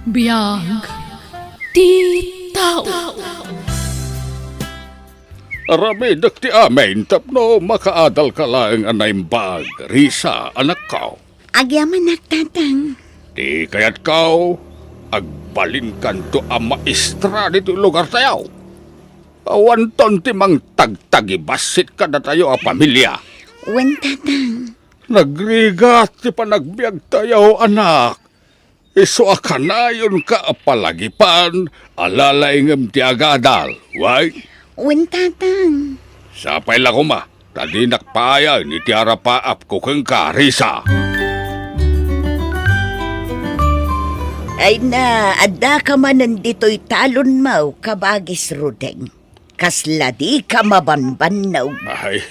Biyag ti tao. Aramidak ti amin tapno makaadal ka lang anaimbag, Risa, anak ko. Agyaman nagtatang. Di kaya't kau, agbalin kanto ang maestra dito lugar tayo. Awanton ti mang tagtagibasit ka na tayo a pamilya. Wen tatang. Nagrigat ti panagbiag tayo, anak. Iso akanayon ka apalagipan, alalaingam ti agadal. Why? Wen tatang. Sapay lang ko ma, tadi nakpaya ni tiara paap ko kang karisa. Ay na, ada ka man nandito'y talon mo, kabagis rudeng. Kasla di ka mabanbanaw. Ay,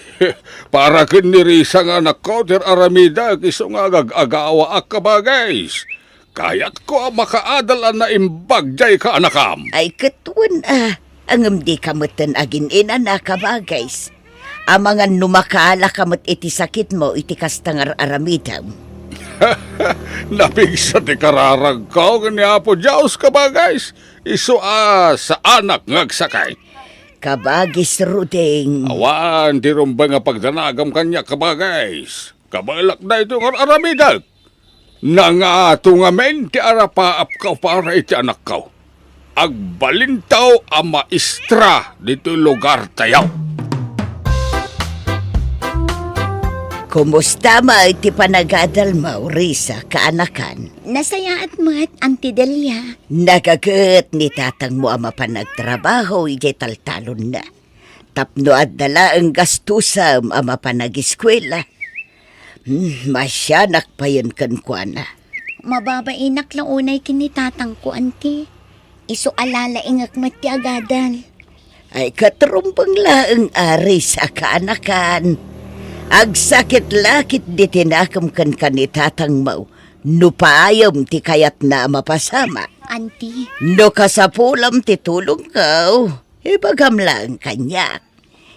para kinirisa nga nakoter aramida, kiso nga agagawa ak kabagays. Kayat ko makaadal na imbag jay ka anakam. Ay katuan angam di kamutan agin ina na kabagays. Amangan numakala kamut iti sakit mo, iti kastangar aramidaw. Napigsa ti kararag ko, ganyapo Diyos kabagays. Iso sa anak ngagsakay. Kabagis rudeng. Awan, di rumba nga pagdanagam kanya kabagays. Kabalak na ito nga aramidag. Nangato nga men ti arapaap ka para iti anak ka. Agbalintaw ang maestra dito lugar tayo. Kumusta mo iti panagadal mo, Risa, kaanakan? Nasayaat mo't, Auntie Delia. Nagagat ni tatang mo ang mapanagtrabaho, iti taltalon na. Tapno at dala ang gastusam ang mapanag-eskwela. Masyanak pa yun kankwana. Mababainak lang unay kinitatang ko, Auntie. Iso alala ingak mati agadal. Ay katrumpang laang ari sa kaanakan. Agsakit lakit di tinakam kan kanitatang mo. Nupayom ti kayat na mapasama. Auntie, No kasapulam ti tulong ko. Ibagam lang kanyak.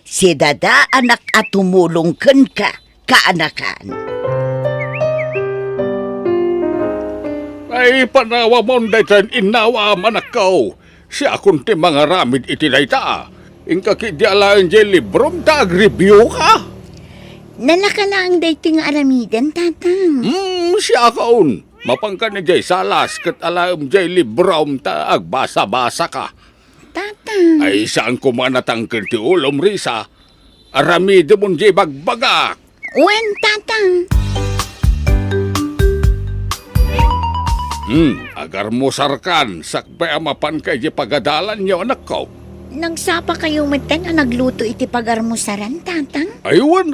Si dada anak at tumulong kan ka, kaanakan. Ay, panawa mo daytan inawa manak ko. Siya akong ti mga ramid iti dayta. Ingkakidyalaan jay librom ta agribyo ka. nalakalaang dating aramidan, tatang. Siya kaon. Mapangka ni jay salas kat alam jay librom ta agbasa-basa ka. Tatang, Ay saan ko manatangkin ti ulom, Risa? Aramid mo jay bagbagak. wen tatang. Agar mo sarkan, sakbay amapan kay jay pagadalan niyo anak ko. Nagsapa kayo matan na nagluto iti pagarmusaran, tatang. Aywan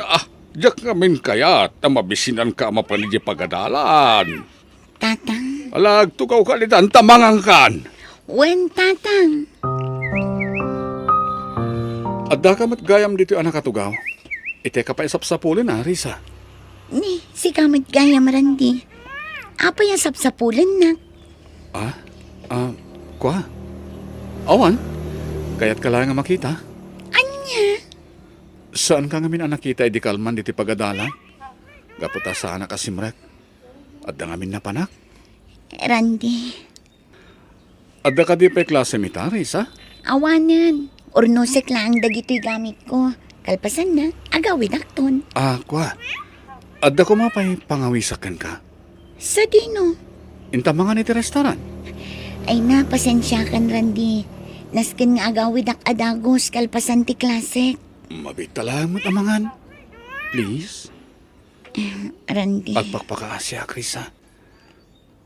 jak ngamin kayat na mabisinan ka mapan jay pagadalan. Tatang, Alag tukaw ka nitan, tamangang kan. wen tatang. Adda ka mat gayam dito anak katugaw. Ite ka pa isapsapulin Risa. Ni, si kamit gaya marandi. Apa yung sapsapulan na? Kwa? Awan? Kaya't ka lang nga makita. Anya? Saan ka ngamin anak kita di kalman diti pagadalan? Gaputa sa anak asimrek. Adda ngamin na panak. Randy, Adda ka di pa klase mita, Risa? awanan. Ornosek lang dagito'y gamit ko. Kalpasan na, agawin akton. Kwa? Adda ko mapay pangawisakan ka. Sa dino? Inta mga niti restaurant. Ay na, pasensya kan, Randy. Naskin nga agawid ak adagos, kalpasan ti klasik. Mabitalaan mo't amangan. Please? Randy, Agpakpakaasya, Risa.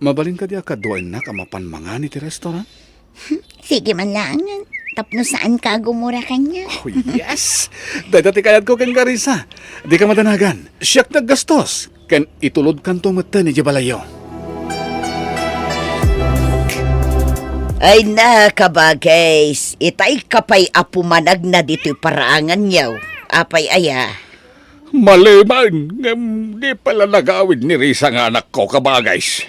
Mabalin ka di akaduan na kamapan mga niti restaurant? sige man lang. Tapno saan ka gumura kanya? Oh, yes! Dati kayat ko kang Karisa. Di ka madanagan. Siyak naggastos. Kan itulod kan tumata ni Jabalayo. Ay na kabagays. Itay kapay apumanag na dito'y paraangan niyaw. Apay aya. Maliman, di pala nagawid ni Risa nga anak ko, kabagays.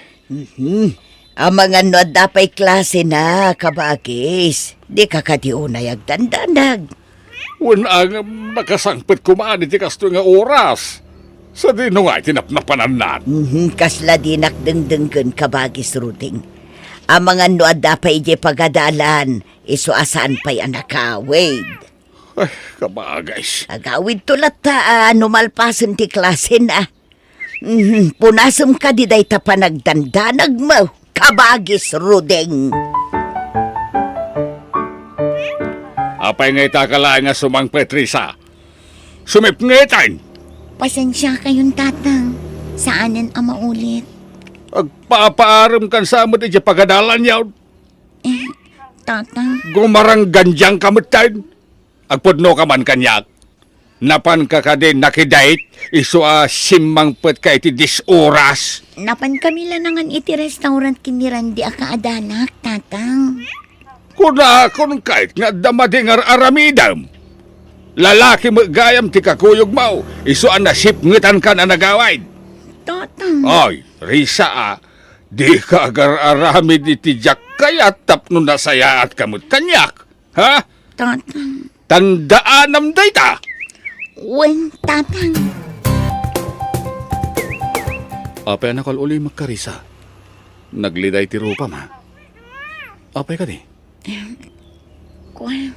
Ang mga no dapay klase na kabagis. Di ka kadiunay agdandanag. Wala nga nakasangpit kumaan iti kasto nga oras. Sa dino nga itinapnapanan na. Kasla di nakdengdenggan kabagis ruding. Ang mga nuada pa ije pagadalan, isuasan pa'y anakawid. Ay, kabagays. Agawid tulat ta, numalpasan ti klase na. Punasam ka di day ta panagdandanag mo, kabagis rudeng. Apay ngay takala nga sumang Petrisa. Sumipngitan. Pasensya kayong tatang. Saanin ang maulit? Agpapaaram kan sa mo di pagadalan yaw. Tatang, Gumarang ganjang kamutan. Agpudno ka man kanyak. Napan ka ka din nakidait. Iso simang pet ka iti 10 oras. napan kami lanangan iti restaurant kinirandi akaadanak, tatang. Kuna akong kahit nga damadingar aramidam. Lalaki mo gayam ti kakuyog mo. Iso nasipngitan ka na nagawid. Tatang, Ay, Risa di ka agar-aramid iti jak kaya tapno nasaya at kamot kanyak. Ha? tatang. Tandaan dayta. Wen, tatang. Apay nakal uli magkarisa. Nagliday ti rupa ma. Apay ka di. Kuwan.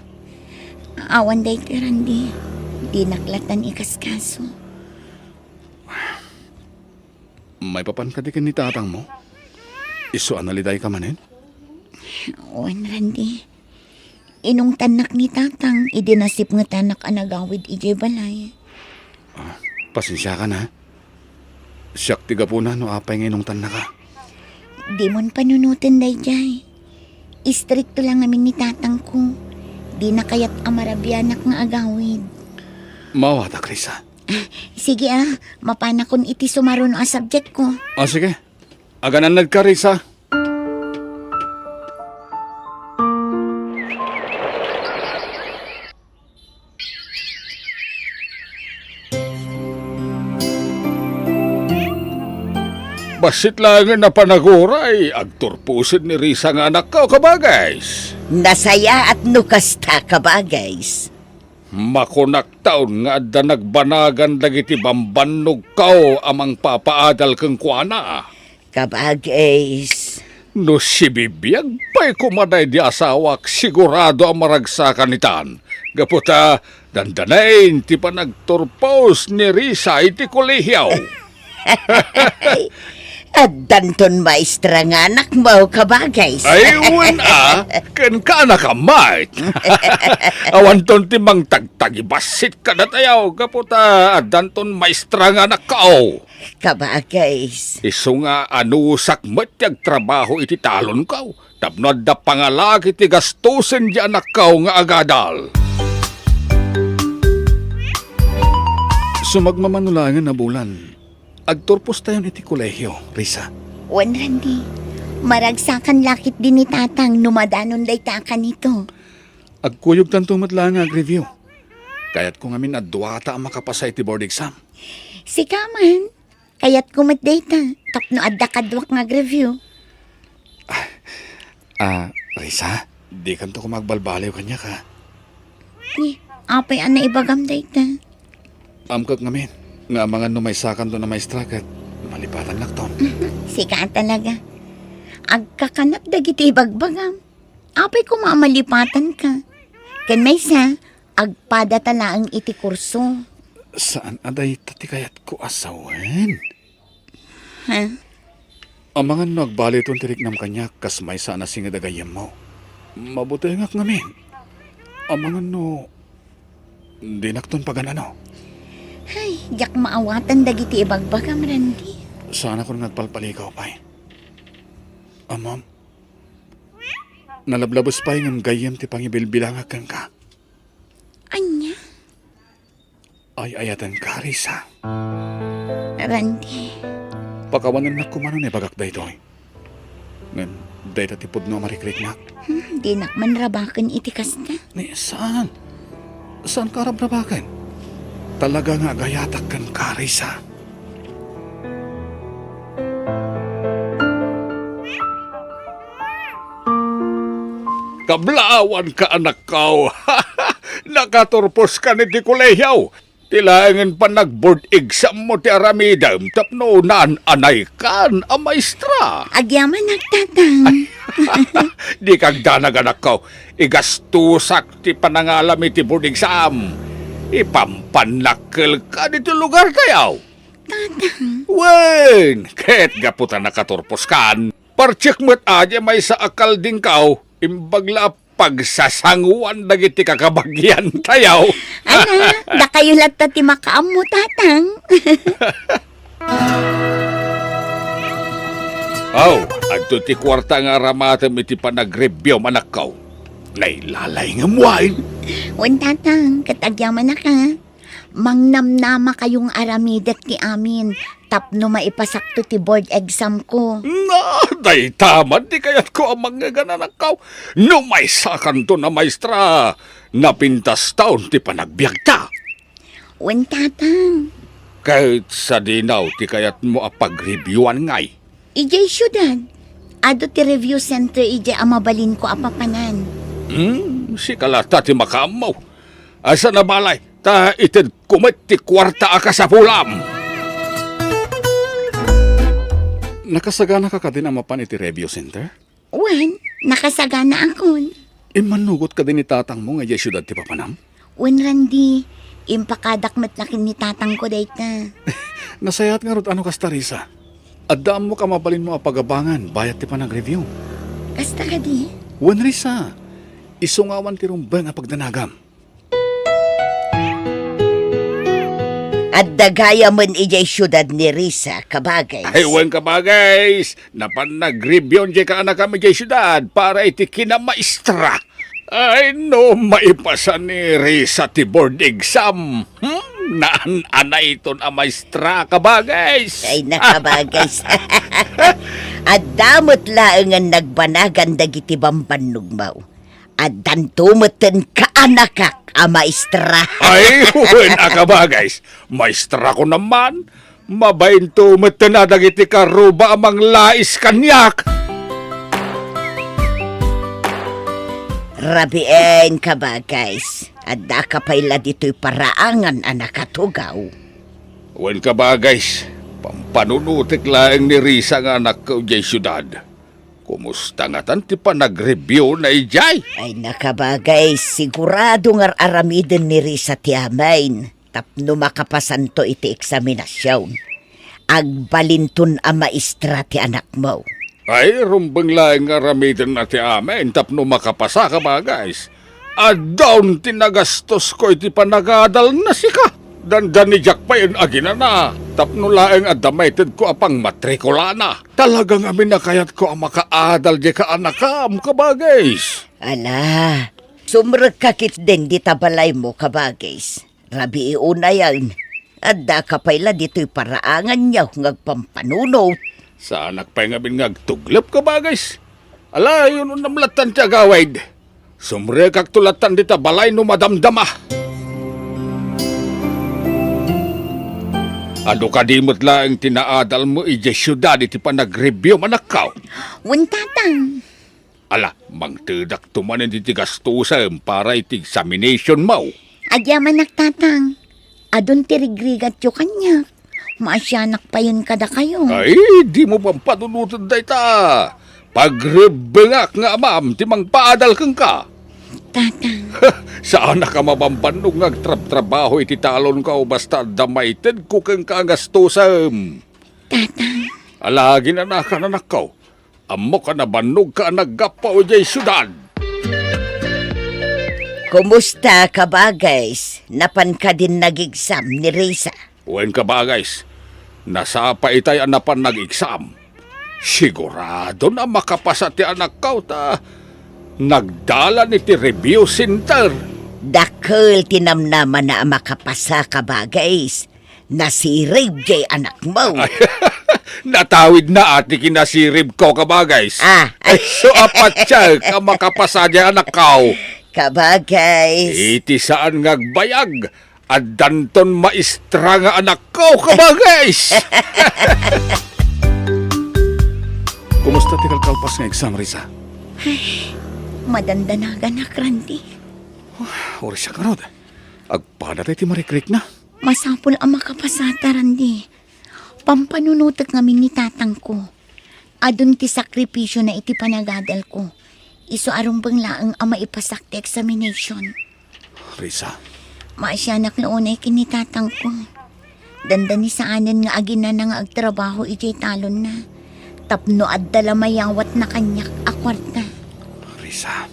Awan day tirandi. Di naklatan ikaskaso. May papan ka di ni tatang mo. Iso analiday ka manin. Wen, Randy. Inong tanak ni tatang, idinasip nga tanak anagawid ije balay. Pasensya ka na. Siyak tiga po na no apay ngayon tan na ka. Di mon panunutin day jay. Istrikto lang amin ni tatang ko. Di na kayat amarabyanak nga agawid. Mawata, Krisa. Sige mapanakon iti sumaron ang subject ko. Sige. Aganan ka, Risa. Basit lang na panaguray, agturpusin ni Risa nga anak ko, kabagays. Nasaya at nukasta kabagays. Makunak taon nga da nagbanagan dagiti bambanog kao amang papaadal kang kuana. Kabagays. No si bibiyag pa'y kumaday di asawak sigurado ang maragsakan nitan. Gaputa, dandanain ti pa nagturpos ni Risa iti kolehiyaw. At danton maestra nga anak mo kabagays. Ayun ken ka na kamay. Awan ton timang tagtagibasit ka na tayaw. Gaputa, danton maestra nga nakao. Kabagays. Iso nga anusak matyag trabaho iti talon kaw. Tapnod da pangalag iti gastusin di anak kaw nga agadal. Sumagmamanulangan na bulan. Agturpos tayon iti kolehyo, Risa. Wen, Randy. Maragsakan lakit din ni tatang numadanon day takan nito. Agkuyog tanto matlang ag-review. Kaya't kung amin adwata ang makapasay ti board exam. Si Kaman. Kaya't kumat data. Tapno adda kadwak nga review. Risa, di kanto ko magbalbaliw kanya ka. Apay ana ibagam data. Amkag ngamin, nga mga numaysakan to na may strakat, malipatan lakton. Sika talaga. Agkakanap dagiti ibagbagam. Apay ko mamalipatan ka. Ken may sa, agpada talaang iti kurso. Saan aday tati kayat ko asawen? Ha? Ang mga nagbaliton tirik nam kanya kas may sana singadagayam mo. Mabuti nga ngamin. Ang mga dinakton paganano. Ay, yak maawatan dagiti ibagbagam, Randy. Sana ko nagpalpalikaw pa Ma'am, nalablabos pa yung gayam ti pangibilbilangakan ka. Anya? Ay ayatan ka, Risa. Randy. Pakawanan na kumano ni bagakday to. Ngan, day tatipod no marikrik na. Di nakman rabakan iti kasta. Ni, saan? Saan ka rabrabakan? Talaga nga gayatak kan ka, Risa. Kablaawan ka, anak ko. Nakaturpos ka ni ti kolehyaw. Tilangan pa nag-board exam mo ti aramidam tapno naan anay kan a maestra. Agyaman nagtatang. Di kag danag anak ko. Igastusak ti panangalam iti board exam. Ipampanakkel ka dito lugar kayaw. Wen, ket gaputan nakaturpos kan. Parchek mo't aja may sa akal din kaw. Imbagla pagsasanguan dagiti kakabagyan tayaw. Ana, da kayo latta ti makaammo, tatang. Aw, adto ti kwarta nga ramatem iti panag-review manak kaw. Nailalay nga muwain. Wen, tatang, katagyaman na ka. Mangnamnama kayong aramidet ti amin. Tapno maipasakto ti board exam ko. Na, day taman di kayat ko ang mga gananak kaw. No may sakan to na maestra. Napintas taon ti panagbiag ta. Wen, tatang. Kahit sa dinaw ti kayat mo apag-reviewan ngay. Ijay syudad. Ado ti review center ijay amabalin ko apapanan. Si kalata ti makamaw. Asa na balay, ta ited kumit ti kwarta aka sa pulam. Nakasagana ka din ang mapan iti review center? Wen, nakasagana akon. Manugot ka din ni tatang mo nga iya syudad ti papanam? Wen, Randy, impakadakmet lakin ni tatang ko dayta. Nasayat nga rod ano kasta Risa. Adaan mo ka mabalin mo apagabangan bayat ti panag-review. Kasta ka di? Wan Risa, isungawan ti rumbang nga pagdanagam. At dagaya man ijay syudad ni Risa, kabagay. Ay, wen ka ba guys? Napan nag-review di ka anak kami di syudad para iti kinamaestra. Ay no, maipasa ni Risa ti board exam. Naan-ana iton a maestra ka ba guys? Ay nakabagay. At damot laeng ang nagbanagan dagiti bambanugmaw. At dantumeten kaanakak a maestra. Ay, wen ka ba guys? Maestra ko naman. Mabainto metenadag iti karuba amang lais kanyak. Rabien ka ba, guys? At da ka pala dito'y paraangan a nakatugaw. Wen ka ba guys? Pampanunutik laeng ni Risa nga anak ko di syudad. Kumusta nga tan ti pa nag-review na ijay? Ay nakabagay, sigurado nga aramiden ni Risa ti amain. Tapno makapasanto iti eksaminasyon. Agbalintun a maestra ti anak mo. Ay, rumbang laeng nga ramitin na ti amin, tapno makapasa ka ba guys? Adawn tinagastos ko iti panagadal na sika. Dandan ni Jack pa yun agina na. Tapno laeng adamited ko apang matrikula na. Talagang amin na kayat ko ang makaadal di ka anakam ka ba guys? Ala, sumragkakit din di tabalay mo ka ba, guys? Rabi iuna yan. At da ka pala dito'y paraangan niya ngagpampanunot. Sa anak pa nga ngagtuglap ka ba guys? Ala, yun ang namlatan tiya gawaid. Sumre kak tulatan di tabalay no madamdama. Ano ka dimot lang tinaadal mo ije syudad iti pa nag-review manakaw? Wen, tatang. Ala, mangtedak tumanin iti gastusam para iti examination mo. Agyaman naktatang. Adon tirigrigat yo kanya. Maasyanak pa yun kada kayo. Ay, di mo bang panunutan day ta? Pagrebengak nga amam, timang paadal kang ka. Tatang. Saan ka mabambanong ngagtrab-trabaho iti talon ka o basta damaited ko kang kagastusam? Tatang. Alagi na nakananakaw. Amo ka na banog ka naggapaw jay syudad. Kumusta ka ba, guys? Napan ka din nag-exam ni Risa. Wen ka ba guys? Nasapa itay anapan nag-exam. Sigurado na makapasa ti anak ka ta. Nagdala ni ti review center. Dakil tinamnaman na makapasa ka ba, guys? Nasirig jay anak mo. Natawid na ati kinasirib ko ka ba guys? Ay. So apat siya ka makapasa di anak ka. Ka ba, guys? Iti saan ngagbayag. At danton maestra nga anak ko ka ba guys? Kumusta ti kalkalpas nga exam, Risa? Madandanagan na, Randy. Ori siya ka rod. Agpadatay ti marikrik na. Masapol ang makapasata, Randy. Pampanunutak ngamin ni tatang ko. Adun ti sakripisyo na iti panagadal ko. Iso arong banglaang ang maipasakti examination. Risa, Maasyanak launay kinitatang ko. Dandani saanan nga agina na nga agtrabaho ijay talon na. Tapno at dalamayawat na kanyak akwarta. Risa.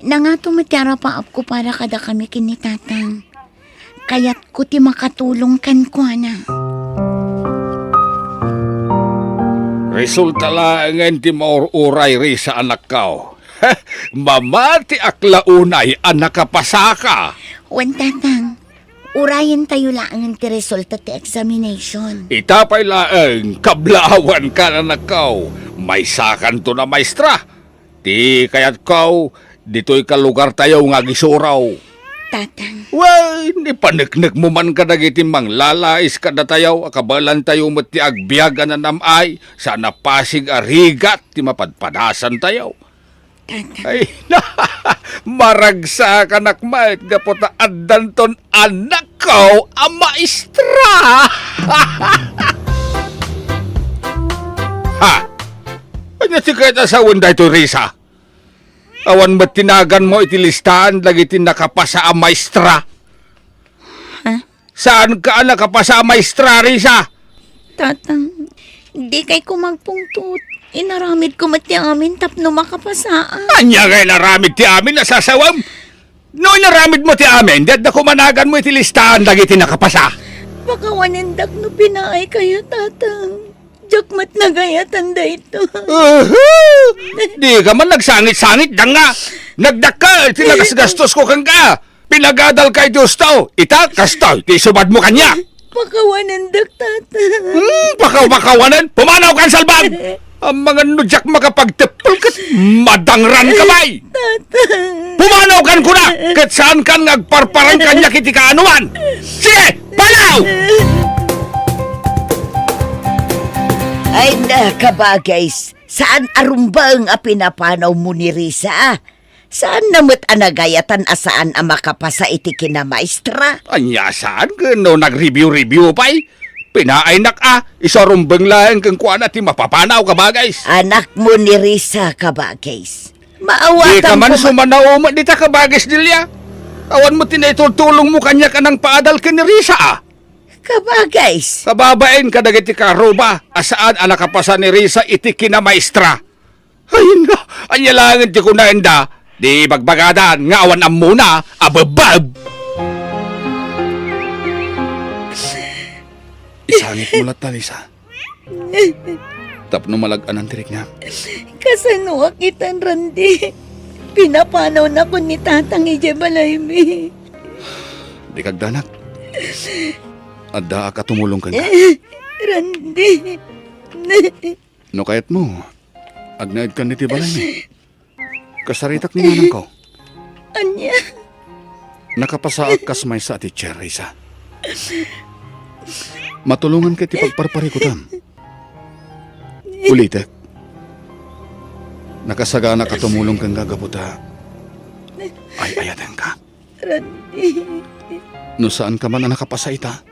Na nga tumatara pa up ko para kada kami kinitatang. Kaya't ko ti makatulong kan ko na. Resulta lang ti maururay Risa anak kao. Mamati aklaunay anak kapasaka. Wan tatang, urayan tayo lang ti resulta ti examination. Itapay laeng kablaawan ka na nakaw. May sakan to na maestra. Ti kayat kaw, dito'y kalugar tayo nga gisuraw. Tatang, Well, ni paniknik mo man ka nagitin mang lalais ka na tayo, akabalan tayo mo ti agbiyagan na namay, sana pasig arigat, ti mapadpadasan tayo. tatang, Ay, maragsa ka nakmait, gapota addanton anak ko, ang maestra! Ha? Ano si kahit asawan da ito, Risa? Awan ba't tinagan mo iti listahan lagi nakapasa ang maestra? Ha? Saan ka nakapasa ang maestra, Risa? tatang, di kay ko magpungtut. Inaramid ko mati amin tapno makapasaan. Anya kay naramid ti amin nasasawam? No naramid mo ti amin, dad na kumanagan mo iti listahan lagi nakapasa. Baka wanendak no pinaay kayo tatang. Jakmat na gayatan da ito. Di ka man nagsangit-sangit da nga. Nagdakal, tinagasgastos ko kang ka. Pinagadal kay Diyos tao. Ita, kastoy, ti subad mo kanya. Baka wanendak tatang. Pakaw-pakawanan, pumanaw kan salbag. Ang mga nudyak makapagtepal kat madangran kamay. Pumanaw kan kuna, kat saan kan nagparparang kanya kiti kaanuan. Sige, palaw! Ay na kabagays, saan arumbang a pinapanaw mo ni Risa? Saan namit anagayatan asaan ang makapasa iti kina maestra? Anya saan ka no nag-review-review pa'y? Pinainak isarumbang lang kang kuha natin mapapanaw ka bagays. Anak mo ni Risa kabagays. Di Maawatan ka man ko sumanaw di ta ka bagays dilya. Awan mo tinitulong mo kanya ka ng paadal ka ni Risa kabagays. Kababain ka dagiti karuba, asaan ang nakapasa ni Risa iti kina maestra. Ay na, anya lang ti kunaenda, di bagbagadan, nga awan am muna, ababab. Isangit mo lang, Talisa. Tapno malagan ang tirik niya. Kasano akitan randi. Pinapanaw na ko ni tatang ije balaymi. Di kagdanak. Adda ka tumulong ka niya. Randi. No kayat mo, agnaid ka ni Tibalay ni. Kasaritak ni nanang ko. Anya. Nakapasaak kas may sa ati Risa. Matulungan kay ti pagparparikutan. Ulitek. Nakasagana ka tumulong kang gagabuta. Ay ayatan ka. Randi. No saan ka man na nakapasa ita?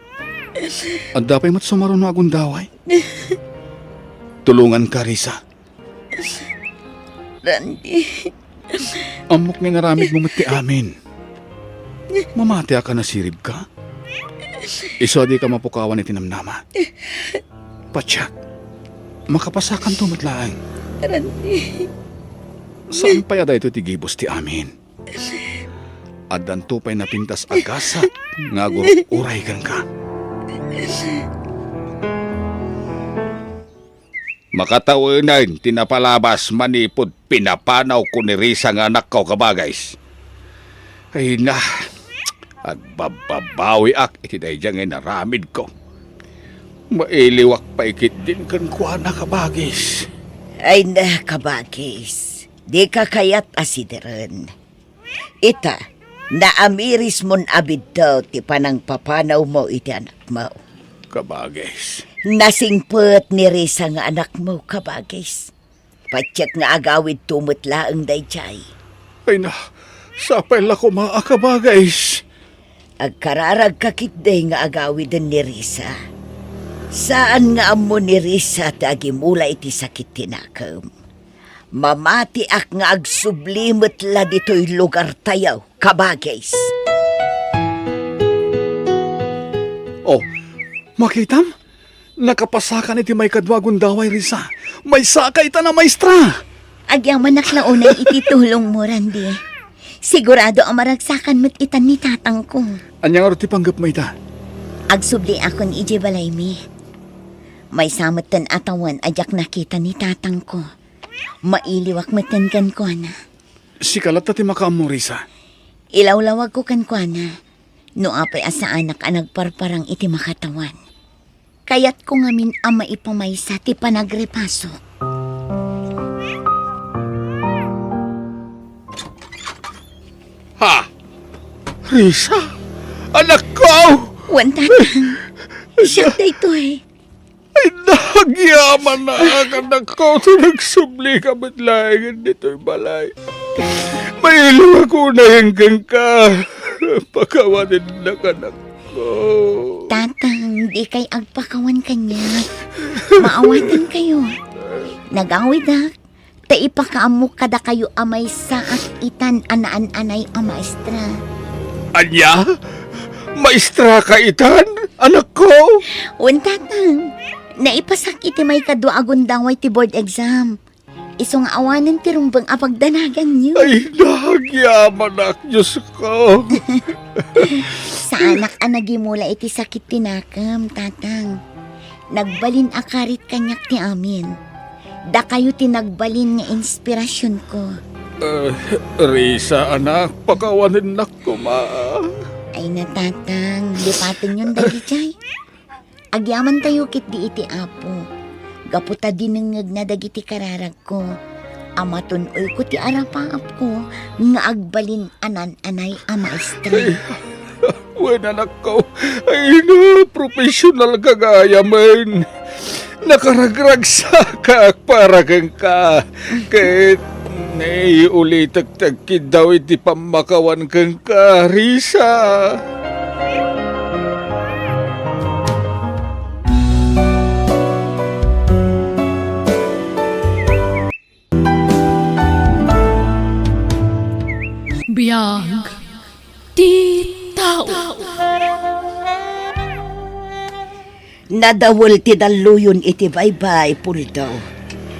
At dapay mat sumaron no agundaway. Tulungan ka, Risa. Randi. Amok nga naramid mo mati amin. Mamati ka na sirib ka. Iso di ka mapukawan ni tinamnama. Patsak, makapasakan to matlaang. Randi. Saan pa yada ito tigibos ti amin? Adan tupay na pintas agasa nga uray kang ka. Makataunan, tinapalabas manipod, pinapanaw ko ni Risa nga anak ko kabagays. Ay na, agbababawi ak, iti dahi dyan naramid ko. Mailiwak pa ikit din kan kuha na kabagis. Ay na kabagis. Di ka kayat asideran. Ita, naamiris mon abid daw ti panang papanaw mo iti anak mo. Kabagis. Nasingpet ni Risa nga anak mo kabagis. Patyak nga agawid tumutlaang dayjay. Ay na, sapay la ko maakabagays. Agkararag kakitday nga agawid ni Risa. Saan nga amo ni Risa tagi mula iti sakit tinakam. Mamati ak nga agsublimot la dito'y lugar tayaw, kabagays. Oh, makitam? Nakapasakan iti may kadwagon daway risa. May sakay ta na maestra. Agyaman naklaunay ititulong mo, Randy. Sigurado ang maragsakan mo't itan ni tatang ko. Anyang aro ti panggap may ta? Agsubli akong iji balay mi. May samot tan atawan ajak nakita ni tatang ko. Mailiwak matan kan ko na. Si kalat ti makaam mo risa. Ilawlawag ko kan ko na. No apay asa anak ang nagparparang iti makatawan. Kayat ko ngamin ama ipamaysa ti panagrepaso. Ha? Risa? Anak ko! Wan tatang. Siya dayto eh. Ay, nagyaman na ang anak ko sa nagsubli ka matlayan dito'y balay. May iluwa ko na hanggang ka. Pagkawanin na anak ko. Tatang, di kay agpakawan kanya. Maawatan kayo. Nagawid ha. Ta ipakaamok kada kayo amay sa at itan anaan-anay ang maestra. Anya? Maestra ka itan? Anak ko? Un tatang, naipasak iti may kadwa agundaway ti board exam. Isong awanan ti rumbang apagdanagan niyo. Ay, nagyaman na, Diyos ko. Sa anak ang nagimula iti sakit tinakam, tatang. Nagbalin akarit kanyak ti amin. Da kayo tinagbalin nga inspirasyon ko. Risa, anak, pagkawanin na ko, ma. Ay natatang, lipatin yun dali jay. Agyaman tayo kit di iti apo. Gaputa dinengeg na dagiti kararag ko. Amatunoy ko ti arapaap ko nga agbalin anan-anay a maestra. Wen, anak ko, ay na, professional kagaya man. Nakaragrag sa kak para kang ka. Kahit naiulitag-tagkid daw iti pamakawan kang ka, Risa. Biyag ti tao. Nadawol ti daluyon iti baybay, Puldaw.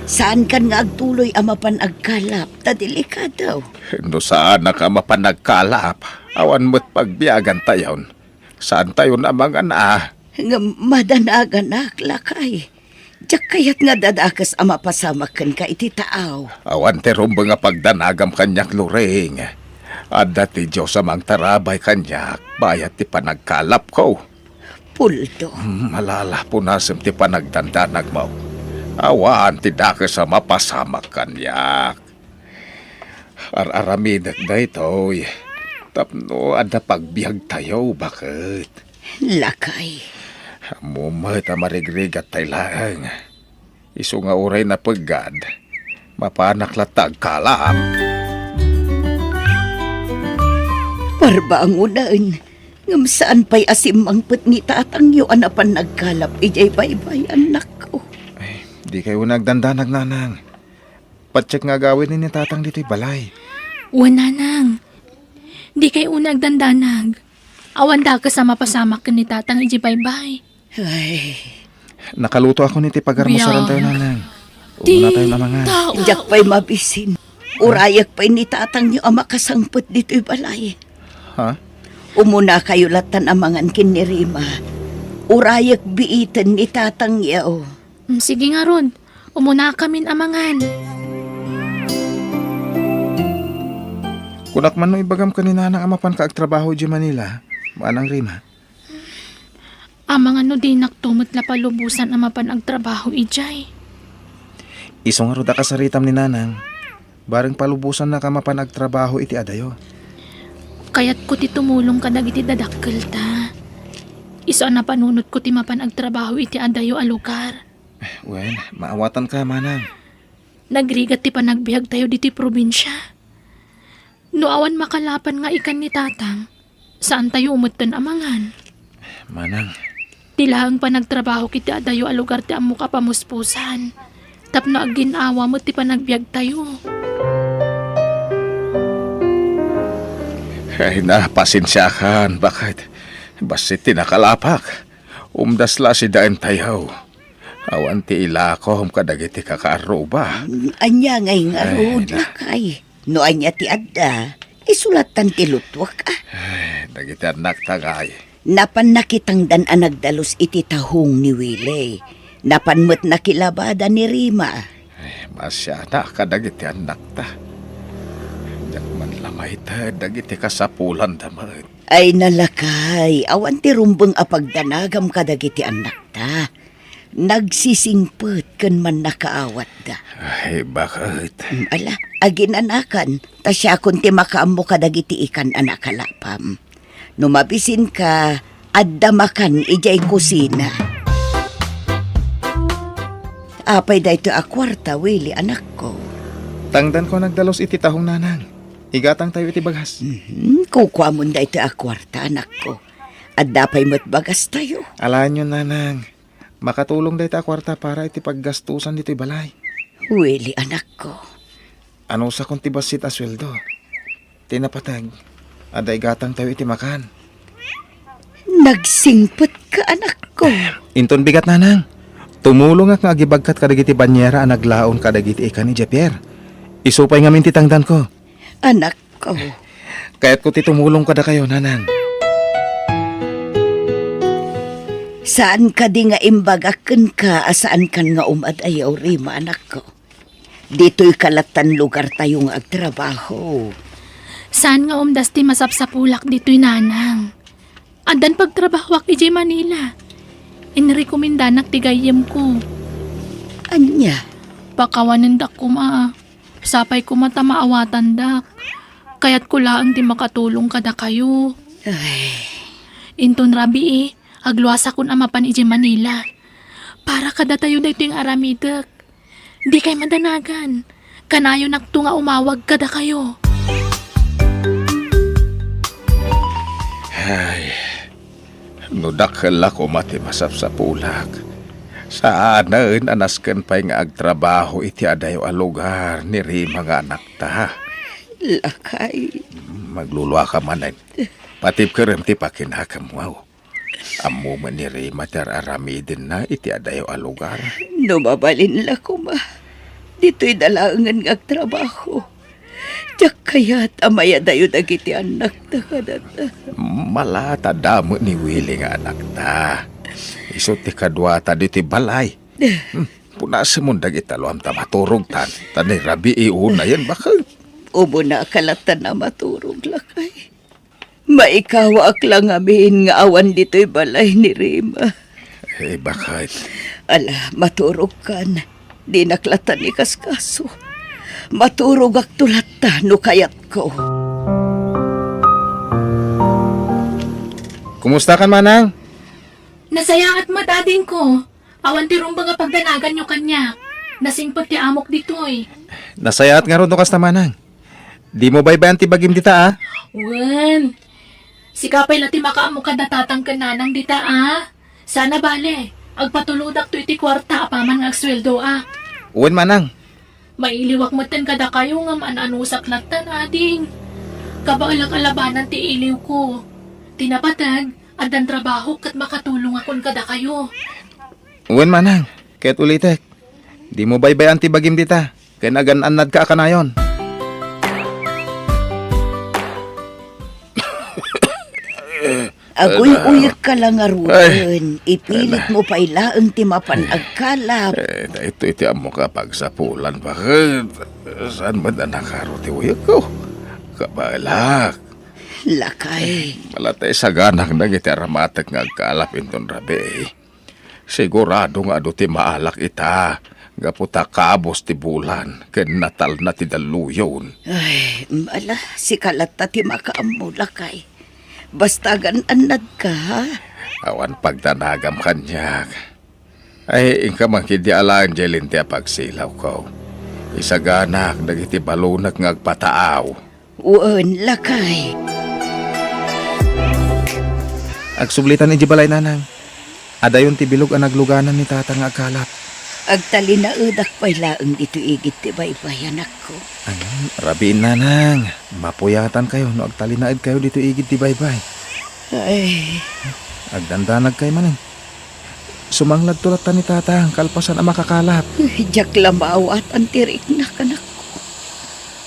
Saan kan nga agtuloy amapan agkalap, ta delikadaw. No saan na ka mapanagkalap? Awan mo't pagbiyagan tayon. Saan tayo na mga na? Nga madanagan lakay. Diyak kayat nga dadakas ama pasamakan ka iti taaw. Awan te rumbo nga pagdanagam kanyak luring. Adda ti Diyos amang tarabay kanyak, bayat ti panagkalap ko. Puldo. Malala po nasim ti panagdandanag mo. Awan ti dakas sa mapasamak kanyak. Ar-aramidak na ito'y. Tapno adda pagbiag tayo, bakit? Lakay. Mumay ta marigrigat tayo lang. Iso nga uray na paggad. Mapanaklatag kalam. Parba ang unaan. Ngam saan pa'y asim ang put ni tatang yo anapan nagkalap ijay baybay anak ko. Ay, di kayo nagdandanag, nanang. Patsyak nga gawin ni tatang dito'y balay. Wala nang. Di kay unag dandanag. Awan da ka sa mapasamak ka ni tatang iji baybay. Ay, Nakaluto ako ni ti pagarmusaran tayo, nanang. Umuna tayo namangan. Tao. diyak pa'y mabisin. Urayak pa'y ni tatang yo ama kasangput dito'y balay. Ha? Umuna kayo latan amangan kinirima. Urayak biitan ni tatang yaw. Sige nga ron. Umuna kamin amangan. Kunak man no ibagam ka ni nanang amapan ka agtrabaho di Manila. Maanang rima. Amangan no di naktumot la palubusan amapan ang trabaho ijay. Isong aruda ka sa ritam ni nanang. Bareng palubusan na ka mapan agtrabaho iti adayo. Kaya't ko ti tumulong ka dagiti dadakkel ta. Iso na panunot ko ti mapan agtrabaho iti adayo a lugar. Wen, maawatan ka, manang. Nagrigat ti panagbiag tayo diti probinsya. No awan makalapan nga ikan ni tatang, saan tayo umutan amangan? Manang, Tilahang pa nagtrabaho kiti adayo a lugar ti amu kapamuspusan. Tapno ag ginawa mo ti panagbiag tayo. Ay na, pasensyahan. Bakit? Basta tinakalapak. Umdasla si daen tayaw. Awan ti ila ko kadagiti kakaaruba. Anya ngay nga Ay, rood na. lakay. No anya ti adda, isulatan ti lutwak Dagiti anak tagay. Napan nakitang dan anagdalos iti tahong ni Willie. Napanmet nakilabada ni Rima. Masya na kadagiti anak ta. Dak man lamay ta, dagiti kasapulan damay. Ay nalakay, awan ti rumbeng apagdanagam kadagiti anak ta. Nagsisingpet ken man nakaawat da. Ay, bakit? Ala, aginanakan, ta siya kun ti makaammo kadagiti ikan anak kalapam. Numabisin ka, adda makan ijay kusina. Apay da ito a kwarta, Willie, anak ko. Tangdan ko nagdalos iti tahong nanang. Igatang tayo iti bagas. Kukwa mo da ito a kwarta, anak ko. Adda pa'y matbagas tayo. Alaan nyo, nanang. Makatulong da iti a kwarta para iti paggastusan dito'y balay. Willie, anak ko. Ano sa kung tibasit a sweldo? Tinapatag. Aday gatang tayo iti makan. Nagsingpet ka, anak ko. Inton bigat, nanang. Tumulong nga agibagkat kadagiti banyera ang naglaon kadagiti ikan ni Japier. Isupay nga minti tangdan ko. Anak ko. Kaya't ko ti tumulong kada kayo, nanang. Saan ka di nga imbagaken ka, asaan kan nga umadayaw, Rima, anak ko. Dito'y kalatan lugar tayong agtrabaho. Saan nga umdas ti masapsapulak dito'y nanang? Andan pagtrabahwak ijay Manila. Inrekomendanak ti gayem ko. Anya? Pakawanan dak ko Sapay ko mata maawatan dak. Kaya't ko laang ti makatulong kada kayo. Ay, Inton rabi agluasa kun amapan ijay Manila. Para kada tayo da ito yung aramidak. Di kay madanagan. Kanayo nakto nga umawag kada kayo. Ay, nudakala ko mati masapsapulak. Saanan anasken pa'y nga agtrabaho iti adayo a lugar ni Rima nga anak ta. lakay. Magluluwa ka manan. Patip ka rin ti pakinakam wow. Amo man ni Rima aramidin na iti adayo a lugar. Numabalin la ko ma. Dito'y dalangan ng trabaho. Tiyak kaya't amaya dayo dagiti anak ta kadata. Malata damo ni Willie nga anak ta. Iso ti kadwa ta diti balay. Punas mo dagiti aluam ta maturog tan. Tanay rabi iuna yan bakit? Ubo na kalatan na maturog lakay. Maikawa ak lang amin nga awan dito'y balay ni Rima. Eh bakit? Ala, maturog kan. Di naklatan ni kaskaso. Maturog ak tulata no kayat ko. Kumusta ka, manang? Nasaya at matading ko. Awan ti rumba nga pagdanagan nyo kanya. Nasingpot ti amok ditoy. Nasayaat nga ron kas manang. Di mo baybayan ti bagim dita, ah? Wen. Sikapay lati makaamok ka natatang kananang dita Sana bale. Agpatuludak to iti kwarta apaman nga agsweldo Uwan, manang. Mailiwak mo ten kada kayo nga mananusak latan ading. Kabaalang alabanan ti iliw ko. Tinapatag, adan trabaho kat makatulong akon kada kayo. Uwan, manang. Kaya't ulitek. Di mo baybayan ti bagim dita. Kaya nagananad ka kanayon. Agoy uyak ka lang arutan. Ipilit mo pa ilaang timapan agkalap. Ito iti amo ka pagsapulan bakit? Saan ba na nakaro ti uyak ko? Kabalak. Lakay. Malatay sa ganak na iti aramatek nga agkalap inton rabi. Sigurado nga do ti maalak ita. Gaputa kabos ti bulan. Ken natal na ti daluyon. Ay, mala, si kalata ti makaammo lakay. Basta gananad ka, ha? Awan pagtanagam kanyak. Ay, ingka man kidi alang jelin ti pagsilaw ko. Isaganak dagiti balunak nga agpataaw. Uon, lakay. Agsublitan ni Jibalay, nanang. Adayon ti bilog ang nagluganan ni tata nga agkalap. Agtalinaudak pa'y laang dito igit ti baybay anak ko. Rabiin nanang, mapuyatan kayo no agtalinaid kayo dito igid ti baybay. Ay, Agdandanag kayo maning. Sumanglag tulatan ni tatang, kalpasan ang makakalap. jak lamaw at antirik na kanak ko.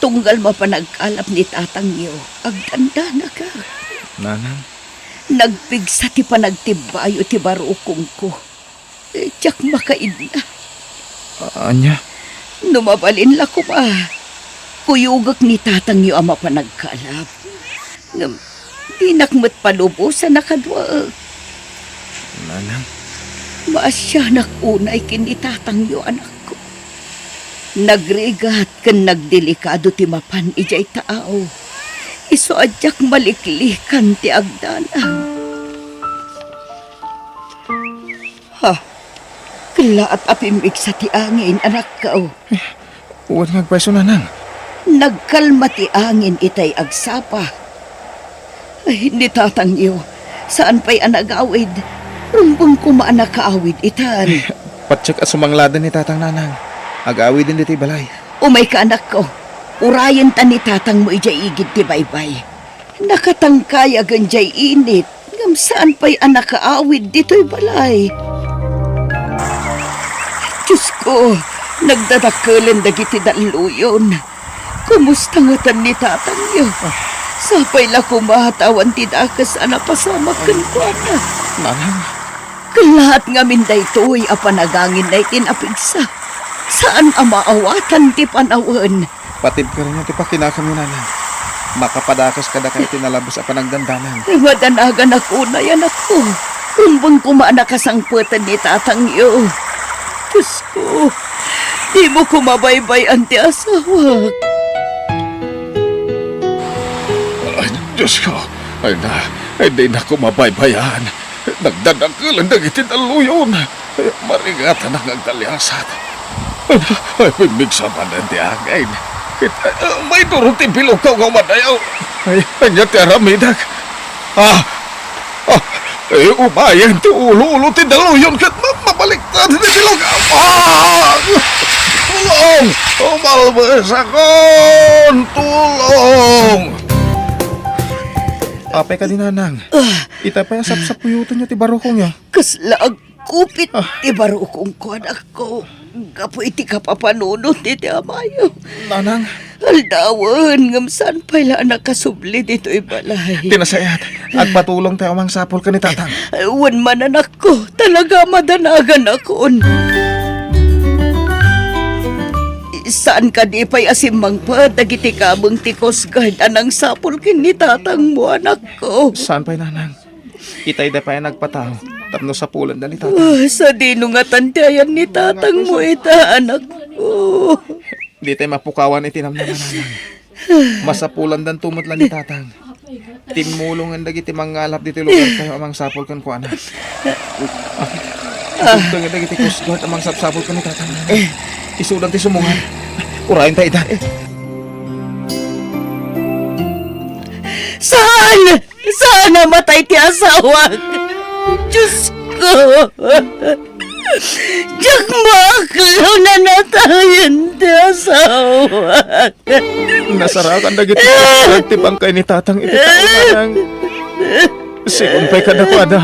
Tunggal mapanagkalap ni tatang iyo, agdanda na ka. Nanang, Nagpigsa ti panagtibayo ti barukong ko. Jak makaid na. anya, Numabalin la ko ba? Kuyugak ni tatang iyo ama panagkalap. Ngam, di nakmat palubo sa nakadwa. nanang, Maasya nakunay kinitatang yo anak ko. Nagrigat kan nagdelikado ti mapan ijay tao. Iso adyak maliklikan ti agdanang. Ha, kila at apimig sa ti angin anak ko. uwan ngagpaiso nanang. Nagkalma ti angin itay agsapa. Ay, hindi tatang iyo. Saan pa'y anagawid? Rumbang kumaan na kaawid itan. Patsyak at sumangladan ni tatang nanang. Agawid din dito balay. Umay ka anak ko. Urayan ta ni tatang mo ijay igid ti baybay. Nakatangkay agan jay init. Ngam saan pa'y anak kaawid dito'y balay. Diyos ko, nagdadakalan dagiti daluyon. Kumusta nga tan ni tatang yo? Sapay la kumahatawan ti dakas anapasama kan ko na. Nanang, Kalahat nga minday to'y apanagangin na itinapigsa. Saan ang maawatan ti panawan? patib ka rin yung tipakinakam ni nanang. Makapadakas kada kayo tinalabos a panagdandanan. Madanagan ako na yan ako. Rumbang kumaan na kasangputan ni tatang iyo. Diyos ko, di mo kumabaybay ang ti asawa. Ay, Diyos ko. Ay na, hindi na ko mabaybayan. Nagdadangkalan na itinaluyon. Marigatan ang agdaliasat. Ay, pimigsa man ang tiangay. May turong tipilog ka nga madayaw. Ay, kanya ti aramidag. Ay, umayan ti ulo-ulo tinaluyon kat mabaliktad ti bilog. Tulong! Umalbas akon! Tulong! Apay ka din nanang. Ita pa yung sapsapuyutan niyo ti barukong niya. Kasla ang kupit ti barukong ko anak ko. Gapo iti kapapanunod iti amayo. Nanang, Aldawan, ngamsan pala nakasubli dito'y balay. tinasayat. At patulong tayo mang sapol ka ni tatang. Wan man anak ko, talaga madanagan akon. Saan ka di pa'y asimang pa, dagiti kamang ti Coast Guard, anang sapol kini tatang mo anak ko. Saan pa'y nanang? Itay da pa yung nagpataw. Tapno sa pulan da ni tatang. Sa dino nga tantiayan ni tatang mo ita anak ko. Di tayo mapukawan itinam naman nanang. Masapulan dan tumot lang ni tatang. Timulong ang dagiti mangalap dito lugar kayo amang sapol kan ko anak. Ito nga dagiti Coast Guard amang sapsapol kan ni tatang. Isudan ti sumungan. Urayin tayo da. Saan? Saan namatay ti asawa? Diyos ko! Diyak makalaw na natayan ti asawa. Nasarakan dagiti nagtibang kay ni tatang iti tao nanang. Sikumpay ka na ko ada.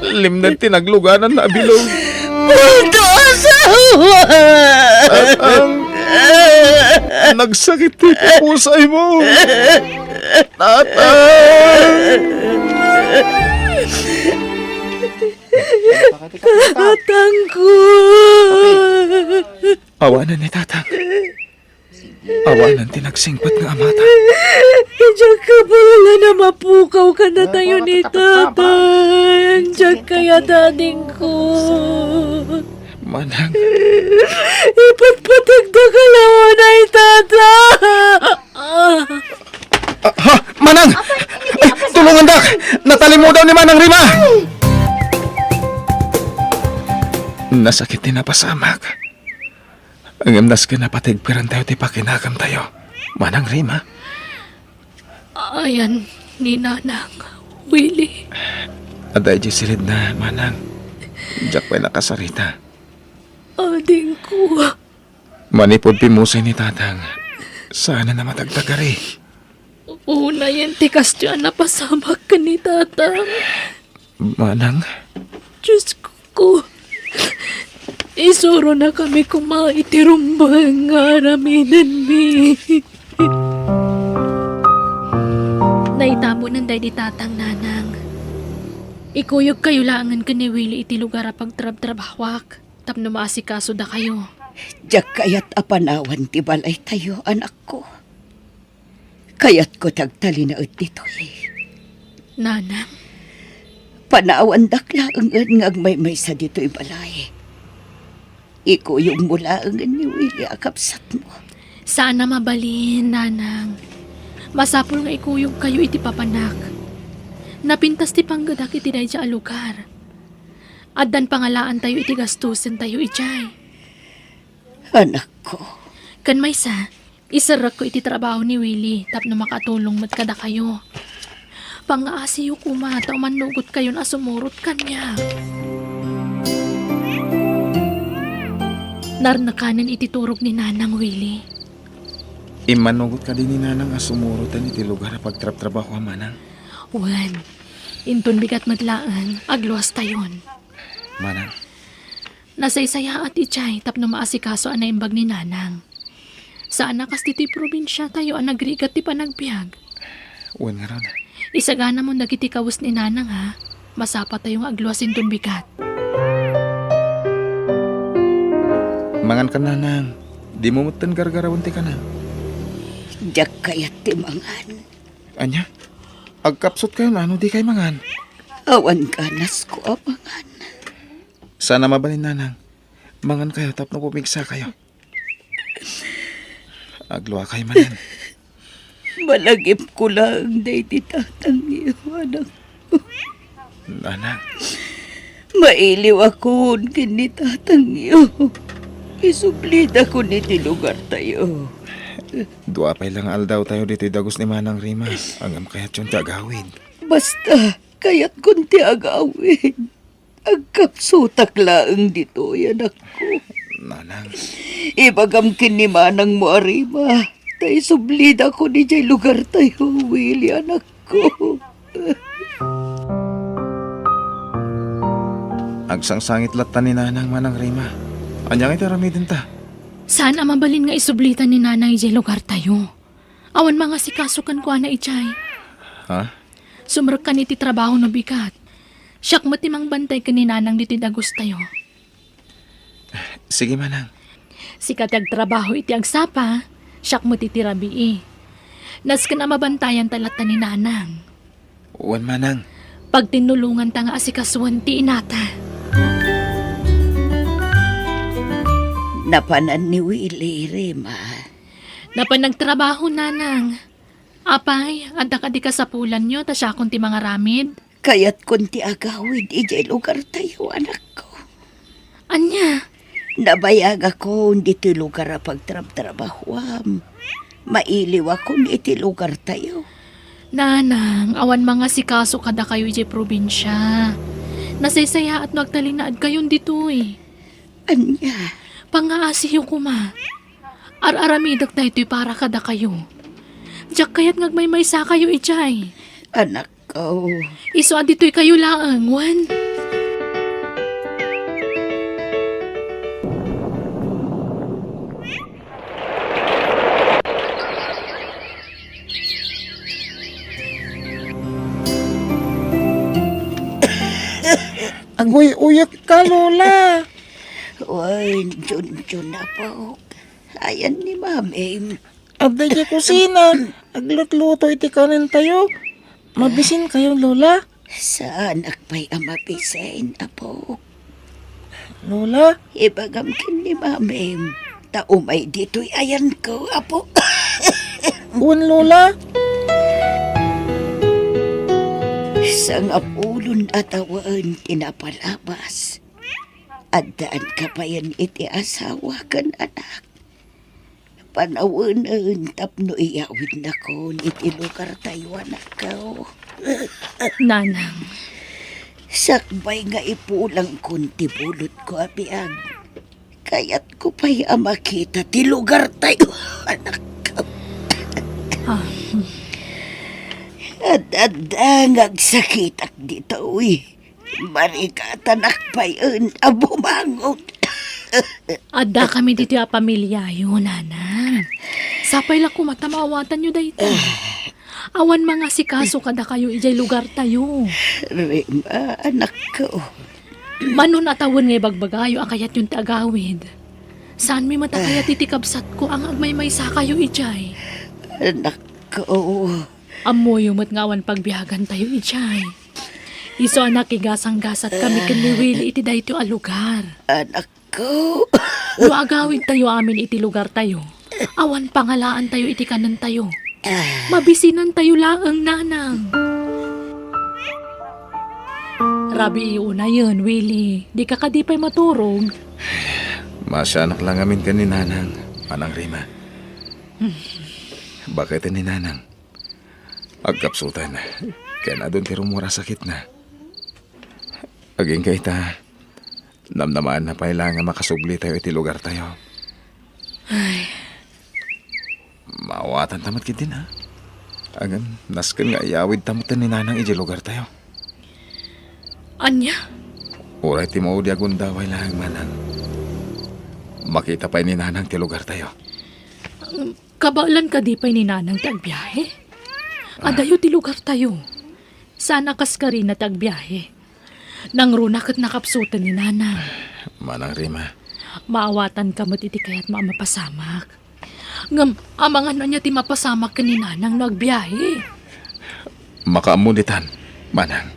Limnad tinagluganan na bilog. Punto asawa! Tatang, nagsakit ti pusay mo. Tatang! Tatang ko! Awanan ni tatang. Awanan tinagsingpat nga amata. Diyan ka pala na mapukaw ka na tayo ni tatang. Diyan kaya dating ko. Manang, Ipagpatagdagalaw na tatang. ha! Manang! Ay, tulungan dak! Natali mo daw ni Manang Rima! Nasakit din na pasamak. Ang imnas ka na patigpiran tayo ti pakinakam tayo. Manang Rima? Ayan, ni Nanang. Willie. Aday di silid na, Manang. Diyak pa'y nakasarita. Ading ko. Manipod pimusay ni tatang. Sana na matagtagari. Una yan, tikas dyan napasamak ka ni tatang. Manang, Diyos ko. Isuro na kami kumaitirumbang araminan mi. Naitabo ng day di tatang nanang. Ikuyog kayo langan ka ni Willie iti lugar apag trab-trabahwak. Tapno maasikaso da kayo. Diyak kayat apanawan ti balay tayo, anak ko. Kayat ko tagtali na dito Nanang, Panawan dakla ang ngagmay sa dito balay. Iko yung mula ang ni Willie akapsat mo. sana mabalin, nanang. Masapul nga ikuyog kayo iti papanak. Napintas ti panggadak iti day a lugar. Addan pangalaan tayo iti gastusin tayo ijay. Anak ko, Kan maysa, isarak ko iti trabaho ni Willie tapno makatulong mat kada kayo. Pangaasiyo kuma, tao manugot kayo na sumurot kanya. Narnakanan iti turog ni Nanang Willie. imanugot ka din ni nanang asumurutan iti lugar pagtrap-trabaho manang. Wan, intun bigat madlaan, agluwas tayon. Manang, Nasaysaya at ichay tapno maasikaso anay imbag ni Nanang. Saan nakas ti probinsya tayo ang nagrigat ti panagbiag. uwan nga ron. Isagana mo nagiti kawus ni Nanang ha. Masapa tayong agluwasin tun bigat. Mangan ka nanang, di mo mutan gargarawan ti ka na. diyak kayat ti mangan. Anya, agkapsot kayo na ano di kay mangan. Awan ganas ko amangan. Sana mabalin nanang, mangan kayo tapno pumigsa kayo. Agluwa kayo manan. Malagip ko lang day ti tatang iyo, anak. Nanang, Mailiw ako kini tatang iyo. Isublida ko ni ti lugar tayo. dua pay lang aldaw tayo dito dagos ni Manang Rima. Angam kayat yung tagawid. Basta, kayat kunti agawin. Agkapsutak laang dito, anak ko. Nanang, Ibagam kinimanang mo arima. Tay sublida ko ni jay lugar tayo, Willie, anak ko. agsangsangit latan ni Nanang Manang Rima. Anyang iti ramidin ta. Sana mabalin nga isublitan ni Nanang ijay lugar tayo. Awan mga sikasukan ko ana ijay. Ha? Sumrakan iti trabaho no bigat. Siyak mo timang bantay ka ni Nanang diti dagos tayo. Sige Manang. Sikat ag trabaho iti agsapa, siyak mo titi rabii. Nas ka na mabantayan talata ni Nanang. Uwan Manang. Pag tinulungan ta nga asikasuan ti inata. Napanan ni Willie, Rima. Napanagtrabaho Nanang. Apay, anta ka di kasapulan nyo, ta siya ti mga ramid. Kayat kunti agawid, ijay lugar tayo, anak ko. Anya, Nabayag ako hindi ti lugar a pagtrab-trabahwam. Mailiw ako iti lugar tayo. Nanang, awan mga sikaso kada kayo ijay probinsya. Nasaysaya at nagtalinaad kayon dito eh. Anya, Pangaasiyo kuma. Ar-aramidak na ito'y para kada kayo. Diyak kaya't ngagmay-maysa kayo ijay. anak ko. Iso dito'y kayo laang, Wan. Agoy uyak ka Lola. Uy, Jun na po. Ayan ni Mami. Abday di kusina. Aglutluto iti kanin tayo. Mabisin kayo, Lola. Sa anak pa'y amapisain, apo. Lola, Ibagamkin ni Mami. Taumay dito'y ayan ko, apo. uwan Lola. Sang apulon at awan tinapalabas. Adaan ka pa yan iti asawa kan anak. Panawanan tapno iyawid na ko iti lugar tayo anak ko. Nanang, Sakbay nga ipulang kunti bulot ko apiag. Kaya't ko pa'y makita ti lugar tayo, anak ko. Ah, At sakit ak dito, Marikatan akpay abumangon. Adda kami dito a pamilya yun, nanang. Sapay lang kumatamawatan nyo dayto. Awan mga sikaso kada kayo ijay lugar tayo. Rima, anak ko. Manon atawon ngay bagbagayo ang kayat yung tagawid. Saan mi mata kaya titikabsat ko ang agmay-may sa kayo ijay. Anak ko. Amoy umot ngawan pagbiyagan tayo ijay. Iso anak igasang-gasat kami kani Willie iti dayto a lugar. Anak ko. No agawid tayo amin iti lugar tayo. Awan pangalaan tayo iti kanan tayo. Mabisinan tayo laang nanang. Rabi iuna yun, Willie. Di ka kadipay maturog. Masyanak lang amin ka ni Nanang, Manang Rima. Bakit ni Nanang? Agkapsutan, kaya na doon tirumura sakit na. Aging kay ta, namnamaan na pailangan makasubli tayo iti lugar tayo. Ay, Maawatan tamat kit din ha. Agam, nasken nga iyawid tamutan ni Nanang iti lugar tayo. anya? Uray ti maudi agun daway lang Manang. Makita pa ni Nanang ti lugar tayo. Kabalan ka di pa'y ni nanang tagbiyahe? Adayo ti lugar tayo. Sana kas ka rin na tagbiyahe. Nang runak at nakapsutan ni nanang. Manang Rima, Maawatan ka mo iti kaya't mapasamak. Ngam, amangan na niya ti mapasamak ka ni nanang nagbiyahe. makaamunitan, Manang.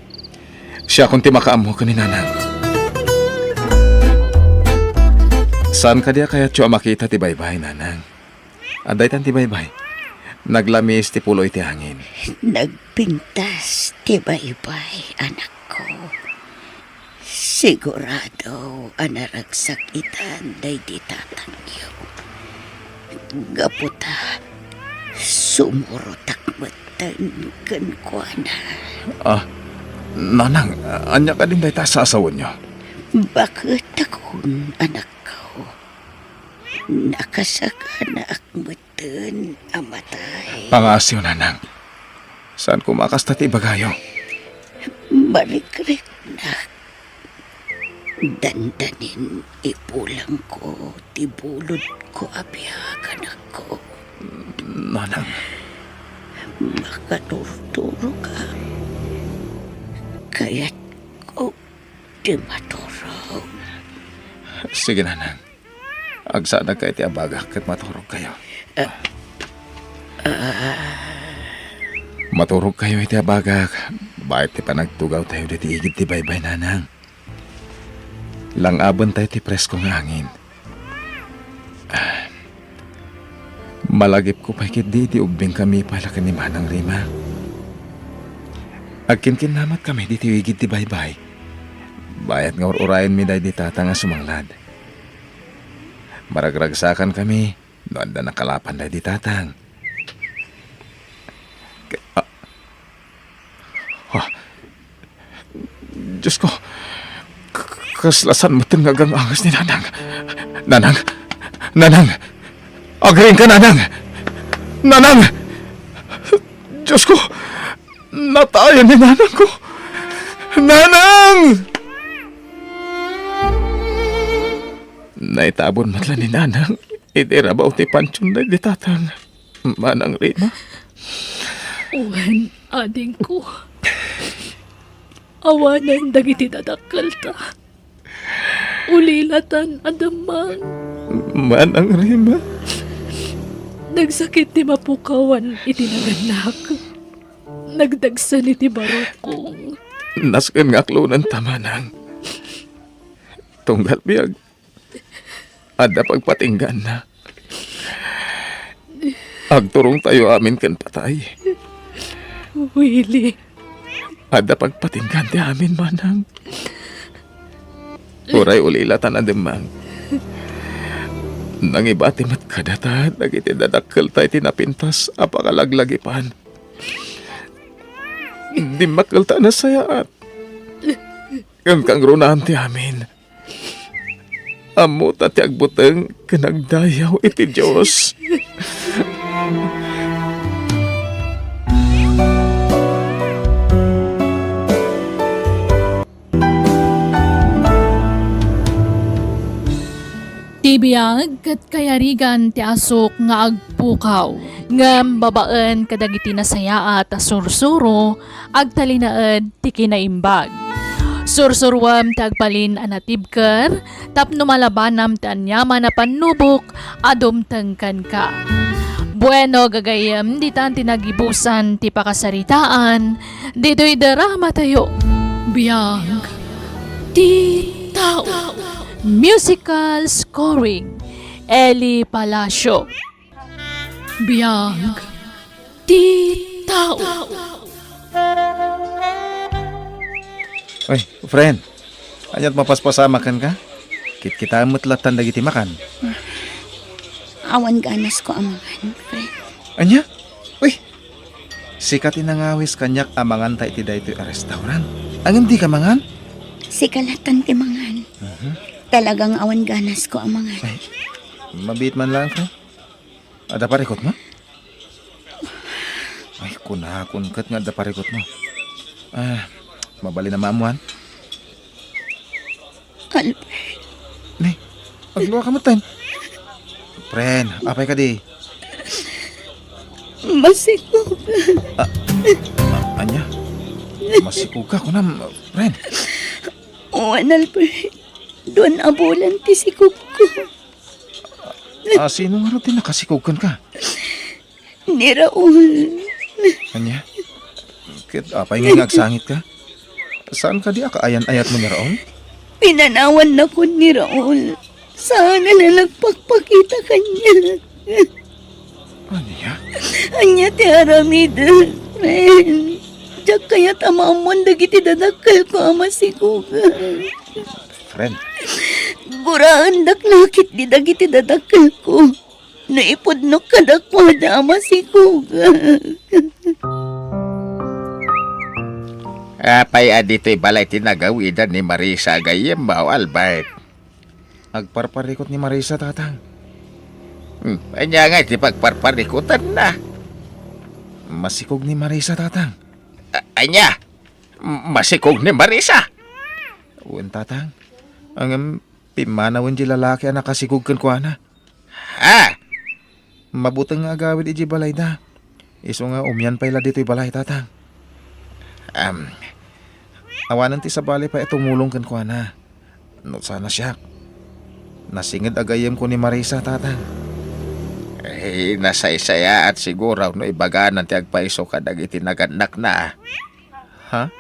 Siya kung ti makaamo ka ni Nanang. Saan ka diya kaya tiyo makita ti baybay, Nanang? Aday tan ti baybay. Naglamis ti puloy ti hangin. Nagpintas, tibay-bay, anak ko. Sigurado, anaragsak itan, day di tatangyo. Gaputa, sumurotak matan kan kwa na. Nanang, anya ka din day ta sa asawan niyo. Bakit akong anak ko? Nakasaka na akmatan amatay. Pangasyo, Nanang. Saan kumakas ta ti bagayo? Marikrik na. Dandanin ipulang ko, tibulod ko abiyagan ako. Nanang, Makaturturo ka. Kaya't ko di maturog. sige Nanang. Agsana kay ti abagak kat maturog kayo. Maturog kayo iti abagak. Bakit ti panagtugaw tayo diti igid ti baybay, Nanang? Langabon tayo ti presko nga hangin. Malagip ko pa kit di ugbing kami pala ka ni Manang Rima. Agkinkin namat kami di tiwigid ti baybay. Bayat nga urayan mi day di tata nga sumanglad. Maragragsakan kami, doon na nakalapan day di tatang. Diyos ko, kaslasan mo tingagang angas ni Nanang. Nanang! Nanang! Agring ka, Nanang! Nanang! Diyos ko! Natayan ni Nanang ko! Nanang! Naitabon matla ni Nanang. Itirabaw ti pansyon na di tatang. Manang Rima. Uwan, ading ko. Awanan dagiti dadakkel ta. Ulilatan adamang. Manang Rima. Nagsakit ti mapukawan iti naganak. Nagdagsan iti barokong. Nasken nga klunan tamanang. Tunggal biyag. Ada pagpatinggan na. Agturong tayo amin kan patay. Willie, Ada pagpatinggan ti amin, Manang. Uray ulilatan na demang. Nang ibati mat kadata, nagiti dadakkel tayo tinapintas, apakalaglagipan. Di makalta na sayaat. Kang runahan ti amin. Amo tati agbuteng kanagdayaw iti Diyos. Tibiyag kat kayarigan ti asok nga agpukaw. Ngam babaan kadagiti nasaya at sursuro agtalinaed ti kinaimbag. Sursurwam ti agpalin anatibker tapno malabanam ti anyaman na panubok adom tengkan ka. Bueno gagayam di tan tinagibusan ti pakasaritaan dito'y darama tayo. Biyag ti tao. Musical scoring Eli Palacio. Biyag ti tao. Oy, friend. Anyat mapaspasamakan ka? Kita mutlatan dagiti makan. Awan ganas ko amangan, friend. Anya? Uy, sikat inangawis kanyak amangan ta iti daytoy a restaurant. Ang hindi ka mangan? Si kalatan ti mangan. Talagang awan ganas ko amangan. Ay, mabit man lang ka. Ada parikot mo? Ay, kunakun kat nga ada parikot mo. Mabali na maamuan. Albert, Ni, pagluwa ka mo tayo. Friend, apay ka di. masikog. Anya? Masikog ka ko na, friend. Owan, Albert. Doon abulan ti sikog ko. Sino nga rin nakasikog ka? Ni Raul. Anya? Kit apay nga agsangit ka? Saan ka di akaayan-ayat mo ni Raon? Pinanawan na ko ni Raul. Sana na nagpagpakita kanya. Anya? Anya ti aramida, friend. Diyak kaya tamamon dagiti dadakal ko ama sikuga. Friend, Guraan daklakit di dagiti dadakal ko. Naipudnok kadakwa da ama sikuga. Apay adito'y balay tinagawidan ni Marisa gayem bao Albert. agparparikot ni Marisa tatang. Anya nga iti pagparparikutan na. Masikog ni Marisa tatang. Anya, masikog ni Marisa. Uwan tatang. Ang pimanawan di lalaki ang nakasikog kan ko na. Ha? Mabutang nga agawid iji balay da. Iso nga umyan pa ila dito'y balay tatang. Awanan ti sa balay pa tumulong kan ko na. No sana siya. Nasingid agayem ko ni Marisa tatang. Nasaysaya at siguro no ibaganan ti agpaiso kadag iti naganak na. Ha?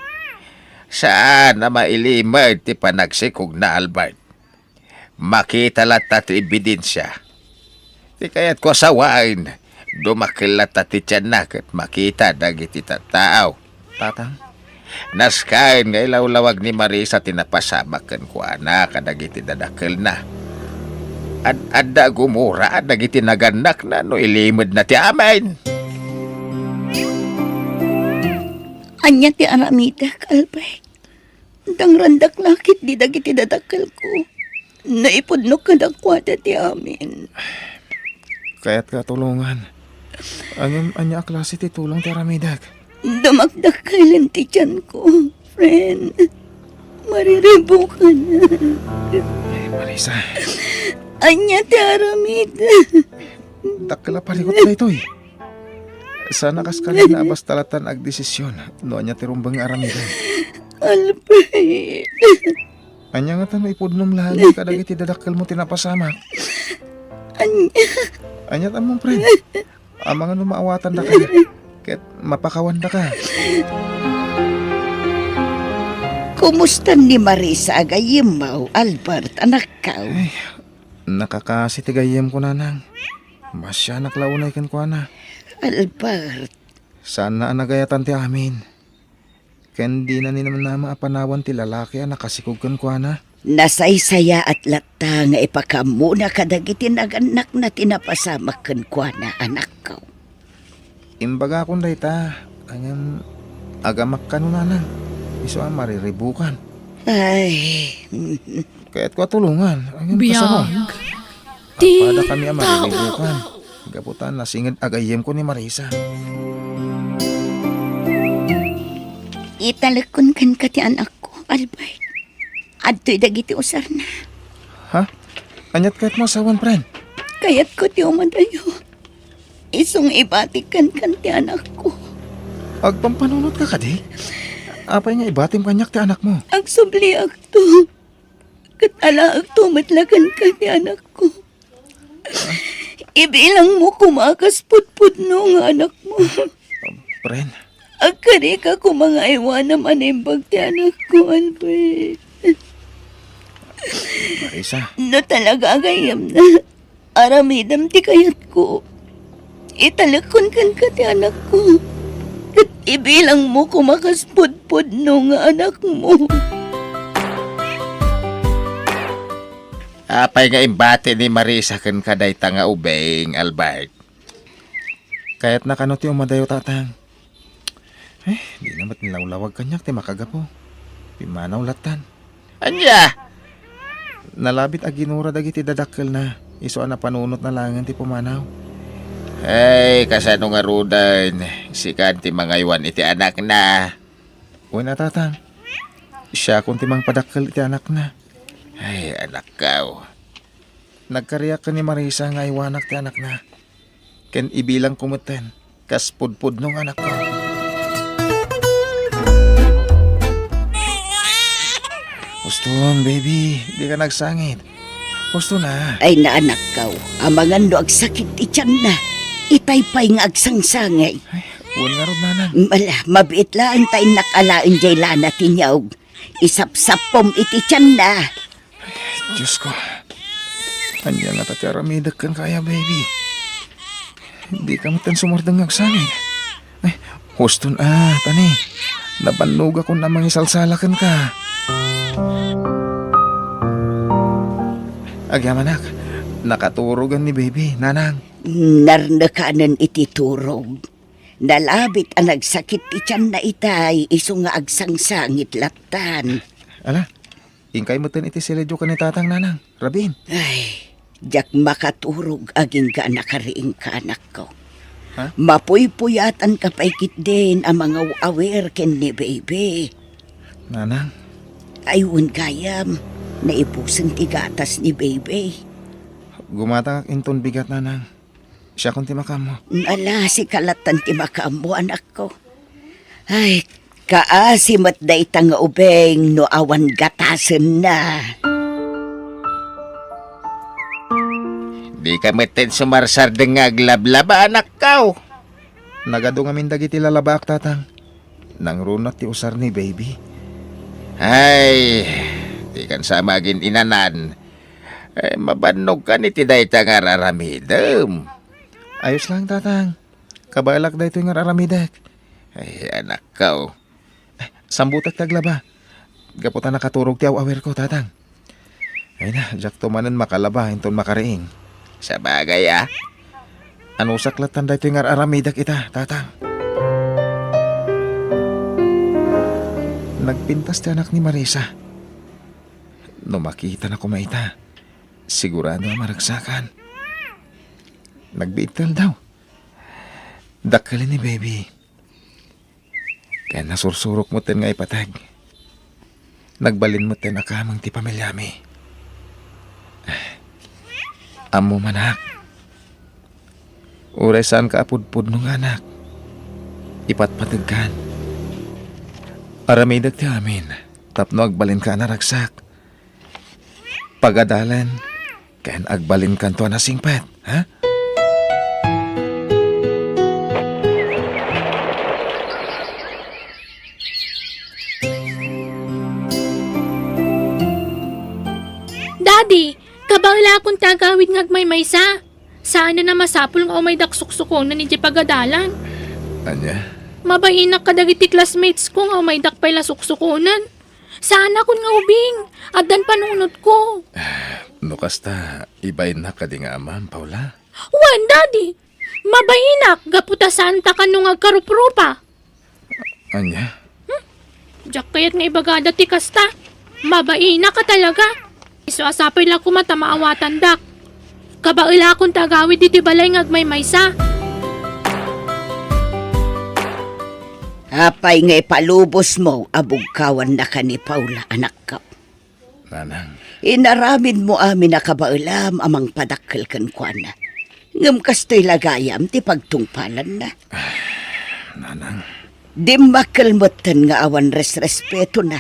Saan na mailimad ti panagsikog na Albert? Makita lata ti ebidensya. Ti kayat ko sawain, dumakilat ti tiyanak at makita dagiti tataaw. Tatang? Naskain nga ilawlawag ni Marisa tinapasamakan ko anak kadagiti dadakil na. Adda gumura dagiti naganak na no ilimod na ti amin. Anya ti aramida, Albert. Dang randak lakit di dagiti dadakal ko. Naipudnok kadakwa ti amin. Kaya't katulungan. Ang anya klase ti tulong ti aramidag. Damakdakalan ti tiyan ko, friend. Mariribo ka na. Marisa, Anya ti aramida. dakla parikot na ito eh. Sana kaskali na abas talatan ag desisyon. No anya ti rumbang aramidag. Albert. Anya nga tanong ipudnom lagi kadag iti dadakkel mo tinapasamak. Anya. Anya tamong friend. Amang ano maawatan da ka. Ket mapakawan da ka. Kumusta ni Marisa agayimaw, Albert, anak ka? Nakakasitigayem ko nanang. Masya naklaunay kan ko na. Albert, Sana anagayatan ti amin. Ken di na ni naman na maapanawan ti lalaki ang nakasikog kan ko na. nasaysaya at lata nga ipakamuna kadagiti naganak na tinapasamak kan kwa na anak ka. Imbaga akong dayta. Ang agamak ka no nanang. Iso ang mariribukan. Ay, Kaya't ko tulungan. Ayun, kasama. Biyag. Di Pada kami ang tao. marilibukan. Gaputan na singid agayem ko ni Marisa. Italakon kan ka ti anak ko, Albert. Adto'y dagiti usar na. Ha? Anyat kahit mo asawan, friend. Kaya't ko ti umadayo. Isong ibatikan kan ti anak ko. Agpampanunod ka kadi? Apay nga ibatim kanyak ti anak mo. Agsubli agto. Katala agto matlagan ka ti anak ko. Ibilang mo kumakas putput no nga anak mo. Friend, Agkari ka kung mga iwan naman ay ti anak ko, Albert. Marisa. No talaga agayam na. Aramidam ti kayat ko. Italakon kan ka ti anak ko. At ibilang mo kumakas putput no nga anak mo. Apay nga imbate ni Marisa kan kaday tanga ubeng, Albert. Kaya't nakano ti umadayo tatang. Di namat nilawlawag kanyak ti makagapo. Pimanaw latan. Anya! Nalabit aginura dagiti dadakkel na. Iso na panunot na langan ti pumanaw. Ay, kasano nga rudan. Sikan ti mga iwan iti anak na. Uy na tatang. Siya kung ti mang padakkel iti anak na. Ay, anak kaw. Nagkariyak ka ni Marisa nga iwanak ti anak na. Ken ibilang kumuten. Kas pudpud nung anak ko. Uston, baby. Di ka nagsangit. Gusto na. Ay na anak kaw, amangan no agsakit ityan na. Itaypay nga agsangsangay. Uwan nga ron, nanang. Mala, mabiit lang tayo nakalain jay lana tinyawg. Isap-sapom iti tiyan na. Diyos ko. Anya nga tatyaramidag kan kaya, baby. Hindi ka matan sumordang agsangit. Ay, Uston, tani. Nabannog ako na mga isalsalakan ka. Agyamanak, nakaturogan ni baby, nanang. Narnakanan iti turog. Nalabit ang nagsakit ityan na itay, iso nga agsangsangit latan. Ala, ingkay mo iti siledyo ka ni tatang nanang. Rabin. Ay, jak makaturog aging ka nakariing ka anak ko. Ha? Mapuy-puyatan ka paikit din ang mga awer ken ni baby. Nanang, Ayun kayam, naipusang tigatas ni baby. gumata inton bigat, nanang. Siya kung timakam mo. Ala, si kalatan ti makamo anak ko. Ay, kaasimat da itang ubeng no awan gatasen na. Di ka meten sumarsar dengag lablaba, anak kaw. Nagado nga min dagiti lalabak, tatang. Nang runat ti usar ni baby. Ay, di kan sama agin inanan. Ay, mabanog ka ni tiday nga raramidem. Ayos lang, tatang. Kabalak da ito nga raramidak. Ay, anak kaw. Ay, sambutak taglaba. Gaputan nakaturog ti awer ko, tatang. Ay na, jak tumanan makalaba, hinton makariing. Sa bagay, Ano saklatan da ito nga raramidak ita, tatang. Nagpintas ti anak ni Marisa. No makita na kumaita, sigurado ang maragsakan. Nagbiital daw. Dakkalin ni baby. Kaya nasursurok mo ten nga ipatag. Nagbalin mo ten akamang ti pamilyami. Amo manak. Uresan ka apudpud nung anak. Ipatpatagkan. Aramidag ti amin. Tapno agbalin ka na ragsak. Pagadalan. Kayan agbalin ka to na singpat. Ha? Daddy, kabala akong tagawid ngagmay maysa. Saan na masapul nga may daksuksukon na ni di pagadalan. Anya? Mabainak ka dagiti classmates ko nga may dakpay la suksukunan. Saan ako nga ubing? Addan panunod ko. No kasta, ibayin na ka di nga amam, Paula. Wan, Daddy. Mabainak, gaputa santa ka nung agkaruprupa. Anya? Diyak kayat nga ibagada ti kasta. Mabainak ka talaga. So asapoy lang ko mata maawatan dak. Kabaila akong tagawid dito balay ngagmay maysa. Apay nga ipalubos mo, abugkawan na ka ni Paula, anak ka. Nanang, Inaramid mo amin na kabailam amang padakkel kan kuana. Ngam kastoy lagayam ti pagtungpalan na. nanang, Di makalmutan nga awan respeto na.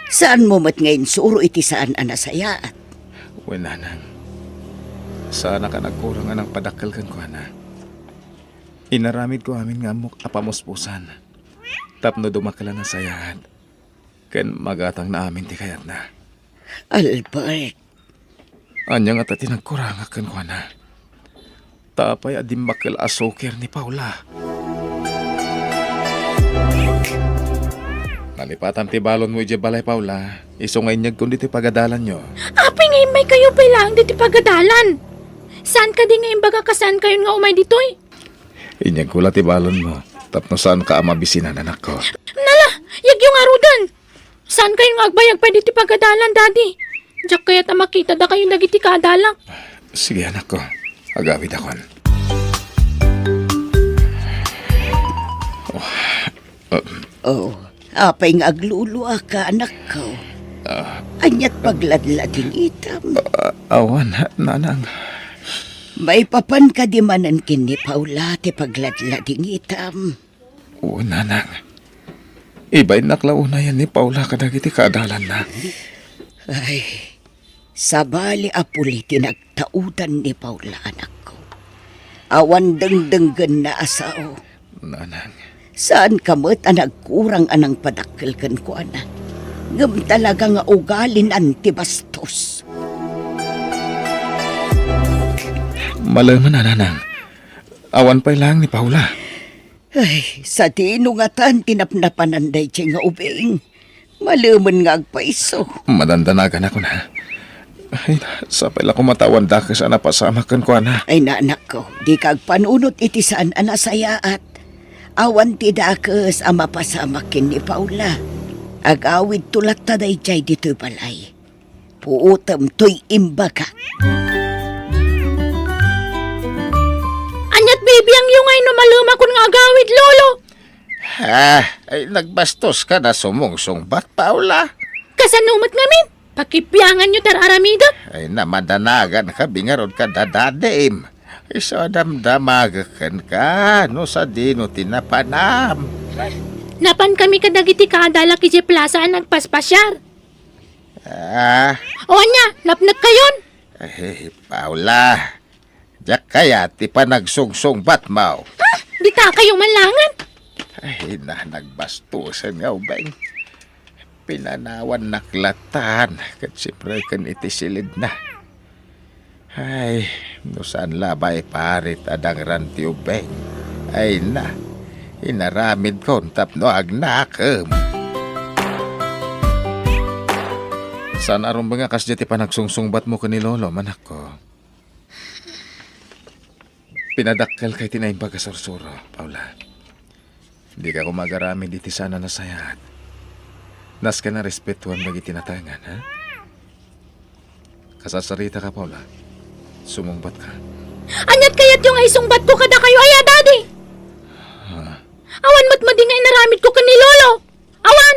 Saan mo mat ngayon suro iti saan anasayaat? uy nanang. Sana ka nagkurang anang padakal kan ko, ana. Inaramid ko amin nga mo apamuspusan. Tapno dumakala na sayahan. Ken magatang na amin ti kayat na. Albert, Anya nga tati nagkurang kan ko, ana. Tapay adim bakal asoker ni Paula. Nalipatan ti balon mo ije balay, Paula. Isungay niyag kundi ti pagadalan nyo. Apay nga may kayo pa lang dito pagadalan. Saan ka di nga imbaga kasan kayo nga umay ditoy? Inyag kula ti balon mo. Tapno saan ka amabisinan, anak ko. Nala, yag yung arudan. Saan kayo nga agbayag pa dito pagadalan, daddy? Diyak kaya't makita da kayo nagiti kadalak. Sige, anak ko. Agawid akon. oh, apay nga agluluwa ka anak ko. Anyat pagladlading itam. Awan, nanang. May papan ka di manan kini Paula ti pagladlading itam. Oo, nanang. Iba'y naklauna yan ni Paula kadagiti kaadalan na. Ay, sabali apuli tinagtaudan ni Paula anak ko. Awan dengdenggan na asao. Nanang. Saan kamot ang nagkurang anang padakkel kan ko ana? Ngam talaga nga ugalin antibastos. Malaman na, nanang. Awan pa'y lang ni Paula. Ay, sa tinungatan tinapnapananday siya nga ubing. Malaman nga agpaiso. Madandanagan ako na. Ay, sapay lang kumatawan da ka sana pasamakan ko, ana. Ay naanak ko, di kag panunot iti saan anasayaat. Awan ti dakes ang mapasamakin ni Paula. Agawid tulat taday jay dito'y balay. Puutam to'y imbaga. Anyat baby ang yungay no maluma kun nga agawid, lolo. Ay nagbastos ka na sumungsong bat, Paula? Kasanumat ngamin. Pakipiyangan nyo tar aramida. Ay namadanagan ka, bingarod ka dadadim. Iso damdamagakan ka, no sa dino tinapanam. Napan kami kadagiti kadalak iti plaza ang nagpaspasyar. O anya, napnag kayon. Ay, Paula, diyak kaya ti panagsungsong bat mau. Di ta kayo manlangan. Ay, nagbastusan nga ubeng. Pinanawan naklatan, kat siyempre kan iti silid na. Ay, no saan labay parit adang ranti ubeng. Ay na, inaramid ko tapno agnakem. Saan aron ba nga kasya ti panagsungsungbat mo ka ni Lolo, manak ko? Pinadakkel kay tinayin pagkasursuro, Paula. Di ka kumagarami diti sana na sayat. Nas ka na respetuan bagi tinatangan, ha? Kasasarita ka, Paula. Sumungbat ka. Anyat kayat yung ay sungbat ko kada kayo aya, daddy. Awan matmadi nga inaramid ko kani lolo. Awan!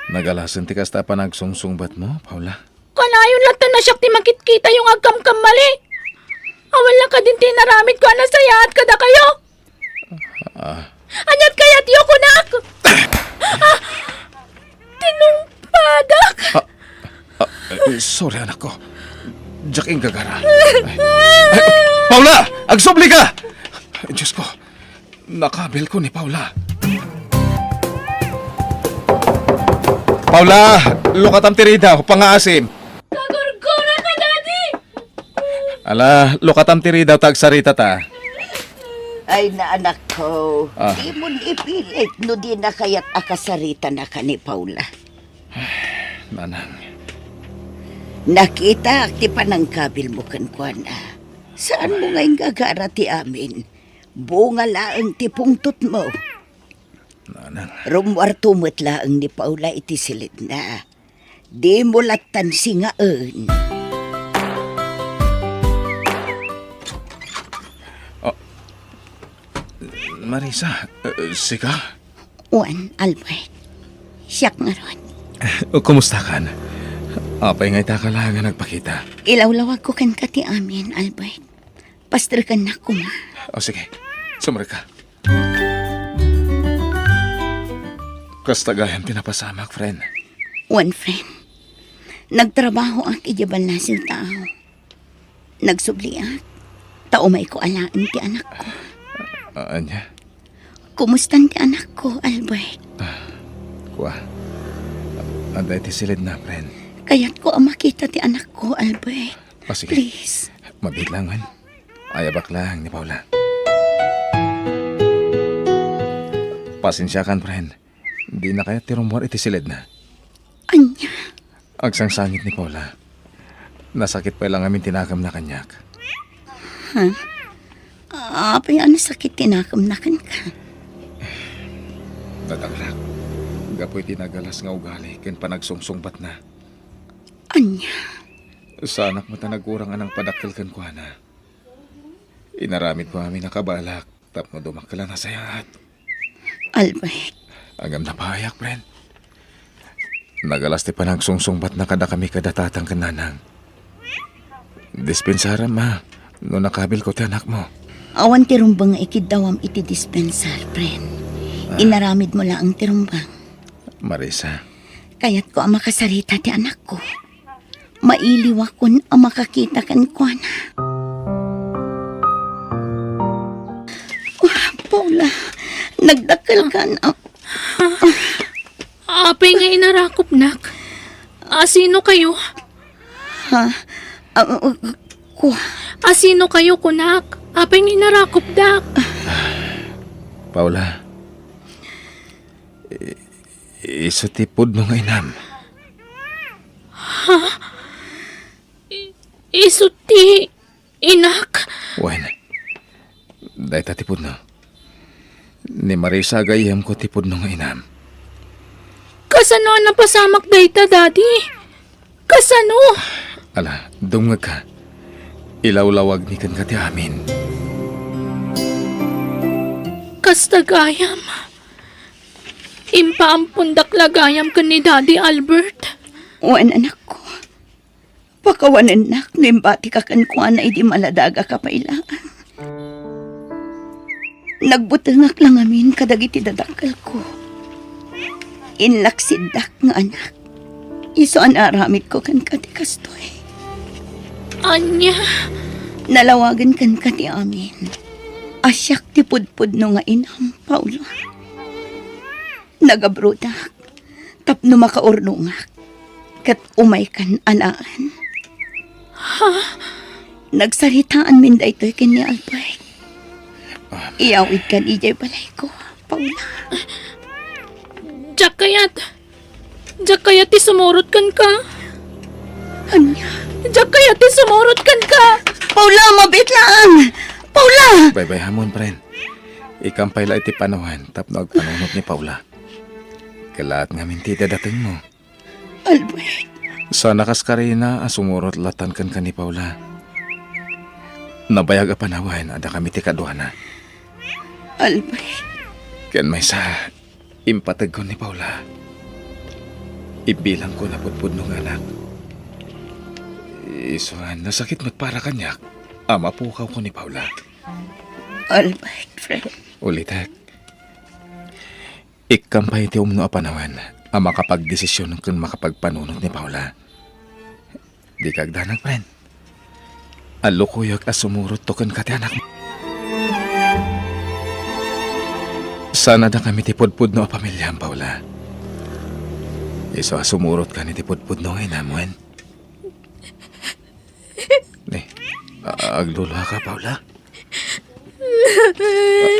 Nagalasan ti kasta panagsungsungbat mo, Paula? Kanayon lang ta na siyak ti makit-kita yung agkam-kam mali. Awan lang ka din tinaramid ko na saya at kada kayo. Anyat kayat yoko na ako. Tinumpadak. Sorry, anak ko. Jaking gagara. Paula! Agsubli ka! Ay, Diyos ko. Nakabil ko ni Paula. Paula! Lukatam tirida. Pangaasim. Kagurgura ka, daddy. Ala, lukatam tirida. Tagsarita ta. Ay na anak ko, Ah. di mo ipilit no di na kaya't akasarita na ka ni Paula. Nanang. Nakita ti panangkabil mo kan kuana. Saan mo ngayon gagara ti amin? Bunga laang ti pungtot mo. Nanang. Rumwar tumot laang ni Paula iti silid na. Di mo latan singaon. Marisa, sika? Juan, Albert. Siyak nga ron. Kumusta kan? Apay nga ita ka lang nga nagpakita. Ilawlawag ko kan kati amin, Albert. Pastor ka na ko ma. O sige, sumari ka. Kastagayan pinapasamak, friend. One friend. Nagtrabaho ang ijabal na sing tao. Nagsubli ak. Taumay ko alaan ti anak ko. Anya? Kumusta ti anak ko, Albert? Kuha. Anday ti silid na, friend. Kaya't ko ang makita ti anak ko, Albert. O sige. Please. Mabit lang, man. Ayabak lang ni Paula. Pasensya kan, friend. Di na kaya tirumor iti silid na. Anya. Agsangsangit ni Paula. Nasakit pa lang amin tinakam na kanyak. Apay ano sakit tinakamnakan ka. Nadaglak. Gapoy tinagalas nga ugali ken panagsungsungbat na. Anya. Sa anak mo tanagurang anang padakkel kan kuana. Inaramid ko amin nakabalak. Tapno dumakala na sayat. Albert. Agam na pahayak, friend. Nagalas ti panagsungsungbat na kada kami kadatatang kananang. Dispensara ma. No nakabil ko ti anak mo. Awan tirumbang nga ikidawam iti dispensar, friend. Inaramid mo lang ang tirumbang. Marisa. Kaya't ko ang makasarita ti anak ko. Mailiwa kon ang makakita kan ko na. Paula, nagdakal ka na. Apay nga inarakop, nak. Sino kayo? Kuha. Sino kayo, kunak? Apay nga inarakop, dak. Paula. Isutipod mo nga inam. Isuti, inak. Wen. Day tatipod no. Ni Marisa gayam ko tipod no nga inam. Kasano ang napasamak dayta, daddy? Kasano? Ala, dumngag ka. Ilawlawag ni kan kati amin. Kastagayam. Impaampundak lagayam ka ni Daddy Albert. Wan anak ko. Pakawanan nak, nimbati ka kan kuha na idi maladaga ka pailangan. Nagbutangak lang amin kadagiti dadakal ko. Inlaksidak nga anak. Iso an aramid ko kan kati kastoy. Anya. Nalawagan kan kati amin. Asyak ti pudpud no nga inam, Paulo. Nagabrudak. Tapno makaurnungak. Kat umay kan anaan. Nagsaritaan min daytoy kini Albert. Iyawid kan ijay balay ko, Paula. Diyak kayat ti sumurot kan ka. Anya? Diyak kayat ti sumurot kan ka. Paula, mabit lang! Paula! Bye-bye hamon, friend. Ikampay la iti panawan tapno agpanunot ni Paula. Kalaat nga minti dadating mo. Albert. Sa nakas karina asumurot latan kan ni Paula. Nabayag a panawan ada kami ti kaduana. Albert. Ken may sa impatag ko ni Paula. Ibilang ko na pudpud nung anak. Isuan, nasakit para kanyak. Mapukaw ko ni Paula. Albert, friend. Ulitek. Ikampay ti umno a panawan ang makapagdesisyon kung makapagpanunot ni Paula. Di kagdanag, friend. Alukuyag as sumurot to kan kati anak mo. Sana na kami tipudpud no a pamilya, Paula. Iso sumurot ka ni tipudpud no ngayon, amuan. Agluluha ka, Paula?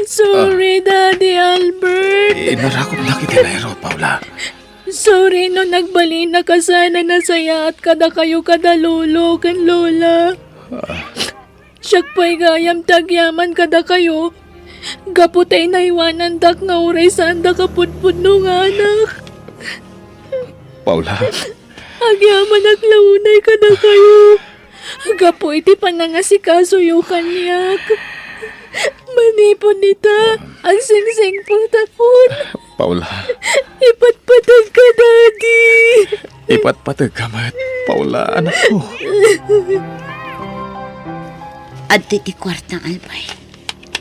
Sorry, Daddy Albert. Inarakot na kita na hero, Paula. Sorry no nagbali na ka sana na saya at kada kayo kadalulo kan lola. Siyak pa'y gayam tagyaman kada kayo. Gaputay na iwanan dak nga uray saan da kapudpud nung anak. Paula, Agyaman naglaunay ka na kayo. Gapo iti panangasikaso yung kanyak. Manipon nita, ang singsing po tapon. Paula, Ipatpatag ka, Daddy. ipatpatag ka mat. Paula, anak ko. At iti kwarta, Albay.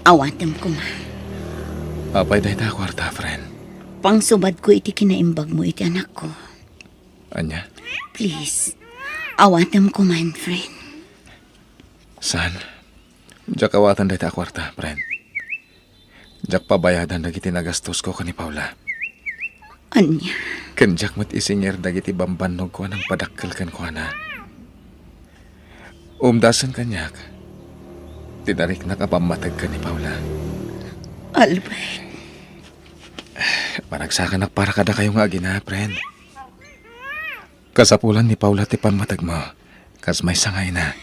Awatem ko ma. Apay dahi ta kwarta, friend. Pangsubad ko iti kinaimbag mo iti anak ko. Anya, Please, awatem ko man, friend. saan? Diyak awatan dahi ta kwarta, friend. Diyak pabayadan dagiti nagastos ko ni Paula. Anya, Kenjak mat isinger dagiti bambanog ko anang padakkel kan ko ana. Umdasan kanyak. Tinarik na kapamatag ka ni Paula. Albay. Panagsakan na para kada kayo nga agina, friend. Kasapulan ni Paula ti pamatag mo. Kas may sangay na.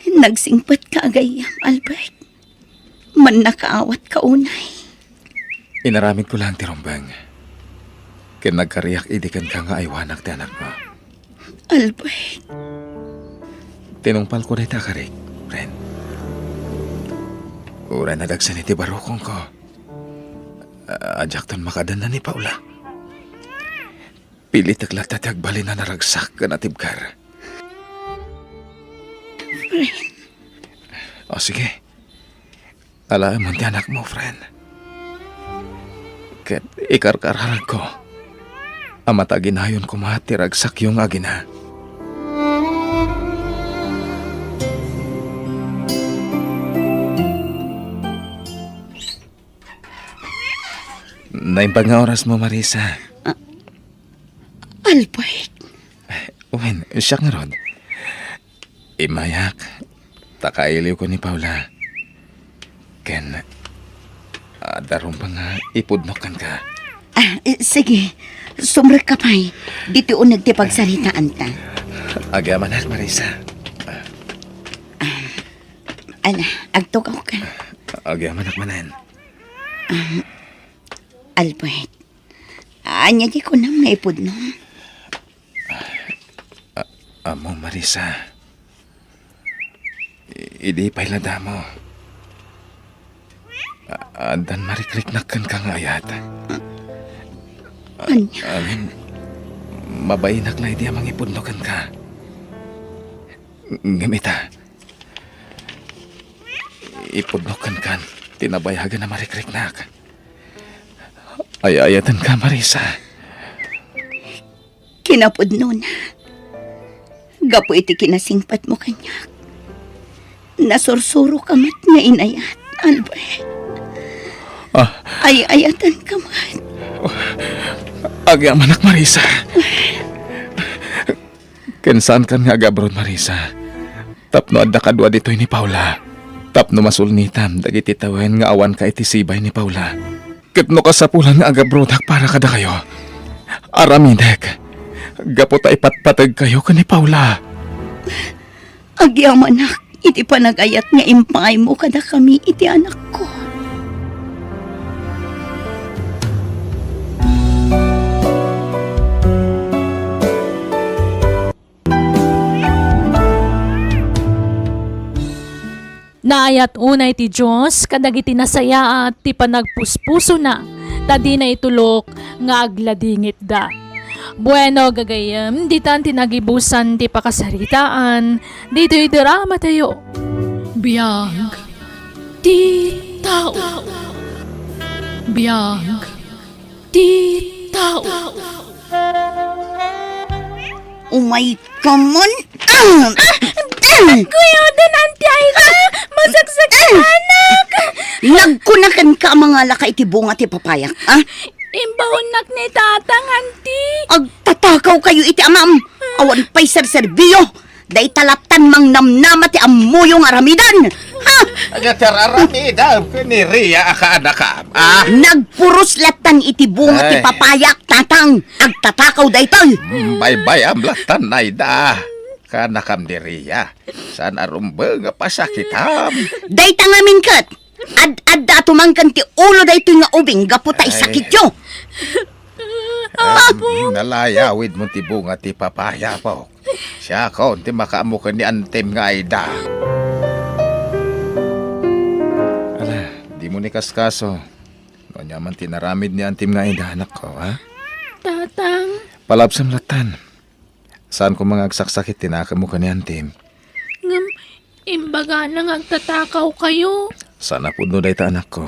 Nagsingpat ka agayam, Albert. Man nakaawat ka unay. Inaramid ko lang ti Rombang. Ken nagkariyak idikan ka nga aywanak ti anak mo. Albert, Tinungpal ko na itakarik, friend. Ura na dagsan iti barukong ko. Adyak ton makadan na ni Paula. Pilit aglatat agbalin na naragsak ka na tibkar. O sige. Alam mo ti anak mo, friend. Ket ikarkarharag ko. Amataginayon ko matiragsak yung agina. Naimbag nga oras mo, Marisa. Albert. Uwin, siya nga rod. Imayak. Takailiw ko ni Paula. Ken, darong pa nga ipudnokan ka. Sige, sumrek ka pa'y. Dito unag ti pagsalitaan ta. Agamanak, Marisa. Ala, agtugaw ka. Agamanak manan. Albert, anya di ko nang naipod no. Amo, Marisa. Idi pailada mo. Andan marikliknakan ka nga ayat. Anya, Amin, mabainak na idi amang ipudnokan ka. Ngamita. Ipudnokan kan, tinabayagan na marikliknak. Ayayatan ka, Marisa. kinapod no na. Gapo iti kinasingpat mo kanya. Nasursuro ka mat nga inayat, Albert. Ay-ayatan ka mat. Agyam anak, Marisa. Kensan kan nga agabrod, Marisa. Tapno adda kadwa ditoy ni Paula. Tapno masulnitam dagiti tawen nga awan ka iti sibay ni Paula. Ketno kasapulan nga agabrodak para kada kayo. Aramidek. Gapo ta ipatpatag kayo ka ni Paula. Agyam anak, iti panagayat nga impay mo kada kami iti anak ko. Naayat unay ti Diyos, kadagiti nasaya at ti panagpuspuso na, tadi na itulok nga agladingit da. Bueno, gagayam, di tan tinagibusan ti pakasaritaan, dito drama tayo. Biyag, ti tao. Biyag, ti tao. Umay ka man. Kuya, nanti ay na, masagsak anak. Nagkunakan ka mga laka iti bunga ti papayak, ah? Imbaunak ni tatang anti. Agtatakaw kayo iti amam. Awan pa'y serserbiyo. Day talaptan mang namnama ti amuyong aramidan. Ha? Agatararami daw ni Ria ka anak ka. Nagpuros latan iti bunga ti Ay. papayak, tatang. Agtatakaw daytoy. Bye-bye am latan na ida. Kanakam ni Ria. San arumba nga pasakitam. Day tangamin kat. Ad-ad tumangkan ti ulo daytoy nga ubing gaputay Ay. sakit yo. Nalayawid mo ti bunga ti papaya po. Siya ko, ti makaamukan ni Antem nga Aida. Ala, di mo ni kaskaso. Kanya man tinaramid ni Antem nga Aida, anak ko, ha? Tatang, Palabsam latan. Saan ko mga agsaksakit tinaka mo ka ni Antem? ngam, imbaga nang agtatakaw kayo. Sana po no day ta anak ko.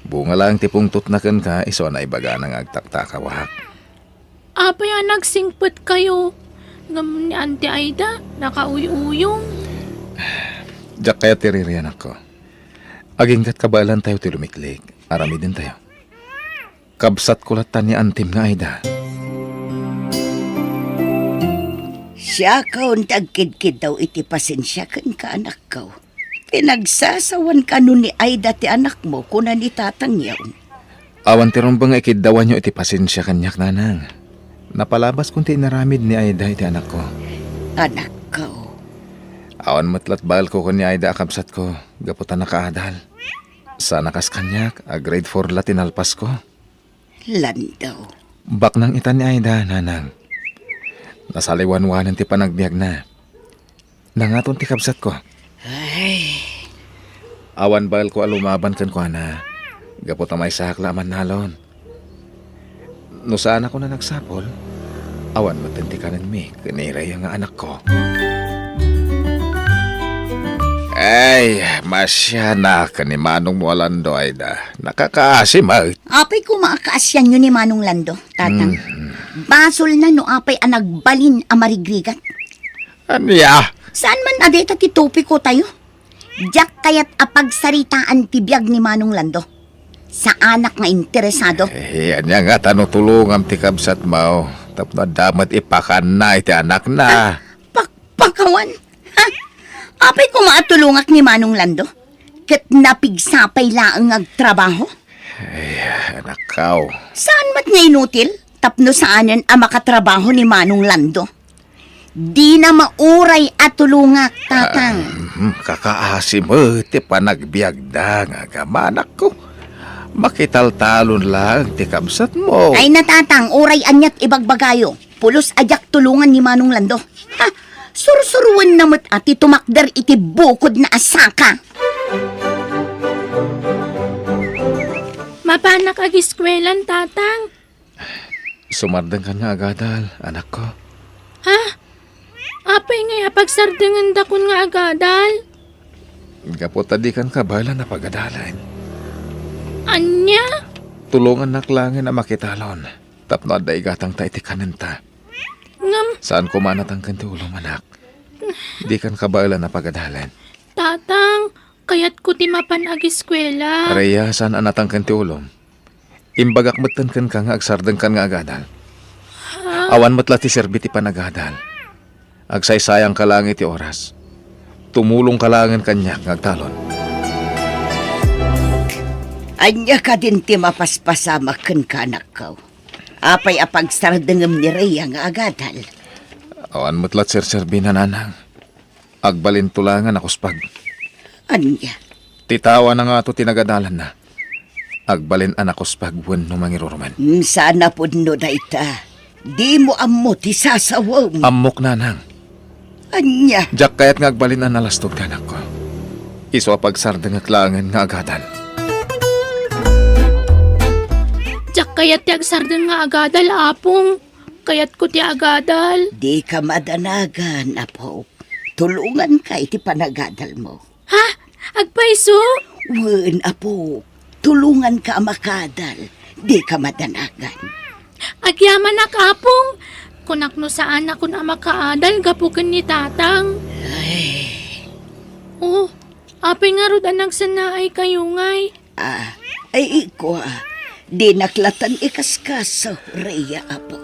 Bunga lang tipong tutnakan ka, iso na ibaga nang agtaktakawak. Apay nagsingpet kayo. Ngam ni Auntie Aida, nakauyuyong. Diyak kaya tiriri anak ko. Agingkat kabalan tayo ti lumiklik. Arami din tayo. Kabsat kulatan ni Antem nga Aida. Siya kaon tagkid-kid daw iti pasensya kan ka anak ko. Pinagsasawan ka nun ni Aida ti anak mo kuna ni tatang yaon. Awan tirong bang ikidawan nyo iti pasensya kanyak nanang. Napalabas kung tinaramid ni Aida iti anak ko. Anak ko, Awan matlat bal ko ni Aida akabsat ko. Gaputan na kaadal. Sa nakas kanyak, grade 4 latin alpas ko. landaw. Bak nang itan ni Aida, nanang. Nasaliwan-wanan ti panagbiag na. Nangaton ti kabsat ko. Ay, Awan bal ko alumaban kan ko na. Gaputan may sahaklaman nalon. No saan ako na nagsapol, awan matinti ka ng mi, kaniray ang anak ko. Ay, masya na ka ni Manong Molando, Aida. Nakakaasim, Apay ko maakaasyan yun ni Manong Lando, tatang. Basol na no apay anagbalin a marigrigat. Aniya? Saan man adeta ti topi ko tayo? Diyak kayat apagsaritaan ti biyag ni Manong Lando. Sa anak nga interesado. Yan nga tanong tulungan ti kabsat mo. Tapos damat ipakan na iti anak na. Pakpakawan. Ha? Apay ko maatulungak ni Manong Lando. Kat napigsapay laang agtrabaho. Ay, anak kaw. Saan mat nga inutil? Tapno saanan ang makatrabaho ni Manong Lando. Di na mauray at tulungak, tatang. Kakaasim mo, ti panagbiag da nga gamanak ko. Makitaltalon lang ti kabsat mo. Ay natatang, uray anyat ibagbagayo. Pulos ajak tulungan ni Manong Lando. Ha? Sursuruan na mo't ati tumakder iti bukod na asaka. Mapanak ag-iskwelan, tatang. Sumardang ka nga agadal, anak ko. Ha? Apay nga pagsardangan dakon nga agadal. Kapot kan kabala na pagadalan. Anya? Tulungan naklangin na makitalon. Tapno da igatang ta iti kanenta. Ngam, Saan ko manatang kanti ulong anak? Di kan kabala na pagadalan. tatang, kayat ko ti mapan ag-eskwela. Raya, saan anatang kanti ulong? Imbagak matan kan ka nga agsardang kan nga agadal. Awan matla ti serbiti panagadal. Agsaysayang ka lang iti oras. Tumulong ka langan kanyak ngagtalon. anya ka din ti mapaspasama kan ka anak ko. Apay apagsardengem ni Rhea nga agadal. Awan matlat serserbi na nanang. Agbalin tulangan ako spag. Anya, Titawa na nga to tinagadalan na. Agbalin anak ko spag buwan no mangiruruman. sana po no da ita. Di mo ammo ti sasawaw mo. Amok nanang. Anya, Jak kayat nga agbalin ang nalastog ka anak ko. Iso pagsardang aklangan nga agadan. Tsak kayat ti agsardan nga agadal, apong. Kayat ko ti agadal. di ka madanagan, apo. Tulungan ka iti panagadal mo. Ha? Agpaiso? Wen, apo. Tulungan ka makadal. Di ka madanagan. Agyaman na kapong. Kunak no saan ako na makaadal, gapukan ni tatang. Oh, apay nga rod anang sanaay kayo ngay. Ay iko di naklatan ikaskaso, Rhea, apo.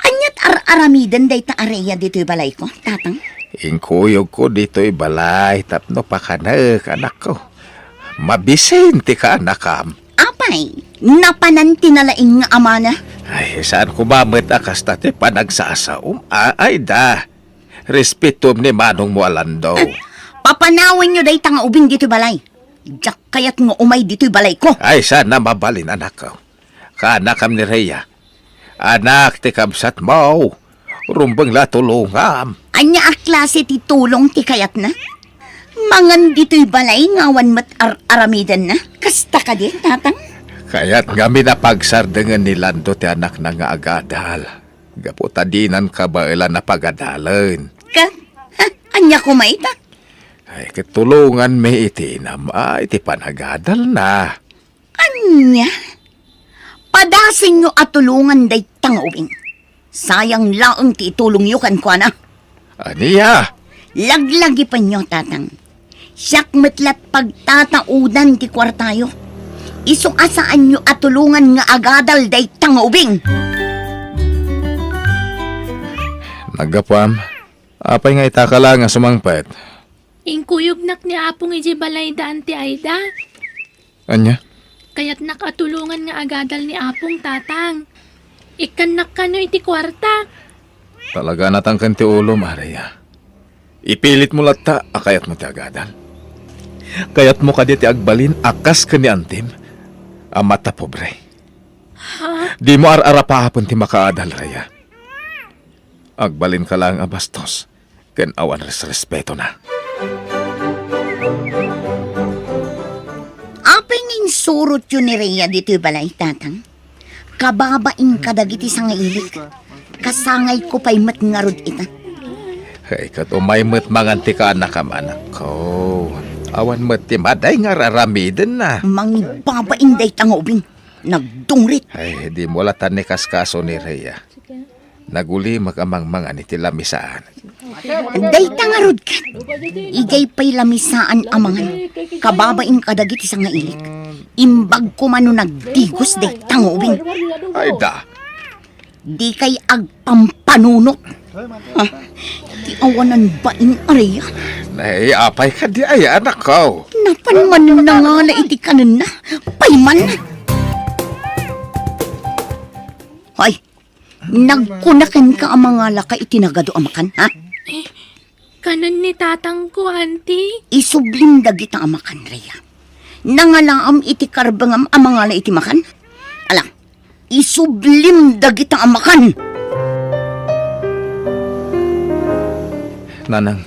Anyat aramidan day ta areya dito'y balay ko, tatang. Ingkuyog ko dito'y balay tapno pa ka na anak ko. Mabisin ti ka anakam. Apay, napananti na laing nga ama na. Ay, saan ko mamit akas tate panagsasaum? Ay da. Respetum ni Manong Molando. Papanawin nyo day tanga ubing dito'y balay. Jak kayat nga umay dito'y balay ko. Ay, sana mabalin, anak ko. Kanakam ni Rhea. Anak, ti kabsat mo. Rumbang latulungam. Anya a klase ti tulong ti kayat na? Mangan dito'y balay ngawan mat aramidan na. Kasta ka di, tatang? Kaya't kami na pagsardengan ni Lando ti anak na nga agadal. Gaputadinan ka ba ila na pagadalan? Ka? Ha? Anya kumaita? Ay, katulungan may itinam ay ti panagadal na. Anya? Padasing nyo at tulungan day tangawing. Sayang laang ti itulong yu kan kwa na. Aniya? Laglagi pa nyo, tatang. Siyak metlat pagtataudan ti kwartayo. Isong asaan nyo at tulungan nga agadal day tangawing. Nagapam, apay nga itakala nga sumangpet. Ingkuyog ni apong iji balay daan ti Aida. Anya? Kaya't nakatulungan nga agadal ni apong tatang. Ikanak ka no iti kwarta. Talaga natangkan ti ulo, Maria. Ipilit mo lata, akayat mo ti agadal. Kayat mo kadi ti agbalin, akas ka ni Antim. Amata pobre. Di mo ar-arapahapon ti makaadal, Raya. Agbalin ka lang abastos. Ken awan respeto na. Apay nging surot yun ni Rhea dito'y balay, tatang. Kababaing kadagiti sa nga ilik. Kasangay ko pa'y matngarod ita. Ay, kat umay mo't manganti ka anak anak ko. Awan mo't ti maday nga raramidin na. Mangibabaing day tangobing. Nagdungrit. Ay, di mo latan ni kaskaso ni Rhea. Naguli magamang-mangan iti lamisaan. Day tangarod ka. Igay pa'y lamisaan amangan. Kababaing kadagiti sa nga ilik. Imbag ko mano nagdigos day tangobing. Ay da, Di kay agpampanunot. Ha? Di awanan baing areya. naiapay ka di ay anak ko. Napanman na nga na iti kanan na. Payman. Hoy, nagkunakan ka ang mga laka itinagado amakan, ha? Kanan ni tatang ko, auntie. Isublim dagita amakan, Rhea. Nangalaam iti karbangam ang mga la iti makan. Alang, isublim dagita amakan. Nanang,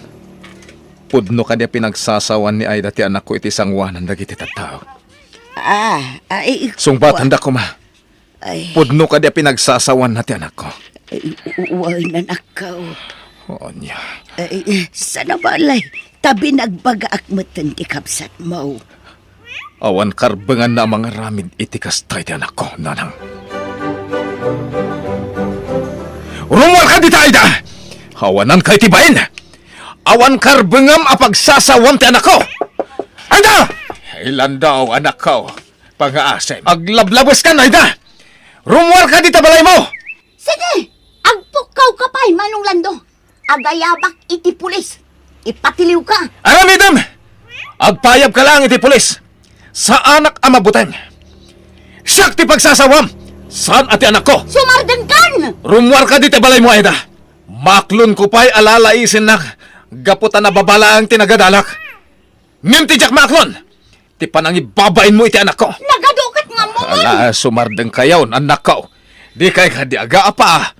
pudno ka di pinagsasawan ni Aida ti anak ko iti sangwanan dagiti tattao. Ay, Sungbat handa ko ma. Ay, Pudno ka di pinagsasawan na ti anak ko. uway na nakaw. O niya. Ay, sana balay, tabi nagbagaak matan ti kapsat mo. Awan karbangan na mga ramid iti kastay ti anak ko, nanang. Rumwal ka dita, Aida! Awanan kay tibain! Awan karbangam apagsasawan ti anak ko! Aida! Ilan daw anak ko, pang-aasem. Aglablabas ka, Aida! Rumwal ka dita balay mo! Sige, agpukaw ka pa'y manong lando. Agayabak iti pulis. Ipatiliw ka. Aramidam! Agpayab ka lang iti pulis. Sa anak amabutan. Siyak ti pagsasawam. Saan ati anak ko? Sumardenkan! Rumwar ka dito balay mo, Aida. Maklon ko pa'y alalaisin na gaputan na babalaang tinagadalak. Ngem ti jak maklon. Ti panang ibabain mo iti anak ko. Nagadukat nga mo. Ala, sumardeng kayaw, anak ko. Di kay ka di aga apa.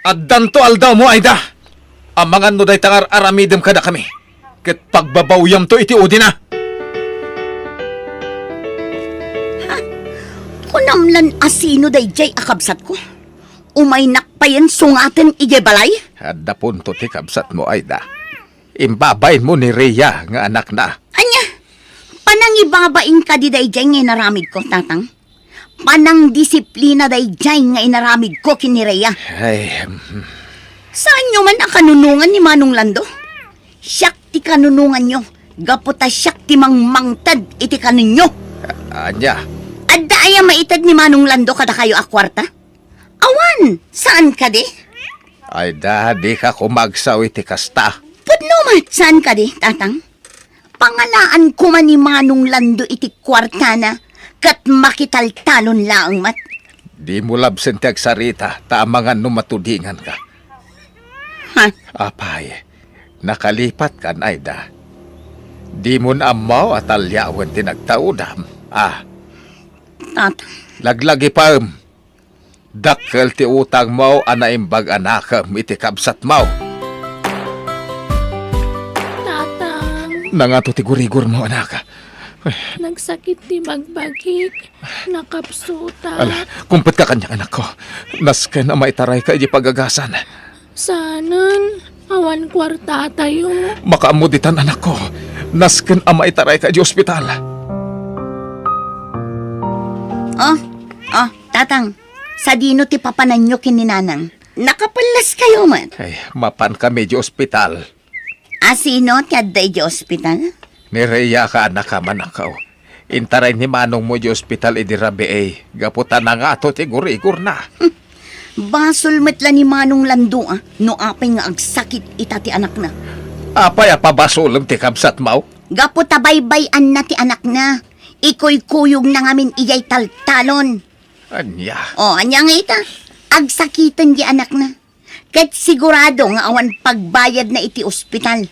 At danto aldaw mo, Aida. Amangan no day tangar aramidem kada kami. Ket pagbabawyam to iti udi na. Kunamlan asino day jay akabsat ko. Umay nakpayan sungaten ije balay. Hadda punto ti kabsat mo, Aida. Imbabain mo ni Rhea nga anak na. Anya, panang ibabain ka di day jay nga inaramid ko, tatang. Panang disiplina day jay nga inaramid ko kinireya. Ay, Saan nyo man ang kanunungan ni Manong Lando? Siyak ti kanunungan nyo. Gaputa siyak ti mangmangtad iti kaninyo. anya. Adda aya maitad ni Manong Lando kada kayo akwarta? Awan, saan ka di? Aida, di ka kumagsaw iti kasta. Pudnumat, saan ka di, tatang? Pangalaan ko man ni Manong Lando iti kwarta na kat makitaltalon laang mat. Di mo labsen ti agsarita, tamangan no matudingan ka. Ha? Apay, nakalipat kan, Aida. Di mo na amaw at alyawan tinagtaudam. Tatang, Laglagi pa dakkel ti utang mo anaimbag anakam iti kabsat mo. Tatang, Nangato ti gurigor mo anaka. nagsakit ti magbagik. Nakapsuta. Ala, kumpet ka kanya anak ko. Nasken na maitaray ka iti pagagasan. Sanan, awan kwarta tayo. Makaamuditan anak ko. Nasken ang maitaray ka iti ospital. tatang, sa dino ti papananyo kininanang. Nakapalas kayo man. Ay, mapan ka medyo ospital. Sino ti adday di ospital? Nireya ka anak ka manakaw. Intaray ni manong mo di ospital iti rabi gaputan na nga to ti gurigor na. Basol metla ni Manong Lando no apay nga agsakit ita ti anak na. Apay apabasulong ti kabsat mo. Gapo tabaybayan na ti anak na. Iko'y kuyog na ngamin iyay taltalon. Anya. Anya nga ita. Agsakitan di anak na. Ket sigurado nga awan pagbayad na iti ospital.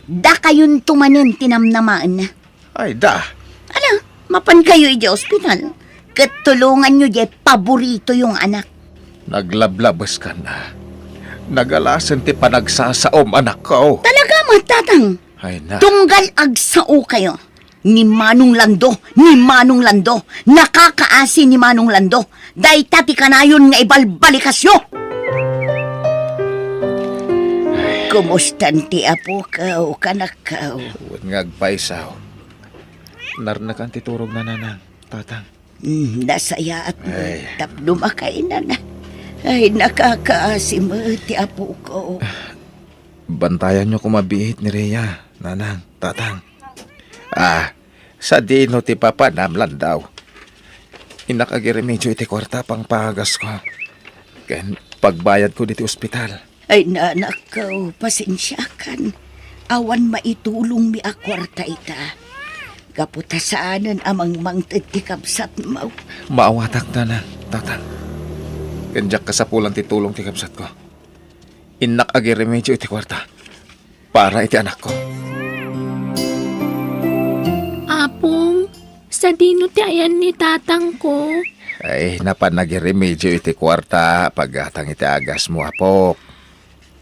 Da kayon tumanen tinamnamaan na. Ay da. Ala, mapan kayo iti ospital. Ket tulungan nyo di paborito yung anak. Naglablabas ka na. Nagalasan ti panagsasaom anak ko. Talaga matatang. Ay na. Tunggal agsao kayo. Ni Manong Lando. Nakakaasi ni Manong Lando. Day tati kanayon nga ibalbalikasyo. Kumustan ti apo ka o kanak ka o? Huwag ngagpaisaw. Narnakan ti turog na nanang, tatang. Nasaya at Ay. tapno makainan na. Ay, nakakaasi mo ti apo ko. Bantayan nyo kumabihit ni Rhea, nanang, tatang. Sa dino ti papanamlan daw. Inakagiremedyo iti kwarta pang pagas ko. Ken pagbayad ko diti ospital. Ay, nanak ko, pasensyakan. Awan maitulong mi akwarta ita. Kaputasaanan amang mangtid ti kabsat mo. Maawatak na na, tatang. Kanjak ka sa pulang titulong ti kabsat ko. Inakagiremedyo iti kwarta. Para iti anak ko. Apong, sa dino ti ayan ni tatang ko. Ay, napanagiremedyo iti kwarta paggatang iti agas mo, apok.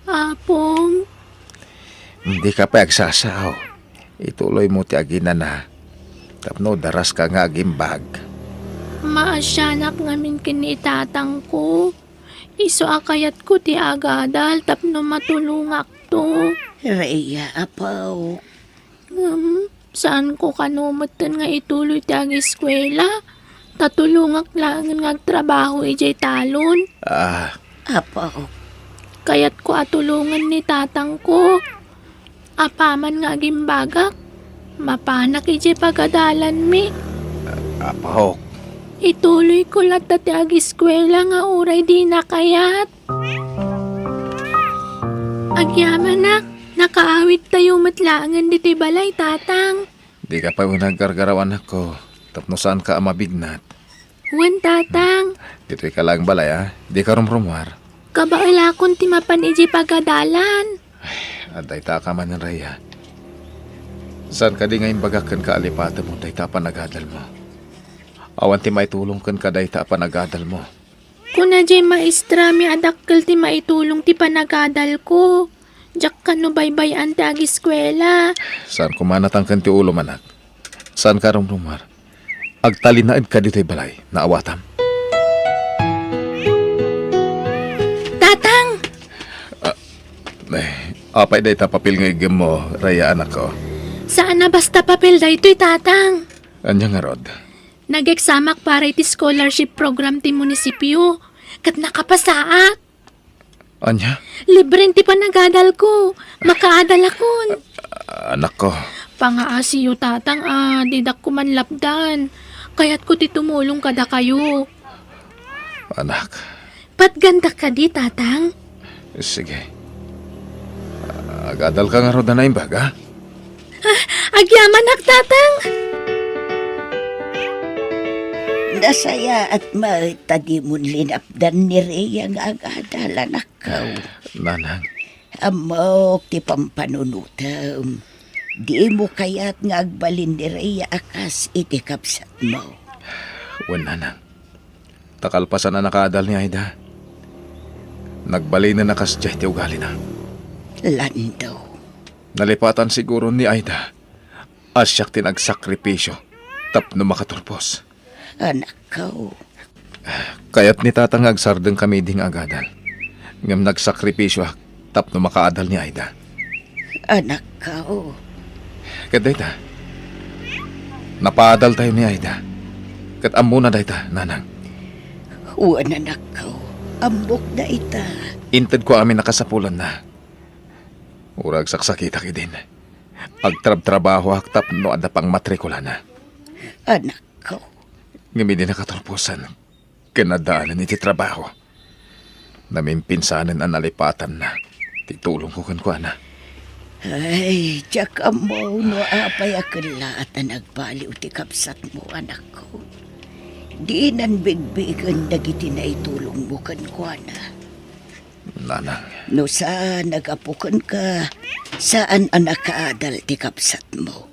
Apong, Hindi ka pa agsasaw. Ituloy mo ti agina na. Tapno daras ka nga agimbag. maasyanak ngamin kini tatang ko. Iso akayat ko ti agadal tapno matulungak to. Rhea, apaw. Saan ko kanumutan nga ituloy ti ag eskwela? Tatulungak lang nga trabaho ijay talon. Apaw. Kayat ko atulungan ni tatang ko. Apaman nga gimbagak. Mapanak ijay pagadalan mi. Apahok. Ituloy ko lang ti ag eskwela nga uray di nakayat. Agyaman na, nakaawit tayo matlangan diti balay tatang. Di ka pa naggargarawan ako. Tapno saan ka mabignat. Wen tatang, Dito'y ka lang balay, ha? Di ka rumrumwar. kabailakon ti mapan ijay pagadalan. Aday ta ka man ng Rhea. Saan ka di ngayon bagakan ka alipatan mo, day ta panagadal mo. Awan ti maitulong kan ka, day ta panagadal mo. Kuna jay maestra mi adakkel ti maitulong ti panagadal ko. Jak kano baybayan ti ag eskwela. Saan kumanatang ti ulo manak? Saan ka rumrumar? Agtalinaid ka dito'y balay, naawatam. Tatang, Apay day ta papil nga igam mo, Rhea anak ko. saan na basta papel daytoy tatang? Anya nga rod? Nag-examak para iti scholarship program ti munisipyo. Kat nakapasaat. Anya? Libre ti panagadal ko. Makaadal akon. Anak ko. Pangaasiyo tatang didak ko man lapdan. Kaya't ko ti tumulong kada kayo. Anak. Patganda ka di tatang? Sige. Agadal ka nga rod na imbag, ha? Agyaman ak tatang. Nasaya at matadi mo linapdan ni Rhea nga agadalan akaw. Nanang. Amok ti pampanunutam. Di mo kaya't nga agbalin ni Rhea akas iti kapsat mo. Wala nang. Takalpasan na nakadal ni Aida. Nagbali na nakas dyan ti ugali na. Lando, Nalipatan siguro ni Aida. Asyak tinagsakripisyo. Tapno makaturpos. anak ko. Kaya't ni tatang agsardeng kami ding agadal. Ngam nagsakripisyo tapno makaadal ni Aida. Anak ko. Kat dayta. Napaadal tayo ni Aida. Kat amo na dayta, nanang. Uwan anak ko. Ambok na ita. Inted ko amin nakasapulan na. Urag saksakita ki din. Agtrab-trabaho haktap no ada pang matrikula na. Anak ko. Ngami din nakaturpusan. Kinadaanan iti trabaho. Namimpinsanan ang nalipatan na. Titulong ko kan na. Ay, tiyak mo no apay akala at nagbaliw ti kapsat mo, anak ko. Di nan bigbigan dagiti na itulong mo kan na. Nanang, No saan nagapukan ka, saan ang nakaadal ti kapsat mo.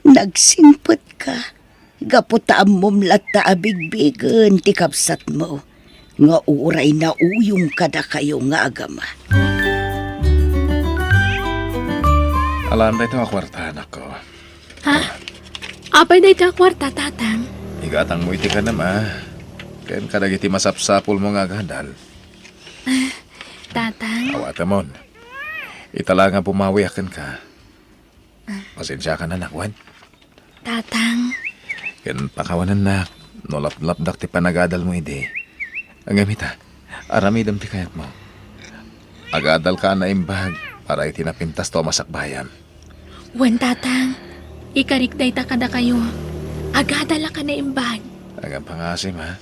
Nagsimpot ka, gaputaan mom lata abigbigan ti kapsat mo. Nga uray na uyong kada kayo nga agama. alam na ito ang kwarta, anak ko. Ha? Apay day ta kwarta, tatang. Igatang mo iti ka naman. Kayan ka nagiti masapsapul mo nga gadal. Tatang, Awata mon. Itala nga pumawiakan ka. Pasensya ka na, nakwan. tatang. Kan pakawanan na. Nolap-lapdak ti panagadal mo hindi. Ang gamita, aramidam ti kayat mo. Agadal ka na imbag para itinapintas to masakbayan. Wen, tatang. Ikarik day ta kada kayo. Agadala ka na imbag. Agang pangasim ha.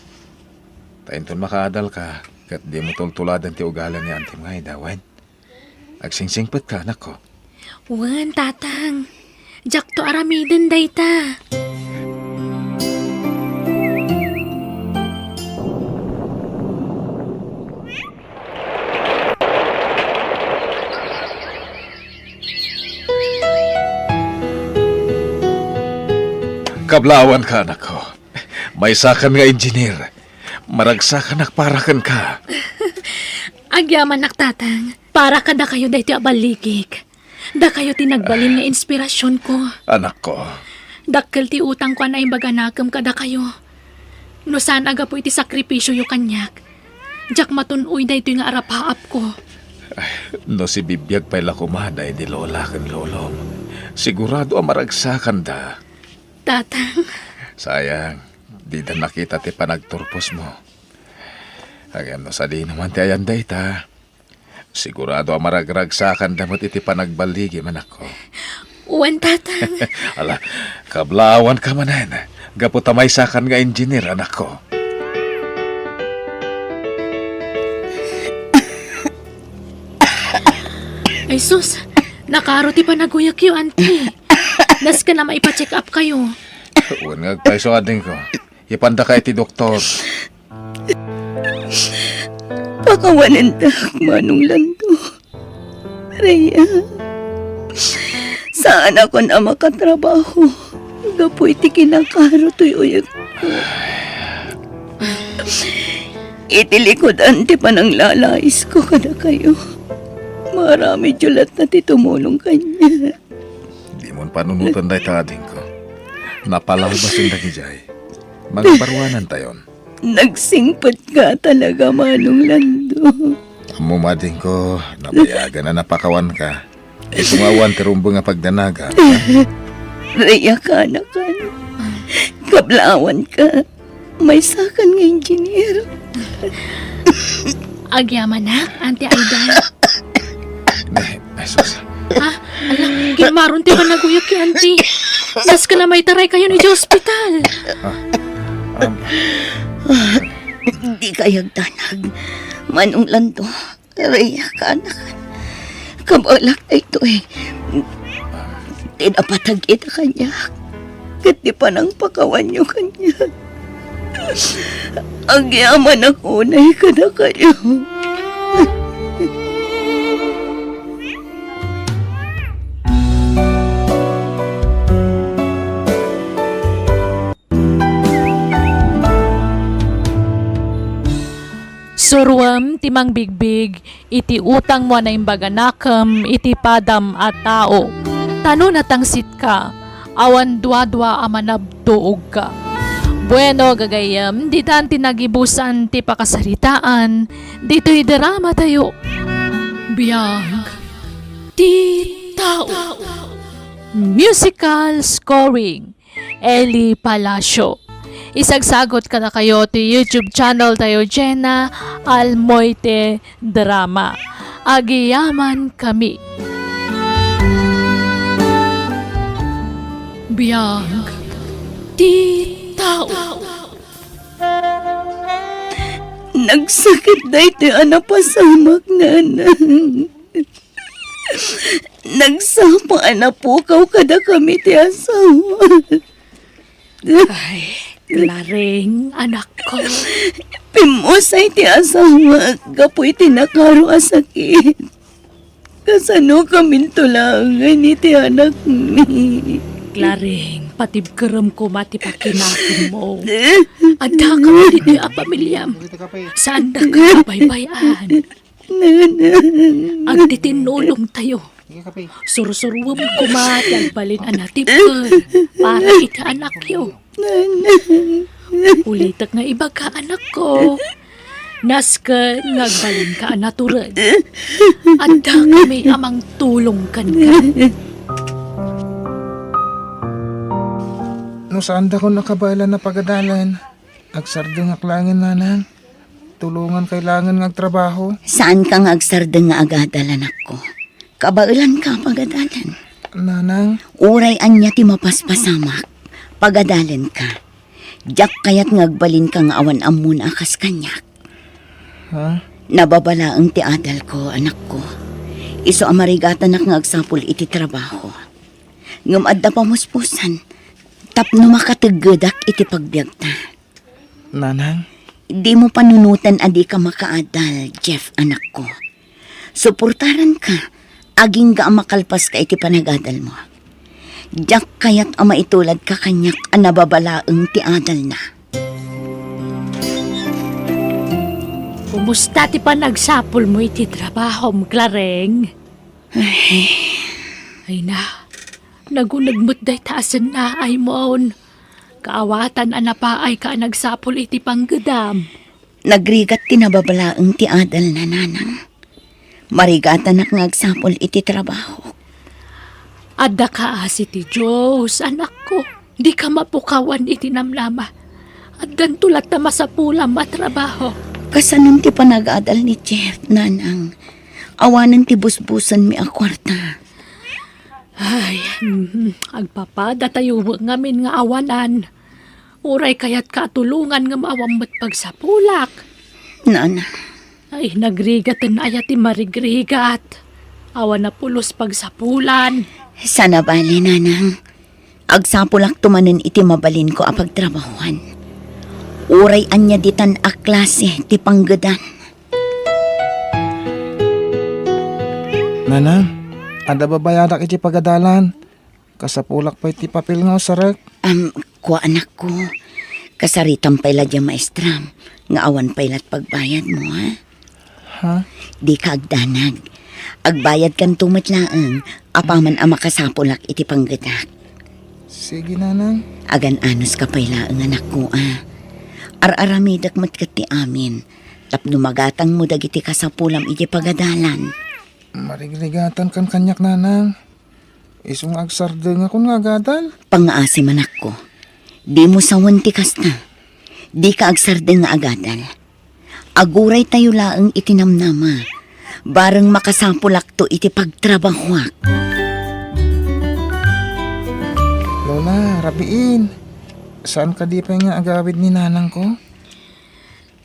Tainton makadal ka. Kat di mo tultuladan ti ugalan ni Auntie Maida, wen. Agsingsingpet ka, anak ko. Wen, tatang. Jak to aramiden day ta. Kablawan ka, anak ko. May sakan nga engineer. Maragsakan nakparakan ka. Agyaman nak tatang. Para kada kayo day ti abaligig. Da kayo tinagbalin nga inspirasyon ko. Anak ko, Dakkel ti utang ko na imbaga nakam kada kayo. No saan aga po iti sakripisyo yu kanyak. Jak matunoy day ito nga arapaap ko. no si bibiyag pala kumaday di lola kan lolom. Sigurado ang maragsakan da. Tatang, Sayang, di na nakita ti panagturpos mo. Agam no sa di naman ti ayan day ta. Sigurado ang maragragsakan damot iti panagbaligi man ako. uwan tatang. Ala, kablawan ka manan. Gapot may sakan nga engineer, anak ko. Ay sus, nakaro ti panaguyag yu, auntie. Das ka na maipa-check up kayo. Uwan nga tayo sa ading ko. Ipanda ka iti doktor. Pakawanan ta, manong lando. Rhea, saan ako na makatrabaho? Gapoy ti kinakaro to'y uyag ko. Itilikod ante pa nang lalais ko kada kayo. Marami julat na ti tumulong kanya. Di mo panunutan tayo ta ading ko. Napalabas yung dakijay. Mga barwanan tayon. Nagsingpat ka talaga, manong lando. Mumading ko, nabayagan na napakawan ka. Isungawan terumbo nga pagdanaga. Rhea ka na ka. Kablawan ka. May sakan nga engineer. Agyaman na, Auntie Aida. Ay, sus. Ha? Alam, kinamaron ti panaguyag ki, Auntie. Das ka na may taray kayo ni hospital. Hindi kayag tanag. Manong lando. Rhea ka na ka. Kabalak na ito eh. Tinapatag ita kanya. Kat di pa nang pakawan nyo kanya. Ang yaman ako na ikada kayo. Surwam timang bigbig, iti utang mo na imbaga nakam, iti padam at tao. Tano natangsit ka, awan dwa-dwa amanabtuog ka. Bueno, gagayam, di tan tinagibusan ti pakasaritaan, dito'y drama tayo. Biyag, ti tao. Musical scoring, Eli Palacio. Isagsagot ka na kayo ti YouTube channel tayo, Jenna Almoite Drama. Agiyaman kami. Biyag, ti tao. Nagsakit na iti anapasamak nanang. Nagsapa anapukaw kada kami ti asawa. Ay, Laring, anak ko. Pimusay ti asawa, kapoy tinakaro a sakit. Kasano kami tulangan iti anak mi. Laring, patibkaram ko matipakinakin mo. Anda ka mo dito a pamilyam. Saan na ka baybayan? Agtitinulong tayo. Sursuruwam kumat ang balin anatip ka para iti anak yo. Ulitak nga iba ka anak ko. Nasken ngagbalin ka anaturan. Anda kami amang tulong kan ka. No saan da ko nakabala na pagadalan? Agsardeng aklangin nanang. Tulungan kailangan ng trabaho. Saan ka nga agsardeng nga agadalan ako? Kabailan ka pagadalan. Nanang, Uray anya ti mapaspasamak. Pagadalan ka. Diyak kayat ngagbalin ka nga awan amun akas kanyak. ha? Nababala ang ti adal ko, anak ko. Iso amarigatan nak nga agsapul iti trabaho. Ngam adda pamuspusan. Tapno makataggedak iti pagbiagta. Nanang, Di mo panunutan adi ka makaadal, Jeff, anak ko. Suportaran ka. Aging ga makalpas ka iti panagadal mo. Diyak kayat ama itulad ka kanyak ang nababalaang ti adal na. Kumusta ti panagsapol mo iti trabaho mo, Clareng? Ay na, nagunagmut day taasan na ay moon. Kaawatan anapa ay ka nagsapol iti panggedam. Nagrigat ti nababalaang ti adal na nanang. Marigatan nak ngagsapol iti trabaho. Adda ka asi ti Diyos, anak ko. Di ka mapukawan iti namlama. Addan tulat na masapulam matrabaho. Kasanong ti panag-adal ni Jeff, nanang. Awanan ti busbusan mi a kwarta. Ay, agpapada tayo ngamin nga awanan. Uray kayat katulungan nga maawamot pagsapulak. Nana, Ay, nagrigatan ayat ti marigrigat. Awan na pulos pagsapulan. sana bali nanang. Agsapulak tumanin iti mabalin ko a pagtrabahuan. Uray anya ditan a klase ti panggedan. nanang, ada babayadak iti pagadalan. Kasapulak pa iti papel nga sarek. Kwa anak ko. Kasaritan pala dya maestram. Nga awan pailat pagbayad mo, ha? Ha? Di ka agdanag. Agbayad kan tumatlaang. Apaman ang makasapulak iti panggedak. Sige nanang. Agan anos ka pailaang anak ko, ah. Ar-aramidak mat kat ti amin. Tapno magatang mo dagiti kasapulam iti pagadalan. Marigrigatan kan kanyak nanang. Isong agsardeng ako nga gadal. Pangaasim anak ko. Di mo sawan ti kasta. Di ka agsardeng nga agadal. Aguray tayo laang itinamnama. Barang makasapulak to iti pagtrabahuak. Lola, rabiin. Saan ka di pa nga agawid ni nanang ko?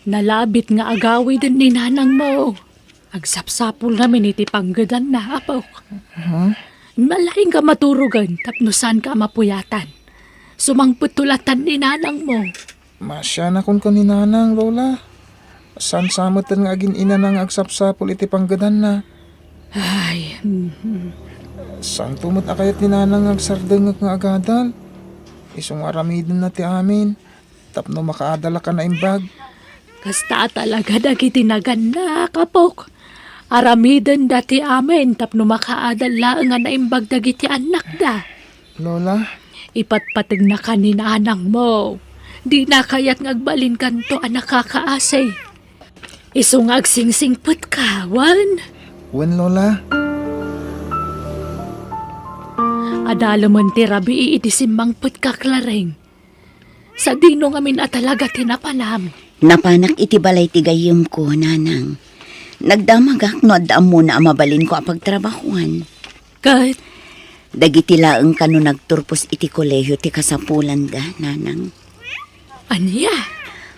Nalabit nga agawi din ni nanang mo. Agsapsapul namin iti panggedan na apaw. Malaking ka maturugan, tapnusan ka mapuyatan. Sumangputulatan ni nanang mo. Masya na kun ni nanang, Lola. Saan samot nga agin ina nang agsapsapul iti panggadan na? Ay, Saan tumot akayat ni nanang agsardeng nga agadal? Isong aramidon na ti amin. Tapno makaadala ka na imbag. Kasta talaga dagiti nagana, kapok. Aramiden dati amin tapno makaadala nga naimbag dagiti anak da. Lola, Ipatpatag na kanina anang mo. Di na kaya't ngagbalin kanto anak kakaasay. Isungag singsingput ka, wan. wen Lola. Adala man ti rabi iidisimbang put ka, Clareng. Sa dino ngamin at talaga tinapanam. Napanak iti balay ti gayem ko, nanang. Nagdamagak no adam mo na mabalin ko apag trabahuan. Kat, Dagiti laeng kano nagturpos iti kolehiyo ti kasapulan da, nanang. anya?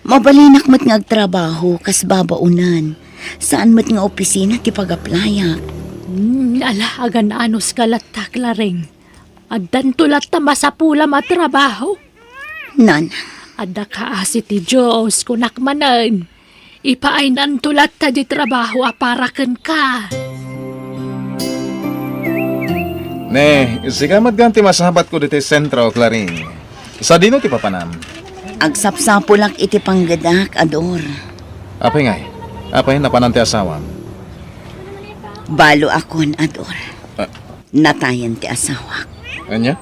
Mabalinak mat nga agtrabaho kas babaunan. Saan mat nga opisina ti pagaplayak. Ala, agan anos kalat ta, Clareng. Addan tulat ta masapula matrabaho. Nanang, Adda kaasi ti Diyos kunak manan. Ipaainan tulat ta di trabaho aparaken ka. Ne, sigamat ganti masahabat ko dito sentro, Claring. Sa dino ti papanam. agsapsapulak iti panggadak, Ador. Apay ngay? Apay napanan ti asawa? Balo akon, Ador. Ah. Natayan ti asawak. Anya?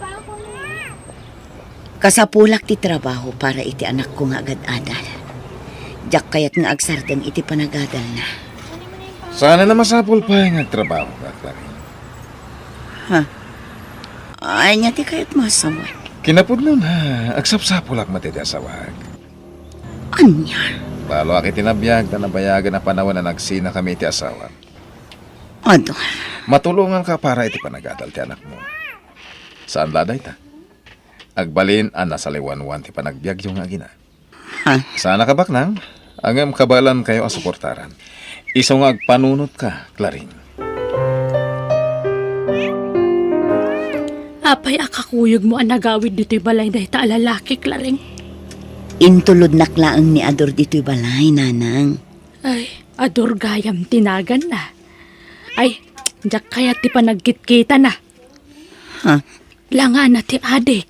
Kasapulak ti trabaho para iti anak ko nga agad-adal. Diyak kayat nga agsardang iti panagadal na. Sana na masapul pa yung trabaho ka, Claring. Ay niya ti kayat masawan. Kinapudno na, agsapsapulak mati ti asawag. Anya? Balo aki tinabiyag na nabayagan na panahon na nagsina kami ti asawa. Ador. Matulungan ka para iti panagadal ti anak mo. Saan laday ta? Agbalin an nasa liwanwan ti panagbiag yung agina. Sana ka baknang, angam kabalan kayo asuportaran. Isong agpanunot ka, Claring. Apay akakuyog mo ang nagawid dito'y balay dahi ta alalaki, Clareng. Intulod naklaang ni Ador dito'y balay, nanang. Ay, ador gayam tinagan na. Ay, diyak kaya ti panagkitkita na. Langa na ti adik.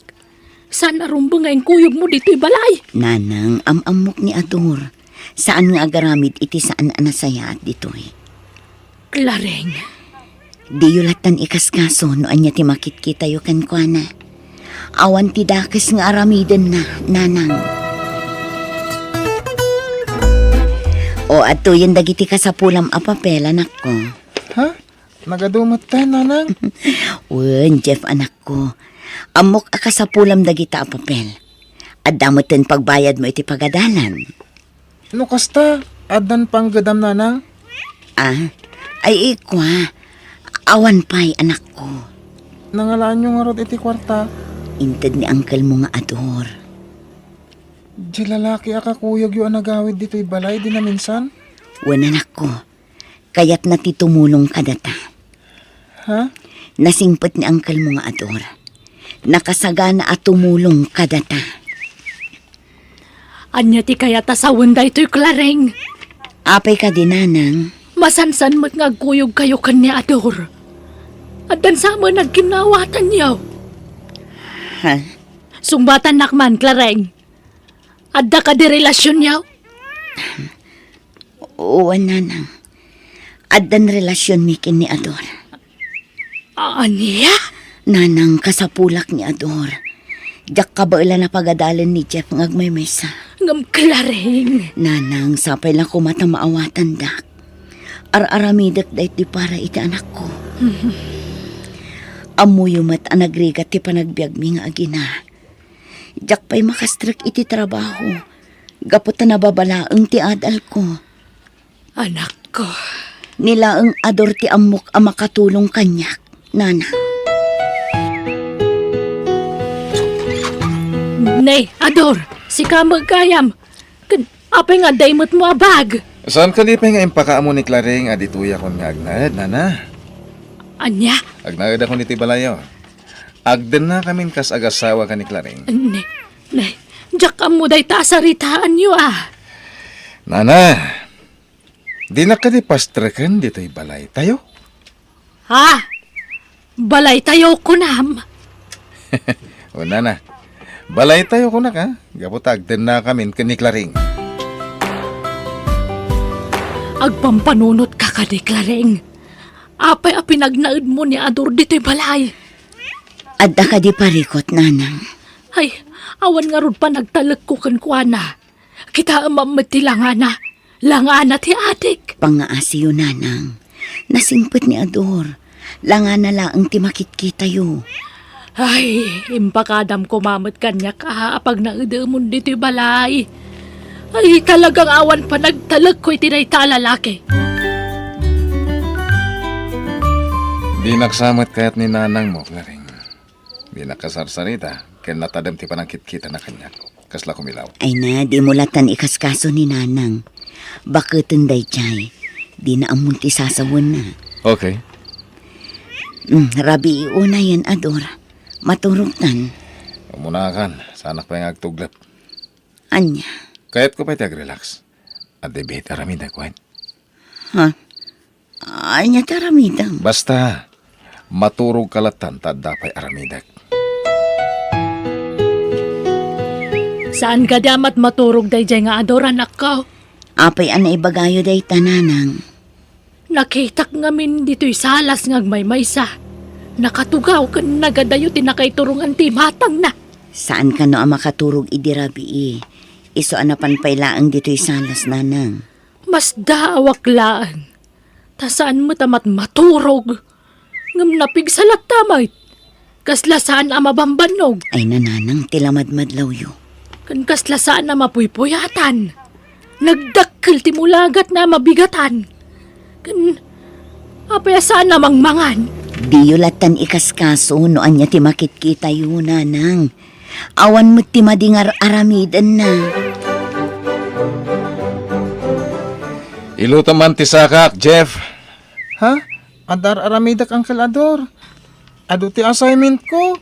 Saan narumbang ngayon kuyog mo dito'y balay? Nanang, amamok ni Ador. Saan nga agaramid iti saan anasaya at dito'y? Clareng. Di yulatan ikaskaso no anya ti makitkita yu kan kwa na. Awan ti dakes nga aramiden na, nanang. O ato yan dagiti kasapulam a papel, anak ko. Ha? Nagadumot tayo, nanang? Wen, Jeff, anak ko. Amok a kasapulam dagita a papel. Adamoten pagbayad mo iti pagadalan. No kasta, adan pang gadam, nanang? Ay ikwa. Awan pa'y, anak ko. Nangalaan nyo nga rod iti kwarta. Inted ni uncle mo nga Ador. Di lalaki akakuyog yung nagawid dito'y balay, di na minsan? Wen, anak ko. Kaya't natitumulong ka data. Ha? Nasingpet ni uncle mo nga Ador. Nakasagana at tumulong ka data. Anya ti kaya ta sa wanda ito'y Clareng. Apay ka din, nanang. Masansan mo't ngagkuyog kayo kanya ador. At dan sama nagkinawatan niyo. Ha? Sumbatan nakman, Clareng. Adda ka di relasyon niyo. Oo, nanang. Adan relasyon mi kin ni Ador. Anya? Nanang kasapulak ni Ador. Diyak kabaila na pagadalan ni Jeff ngagmaymesa. Ngam Clareng. Nanang, sapay lang kumata maawatan dak. Ar-aramidak dahit di para iti anak ko. Amuyumat ang nagrigat ti panagbiag mi nga agina. Diyak pa'y makastrak iti trabaho. Gaputa na babalaang ti adal ko. Anak ko. Nilaang Ador ti amok ang makatulong kanyak, nanang. Nay, ador. Si ka magkayam. Apay nga daymot mo abag. Saan ka di pa nga impakaamo ni Claring adituya kon nga agnad, nana? Anya? Agnad ako ni Tibalayo. Agden na kamin kas agasawa ka ni Claring. Nay, diyak ka mo day tasaritaan niyo Nana, di na ka di pastrekan dito'y balay tayo? Ha? Balay tayo kunam. O nana, balay tayo ko na ka. Gapot agden na kamin ka ni Claring. Agpampanunot ka kadeklareng. Apay a pinagnaid mo ni Ador dito'y balay. Adda ka di parikot, nanang. Ay, awan nga rod pa nagtalag ko kankwana. Kita amamati langana. Langana ti adik. Pangaasiyo, nanang. Nasimpet ni Ador. Langa na laang ti makit-kita yo. Ay, impakadam ko mamot kanya ka apag naidamon dito'y balay. Ay, talagang awan pa nagtalag ko'y tinay talalaki. Di nagsamot kayat ni nanang mo, Claring. Di nakasarsarita, kaya natadam ti panangkit-kita na kanya. Kasla kumilaw. Ay na, di mo latan ikaskaso ni nanang. Bakit day chay? Di na amunti sasawan na. Okay. Rabi iuna yan, Ador. Maturugtan. Umunakan, sanak pa yung agtuglap. Anya? Kayat ko pa relax. At debate aramida kwait. Ha? Anya taramidam. Basta, maturog kalatan tadapay aramidak. Saan ka damat maturog day jay nga Ador anak ko? Apay anay bagayo day tananang. Nakitak ngamin dito'y salas ngagmaymaysa. Nakatugaw ka nagadayo tinakaiturungan ti matang na. Saan ka no ang makaturog idirabi Iso anapan pailaang dito'y salas, nanang. Mas daawak laan. Ta saan mo tamat maturog? Ngam napig salat tamay. Kasla saan ang mabambanog. Ay nananang tilamad-madlaw yo. Kan kasla saan na mapuypuyatan. Nagdakkel ti mulagat na mabigatan. Kan apaya saan na mangmangan. Di yo latan ikaskaso no anya ti makit-kita yo, nanang. Awan mo ti madingar aramidan na. Iluto man ti sakak, Jeff. Ha? Adar aramidak Uncle Ador. Ado ti assignment ko.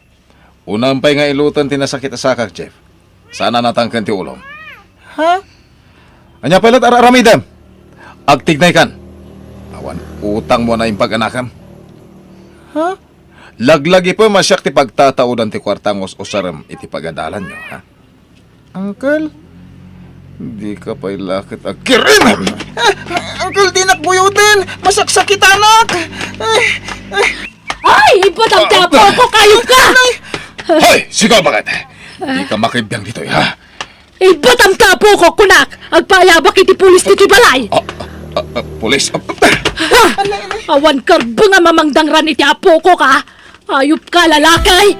Unampay nga ilutan ti nasakit sakak, Jeff. Sana natangkan ti ulom. Ha? Anya palat aramidam. Agtignay kan. Awan, utang mo na yung pag-anakam. Ha? Laglagi po masyak ti pagtataudan ti kwartangos o saram iti pagadalan nyo, ha? Uncle? Hindi ka pa'y lakit agkirin! Uncle, di nakbuyutin! Masaksakit anak! Ay! Ipatamtapo ko kayo ka! Hoy! Sigaw bakit? Di ka makibiyang dito, ha? Ipatamtapo ko kunak! Agpayabak iti pulis ti balay! Pulis? Awan karbo nga mamangdangran iti apo ko ka! Ayup ka lalakay!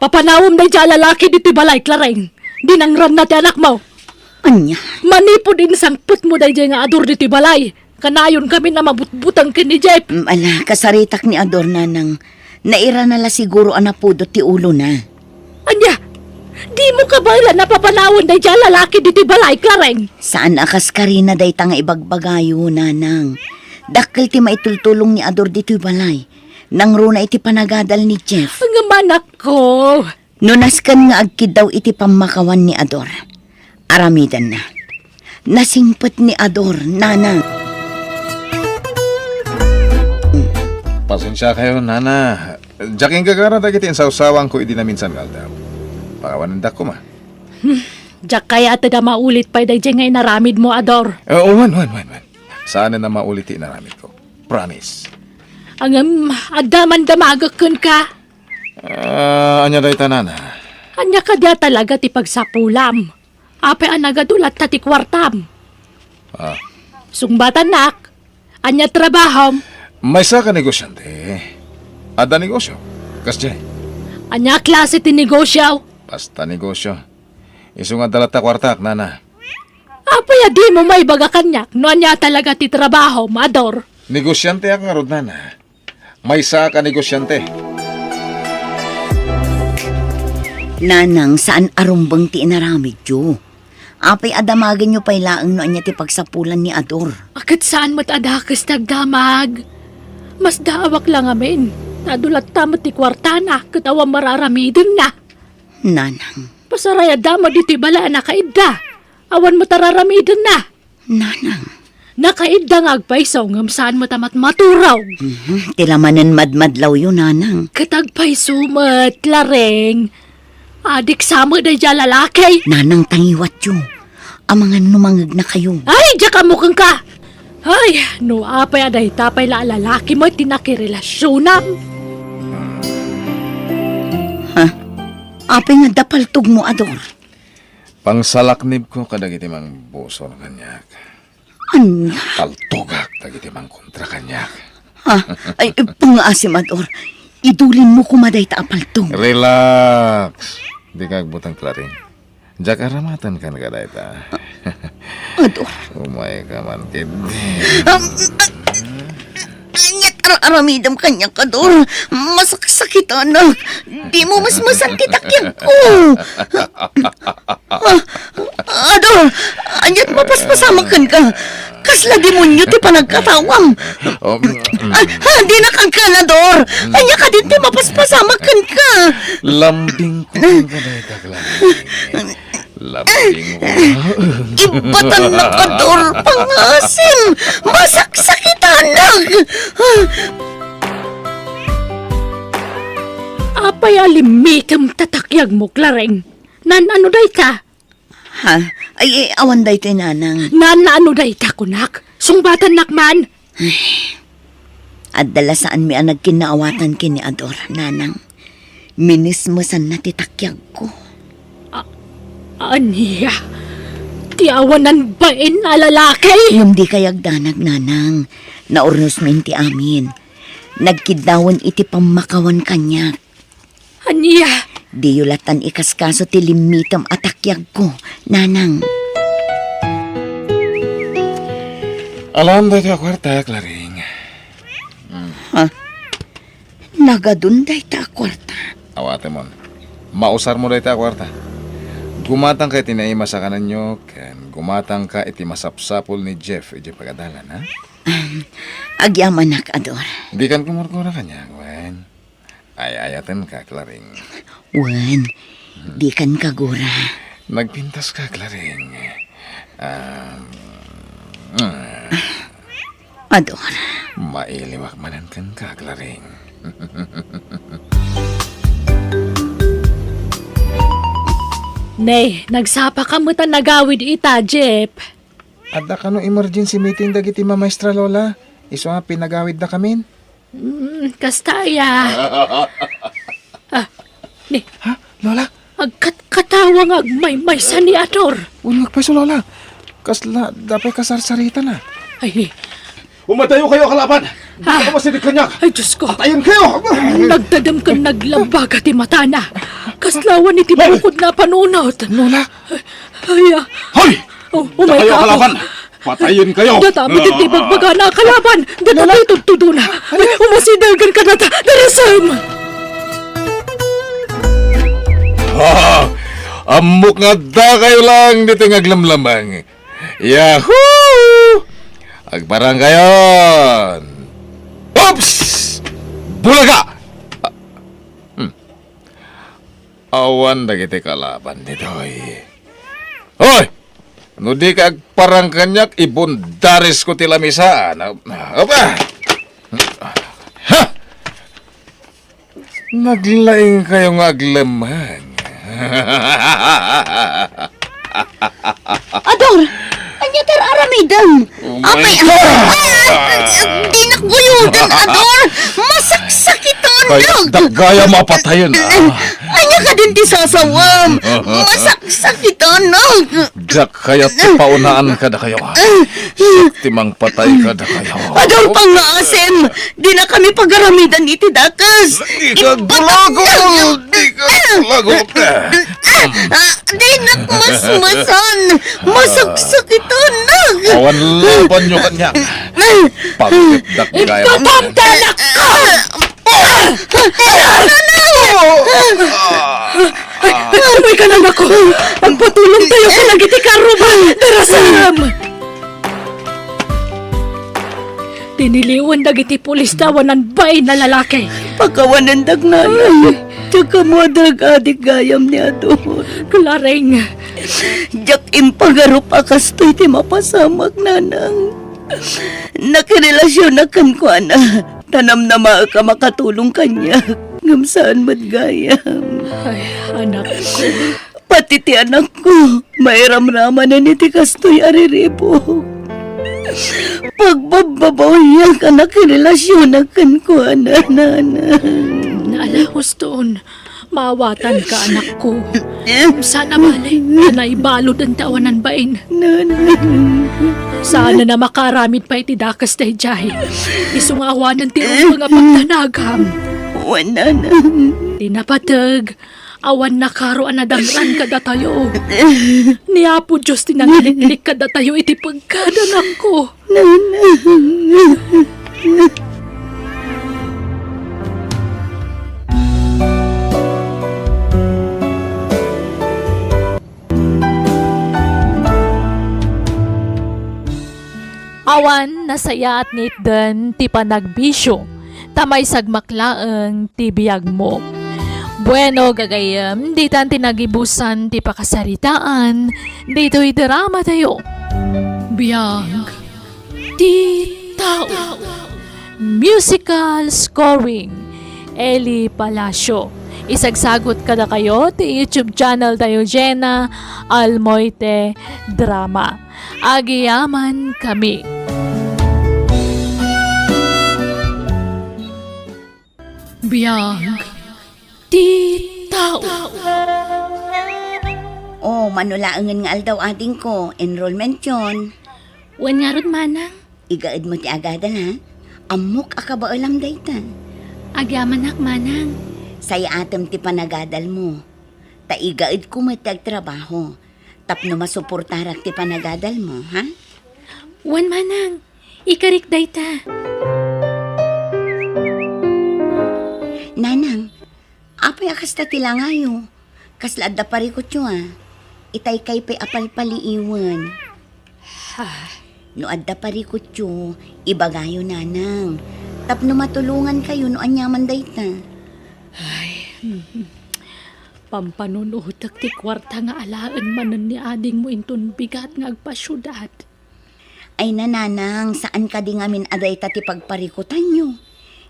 Papanawom na dyan lalaki diti balay, Clareng. Dinangran na ti anak mo. Anya? Manipo din sangput mo dyan nga Ador diti balay. Kanayon kami na mabutbutang kini Jeff. Ala, kasaritak ni Ador, nanang. Naira na la siguro anapudo ti ulo na. Anya, di mo ka ba ila napapanawon na dyan lalaki diti balay, Clareng? Saan akas karina day tanga ibagbagayo, nanang. Dakkel ti maitultulong ni Ador dito'y balay. Nang runa iti panagadal ni Jeff. Ang manak ko. Nunaskan nga agkid daw iti pamakawan ni Ador. Aramidan na. Nasingpet ni Ador, nanang. Pasensya kayo, nana. Jaking gagara dagitin sa usawang ko idinaminsan kaldaw. Pakawanan ko ma. Diyak kaya ata da maulit pa day dyan nga inaramid mo, Ador. Wan. Sana na mauliti naramit ko. Promise. Ang adaman damagakon ka. Anya day tanana. Anya ka dia talaga ti pagsapulam. Ape ang nagadulat ta ti kwartam. Sungbatan nak. Anya trabahom. May sa ka negosyante. Ada negosyo. Kasjay. Anya klase ti negosyo. Basta negosyo. Isungan dalata kwartak, nana. Ape ya di mo may baga kanyak. No anya talaga ti trabaho, Ador. Negosyante ang nga rod, nana. May sa ka negosyante. Nanang, saan arumbang ti inaramid yo? Apay adamagin nyo pa'y laang no anya ti pagsapulan ni Ador. Akit saan mo't adakas nagdamag. Mas daawak lang amin. Nadulat tamot ti kwartana. Katawa mararamidin na. Nanang, Pasaraya dama diti bala nakaidda. Awan mo tararamidin na. nanang. Nakaidda nga agpaisaw ngam saan mo tamat maturaw. Tilamanan madmadlaw yun, nanang. Katagpay sumat, lareng. Adik sama da dya lalaki. Nanang tangiwat yo. ang mga numangag na kayo. Ay, diya ka mukang ka! Ay, no apay aday tapay la lalaki mo tinakirelasyonan. Apay nga dapaltog mo, Ador. Pangsalaknib ko kadagiti mang buso na kanyak. Anya? Paltugak dagiti mang kontra kanyak. Ay, pangasim, Ador. Idulin mo kumaday ta apaltog. Relax. Di ka agbutang klaring. Diyak aramatan kan ka dayta. Ador. Umay ka man kid. Anyat aramidam kanya, Ador. Masakit, anak. Di mo mas masantitakyan ko. Ador, anyat mapaspasamakan ka. Kasla demonyo ti panagkatawam. Di na kang kanador. Anya ka din ti mapaspasamakan ka. Lambing ko ka dayta klaring. Lambing ko. Ibatan na kador, pangasim. Masaksakit, anak. Apay alimikam tatakyag mo, Clareng. Nan ano day ka? Ha? Ay, awan day ti nanang. Nan ano day ka, kunak? Sungbatan nakman. At dala saan mi ang nagkinaawatan kini Ador, nanang. Minismasan na titakyag ko. Aniya, tiawanan bain na lalaki? Ngam di kayag danag, nanang. Naurnos minti amin. Nagkidawan iti pamakawan kanyak. Aniya, Di yulatan ikaskaso ti limitam atakyag ko, nanang. Alam dayta kwarta klaring. Nagadunday ta kwarta. Awate mon. Mausar mo dayta kwarta. Gumatang ka iti naima sa kanan nyo, ken gumatang ka iti masapsapol ni Jeff iti pagadalan, ha? Agyamanak, Ador. Di kan kumurkura kanya, Gwen. Ay-ayatan ka, Klaring. Wan, di kan kagura. Nagpintas ka, Klaring. Ador. Mailiwak manan kan ka, Klaring. Nay, nagsapa ka mo ta nagawid ita, Jeep. Adda ka no emergency meeting dagiti mamaestra Lola. Iso nga pinagawid na kamin. Kastaya. Ni, Ha? Lola? agkat-katawa nga agmay-may sa ni Ador. Unag pa so Lola. Kasla, dapat kasarsarita na. Ay, Umatayo kayo, kalaban! Hindi Ah. ka masinig kanyak! ay Diyos ko. Tayon kayo! Nagdadam ka naglambag at matana. Kaslawan iti bukod na panunot. Lola? Ay, Hoy! umay Kayo, ka ako. kalaban! Patayin kayo! Datamit iti bagbaga na kalaban. Datamit tutudo na. Umasidagan ka na ta. Darasam! Amok nga da kayo lang dito nga glamlamang. Yahoo! Agparang kayon! Oops! Bulaga! Awan na kita kalaban dito eh. Hoy! No di ka agparang kanyak, ibundaris ko tilamisa. Opa! Ha! Naglaing kayo nga aglamang. Ador! Anya tar aramidang! Apay! Di nakguyudan, Ador! Masaksakitan! Gaya mapatayon Anya ka din di sasawam! Masaksakitan! Jak kaya paunaan ka da kayo. Timang patay ka da kayo. Ador pangasim! Di na kami pagaramidan iti dakas! Di ka gulagol! Di ka gulagol! Di nakmasmasan! Masaksakitan! Awan laban nyo kanya. Pagkitdak gaya Katamtalak ka! Umay ka lang ako. Magpatulong tayo ka lang iti karuban. Darasam! Tiniliwan dagiti pulis tawanan bay na lalaki. Pagkawanandag nanay, tsaka mo adik gayam ni Ador. Clareng, Jak impagarup akastoy ti mapasamag nanang. Nakirelasyon na kan ko ana. Tanam na maa ka makatulong kanya. Ngam saan matgayam. ay anak ko. Pati ti anak ko, mairamraman na ni ti kastoy ariribo. Pagbababawiyak anak relasyon akan ko, nanang. Naalahos doon, maawatan ka anak ko. Sana bale, na ibalod ang tawanan bain. Sana na makaramit pa iti dakas tayo jay. Isungawanan ti mga pagtanagam. Nanang. Tinapatag, awan na karo anadangran kada tayo. Niapo Diyos tinangiliklik kada tayo iti pagkadanak ko. Awan nasaya at nitdan ti panagbisyo, tamay sagmaklaang ti biyag mo. Bueno, gagayam, di tan tinagibusan ti pakasaritaan, dito'y drama tayo. Biyag, ti tao. Musical scoring, Eli Palacio. Isagsagot kada kayo ti YouTube channel tayo, Jenna Almoite Drama. Agiyaman kami. Biyag, ti tao. Oh, manulaangan nga aldaw ading ko. Enrollment yon. Wan nga ron manang. Igaad mo ti agadan ha. Amok akabaalam daytan. Agyaman nak manang. Saya atem ti panagadal mo. Ta igaad ko matagtrabaho. Tapno masuportarak ti panagadal mo, ha? Wan manang. Ikarik dayta. Nanang, apay akas ta tilangayo. Kaslad da parikot yo ah. Itay kay pay apalpali iwan. No adda parikot yo, ibagayo nanang. Tapno matulungan kayo no anyaman dayta. Pampanunutak ti kwarta nga alaan manan ni ading mo inton bigat nga agpasyudad. Ay nananang, saan ka di ngamin aday ta ti pagparikutan nyo?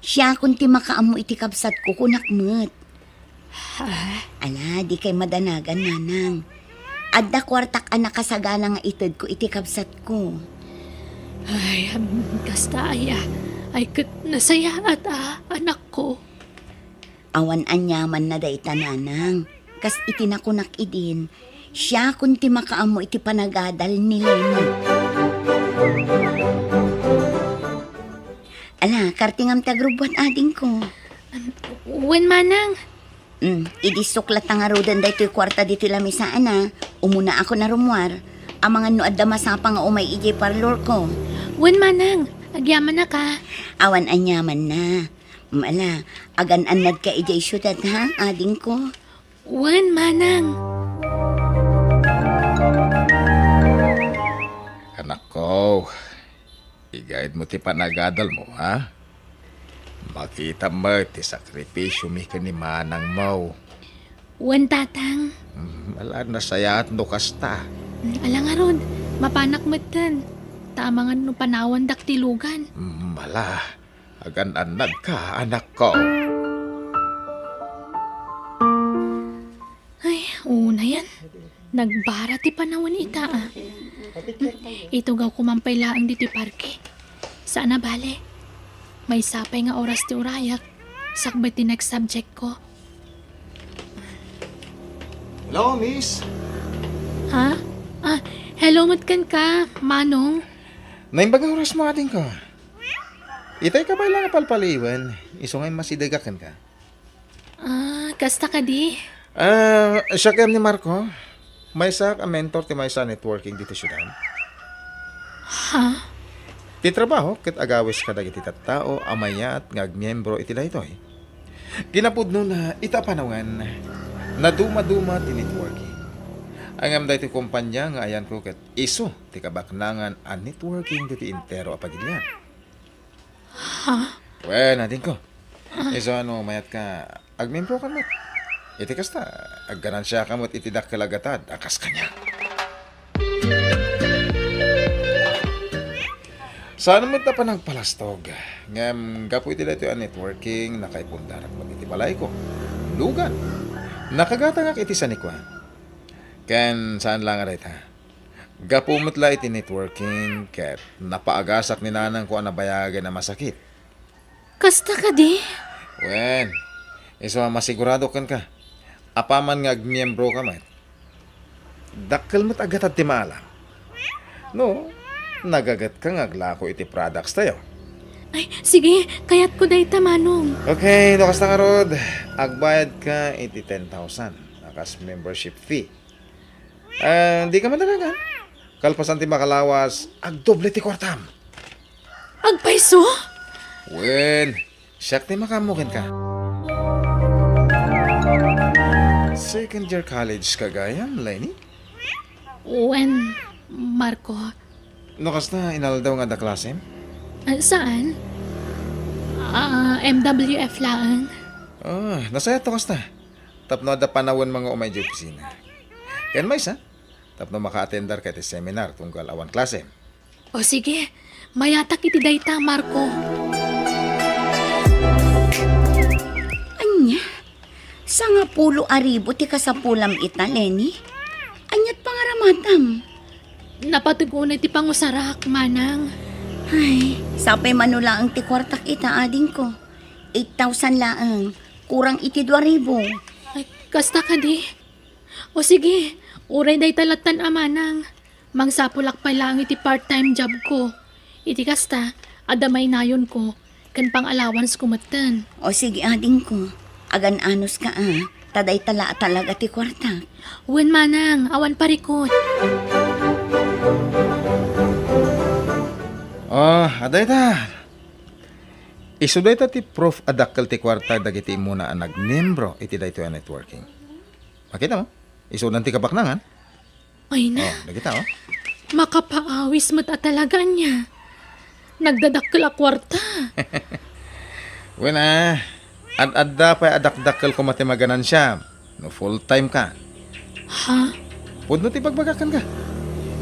Siya kung ti makaamo iti kabsat ko kunakmet. Ala, di kay madanagan nanang. Adda kwartak anak kasagana nga itid ko iti kabsat ko. Ay, kasta ay kat nasaya at anak ko. Awan anyaman na day tananang. Kas itinakunak idin, siya kung ti makaamo iti panagadal ni Lenny. Ala, kartingam tagrubwan ading ko. Wen manang. Idisuklat nga rodan da ito'y kwarta dito lamisaan na. Umuna ako na rumwar. Ang mga nuad da masapa nga umay iji parlor ko. Wen manang, agyaman na ka. Awan anyaman na. Mala, agan anad ka ijay syudad ha, ading ko. Wen manang. Anak ko, i-guide mo ti panagadal mo, ha? Makita mo ti sakripisyo mi ka ni manang mo. Wen tatang. Wala na sayat no kasta. Alang aron, mapanak matan. Tamangan no panawan daktilugan. Mala, agan anad ka, anak ko. Ay, una yan. Nagbara ti panawan ita Ito gaw kumampay laang diti parke. Sana bale. May sapay nga oras ti urayak. Sakbay ti next subject ko. Hello, miss. Ha? Hello matkan ka, Manong. Naimbagang oras mo ating ka. Itay ka ba lang palpaliwan? Isungay masidagakan ka. Kasta ka di? Siya kaya ni Marco. May sak a mentor ti may sa networking dito syudan. Ha? Ti trabaho ket agawis ka dagiti tattao amaya at ngagmiyembro iti daytoy. Kinapudno na itapanawan na duma-duma ti networking. Angam daytoy kumpanya nga ayan ko ket iso ti kabaknangan a networking diti intero a pagilian. Ha? Well, natin ko. Iso mayat ka agmiyembro ka mo. Iti kasta, agganansya ka mo't itidak kalagatad, akas kanya. Saan mo pa nagpalastog? Ngam, gapo iti dito ang networking, nakaipundarak mo iti balay ko. Lugan. Nakagata nga iti sanikwa. Ken, saan lang aray ta? Gapumot la iti networking, ket napaagasak ni nanang ko ang nabayagan na masakit. Kasta ka di? Wen, iso masigurado kan ka. Apaman nga agmiyembro ka met. Dakkel mo't agat at timala. No, nagagat ka nga aglako iti products tayo. Ay, sige, kayat ko day Manong. Okay, no kasta ka rod. Agbayad ka iti 10,000. Nakas membership fee. Di ka madalagan. Kalpasan ti makalawas, agdoble ti kwartam. Agpaiso? Wen, siyak ti makamukin ka. Second year college ka gayam, Lenny? When, Marco? No kasta inaldaw nga da klasem? Saan? MWF lang. Nasaya to kasta. Tapno da panawon mga umay di opisina. Yan may sa? Tapno maka-attendar ka ti seminar tunggal awan klase. O sige, mayatak iti dayta, Marco. Anya? Sa nga pulo aribo ti kasapulam ita, Lenny? Anyat pangaramatam. Napatugunay ti pangusarak, Manang. Ay, sapay manula ang ti kwartak ita ading ko. 8,000 laang. Kurang iti 2,000. Ay, kasta ka di. O sige, uray day talatan amanang. Mangsapulak pa lang iti part-time job ko. Iti kasta, adamay nayon ko. Kan pang allowance kumatan. O sige ading ko. Agan anos ka Taday tala talaga ti kwartak. Wen Manang, awan parikot. Aday ta. Isuday ta ti proof adakkel ti kwarta dagiti muna ang nagmembro iti dayto ang networking. Makita mo? Isudan ti kabaknangan. Ay na, Dagita makapaawis mo't at talaga niya. Nagdadakkel a kwarta. Wena, ad-adda pa adak-dakkel ko matimaganan siya. No full time ka. Ha? Pudno ti pagbagakan ka.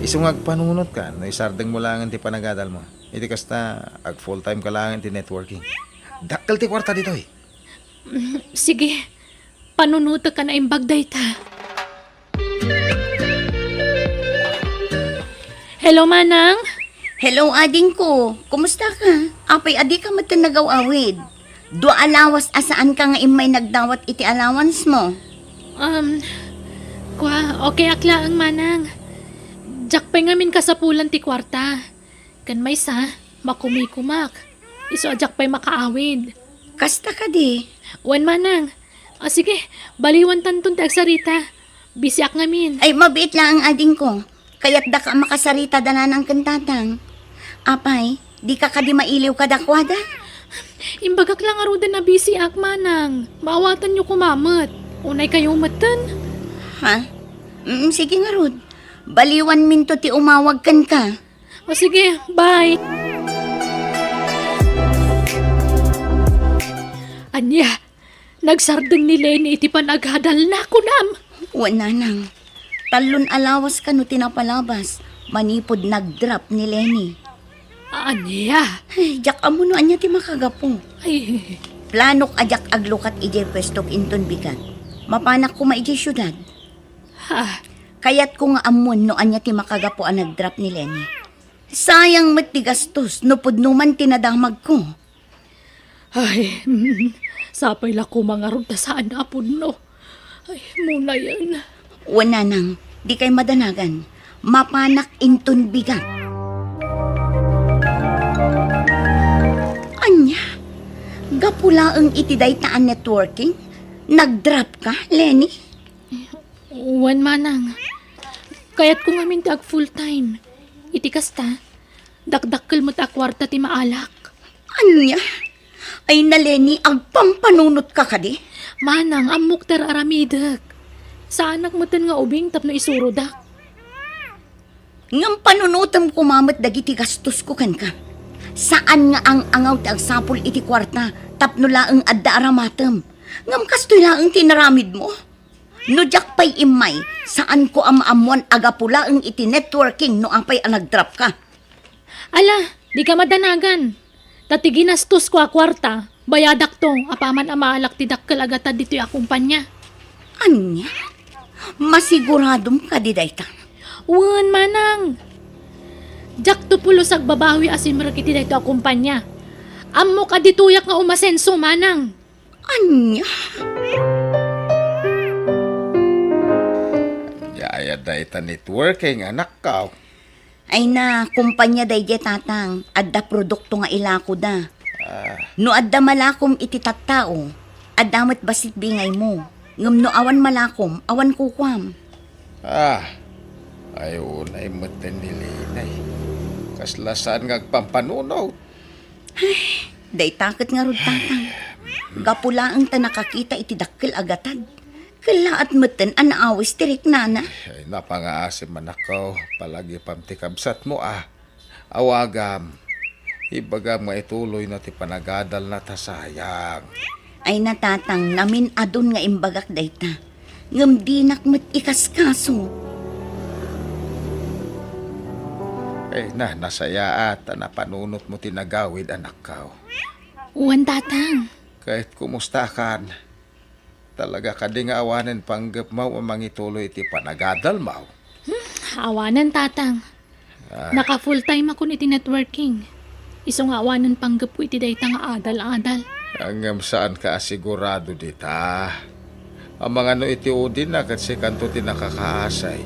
Isungag panunot ka, no isardeng mo lang ti panagadal mo. Iti kasta, ag full time ka lang ti networking. Dakkel ti kwarta dito eh. Sige, panunuto ka na imbag dayta. Hello, Manang? Hello ading ko. Kumusta ka? Apay adi ka matanagaw-awid. Dua alawas asaan ka nga imay nagdawat iti allowance mo. Okay akla ang Manang. Jakpay ngamin kasapulan ti kwarta. Kan may sa, makumikumak. Iso jakpay makaawid. Kasta ka di. Wan Manang. Sige, baliwan tantun ti agsarita. Bisyak ngamin. Ay mabiit lang ang ading ko. Kaya't da ka makasarita danan ang kantatang. Apay, di ka kadi mailiw kadakwada? Imbagak lang aruda na busy ak Manang. Maawatan nyo kumamot. Unay kayo matan. Ha? Sige nga Rod. Baliwan minto ti umawag kan ka. O sige, bye. Anya, nagsardeng ni Lenny iti panaghadal na kunam. Wala nang. Talon alawas ka no tinapalabas. Manipod nag-drop ni Lenny. Anya, Ay, jak amo no anya ti makagapo. ay, Planok ajak aglukat ije pwestok inton bigat. Mapanak ko maije syudad. ha, Kayat ko nga amon no anya ti makagapo ang nag-drop ni Lenny. Sayang mat ti gastos no pudno man tinadamag ko. ay, sapay la ko mga ruta saan na no. Ay, muna yan. Wala nang, di kay madanagan. Mapanak inton bigat. Anya, gapula ang itiday taan networking? Nag-drop ka, Lenny? Wan Manang. Kayat ko nga mindag full time. Iti kasta, dakdakkel mo't akwarta ti maalak. Anya? Ay na Lenny, agpampanunot ka kadi? Manang, amok ter aramidak. Saan nakmutan nga ubing tapno isuro dak. Ngam panunutam kumamat dagiti gastos ko kan ka. Saan nga ang angaw ti agsapol iti kwarta tapno laeng adda aramatem. Ngam kastoy laeng tinaramid mo. No jak pay imay, saan ko amaamuan agapula ang iti networking no apay ang nag-drop ka. Ala, di ka madanagan. Tati ginastos ko a kwarta. Bayadak to, apaman amaalak ti dakkel agata dito yung akumpanya. Anya? Masiguradom ka di dayta. Wan manang. Jak to pulos ag babawi asim rakiti dayto a kumpanya. Ammo ka dituyak nga umasenso manang. Anya? Yaya dayta networking anak ka. Ay na, kumpanya day di tatang. Adda produkto nga ilako da. No adda malakom iti tattao. Addamat basit bingay mo. Ngam no awan malakom, awan kukwam. Ayaw na imatan nilinay. Kaslasan ngagpampanunaw. Day takot nga rod tatang. Gapula ang tanakakita iti dakkel agatad. Kala at matan an awis tirik nana. Ay, napangaasim man ako. Palagi pamtikabsat mo Awagam. Ibagam nga ituloy na ti panagadal na tasayang. Ay natatang namin adun nga imbagak dayta. Ngam dinak mat ikaskaso. Nasaya ata na panunot mo tinagawid anak ka. Wan tatang. Kahit kumusta kan. Talaga ka di nga awanan panggap mo amang ituloy iti panagadal mo. Awanan tatang. Naka full time ako iti networking. Iso nga awanan panggap ko iti dayta nga adal-adal. Hanggang saan ka asigurado dita. Ang mga no iti udin na kasi kanto ti nakakaasay.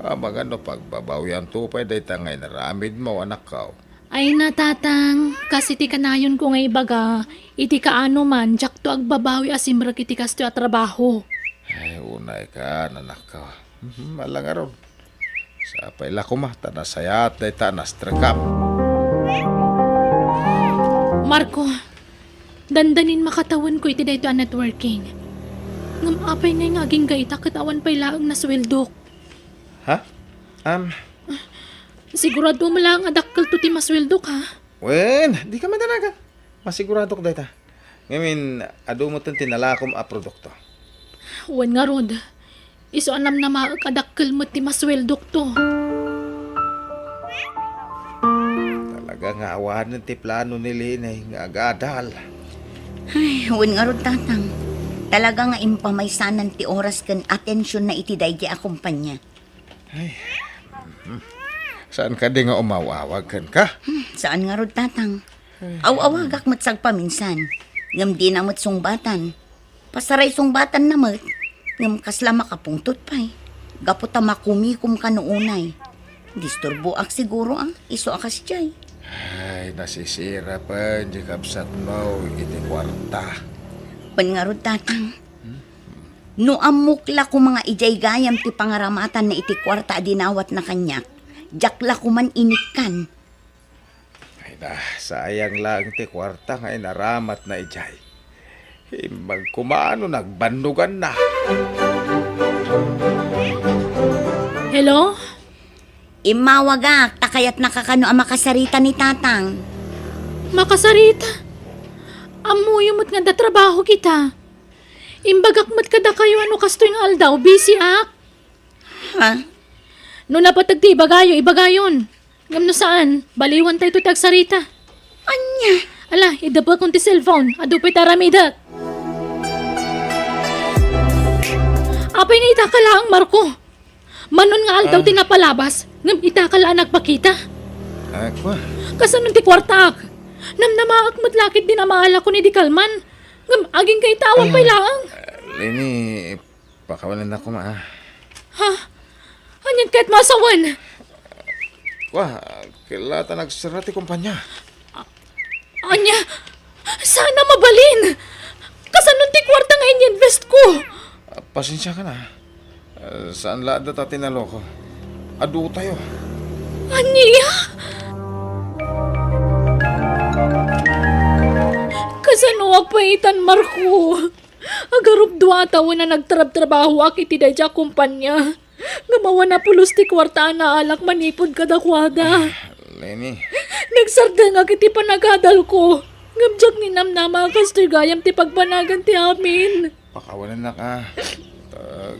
Ang mga no pagbabawi ang tupay dayta ngay naramid mo anak ka. Ay na tatang, kasi ti kanayon ko nga ibaga, iti kaano man, jak to agbabawi asimrak iti kasto at trabaho. Ay, unay ka, anak ka. Malang aron. Sa paila ko tanasayat dayta nastrakap. Marco, dandanin makatawan ko iti dayto a networking. Ngam apay ngay nga aging gaita katawan pa'y laang nasweldok. Ha? Sigurado mo lang adakkel to ti masweldok ha? Wen, di ka madanagan. Masigurado ko dayta. Ngayon, ado mo itong tinalakom a produkto. Wan nga rod, iso anam na maakadakkel mo ti masweldok to. Talaga nga awanan ti plano ni Linay nga agadal. Ay, huwag nga rod tatang. Talaga nga impamaysanan ti oras kan atensyon na iti daydi a kumpanya. Saan ka di nga umawawag kan ka? Saan nga rod tatang? Aw-awagak matsag paminsan. Ngam di na mat sungbatan. Pasaray sungbatan na mat. Ngam kasla makapungtot pa'y. Gaputa makumikum ka noonay. Disturbo ak siguro iso akas jay. Ay, nasisira pa, di kapsat mo, iti kwarta. Pan nga rod tatang. No amukla ko mga ijay gayam ti pangaramatan na iti kwarta dinawat na kanyak. Jakla ko man inikan. Ay na, sayang lang ti kwarta nga inaramat na ijay. Himbag kumano, nagbandugan na. Hello? Imawagak, takayat nakakano ang makasarita ni tatang. Makasarita? Amuyumot nga da trabaho kita. Imbagak mat kada kayo ano kasto yung aldaw, busy ak. Ha? No napatag ti ibagayon. Ngam no saan, baliwan tayo to tagsarita. Anya? Ala, idapa kong ti cellphone, adupay taramidak. Apay na itakala ang Marco. Manon nga aldaw tinapalabas, ngam itakala nagpakita. Ako, Kasanon ti kwarta ak. Namnamaak matlakit din ang maala ko ni Di Kalman. Ngam aging kay tawag pa'y laang. Lini, pakawalan ako Ha? Anyan kahit masawan. Wah, kilata nagsara ti kumpanya. Anya, sana mabalin. Kasanon ti kwarta nga in-invest ko. Pasensya ka na. Saan lahat na tinaloko? Adu tayo. Anya? Kasano apaitan, Marco? Agarup dua taon na nagtrab-trabaho akiti day dya kumpanya. Ngamawa na pulos ti kwarta na alak manipod kadakwada. Lenny, Nagsarda nga kiti panagadal ko. Ngamjak ni namnama kastoy gayam ti pagpanagan ti amin. pakawalan na ka.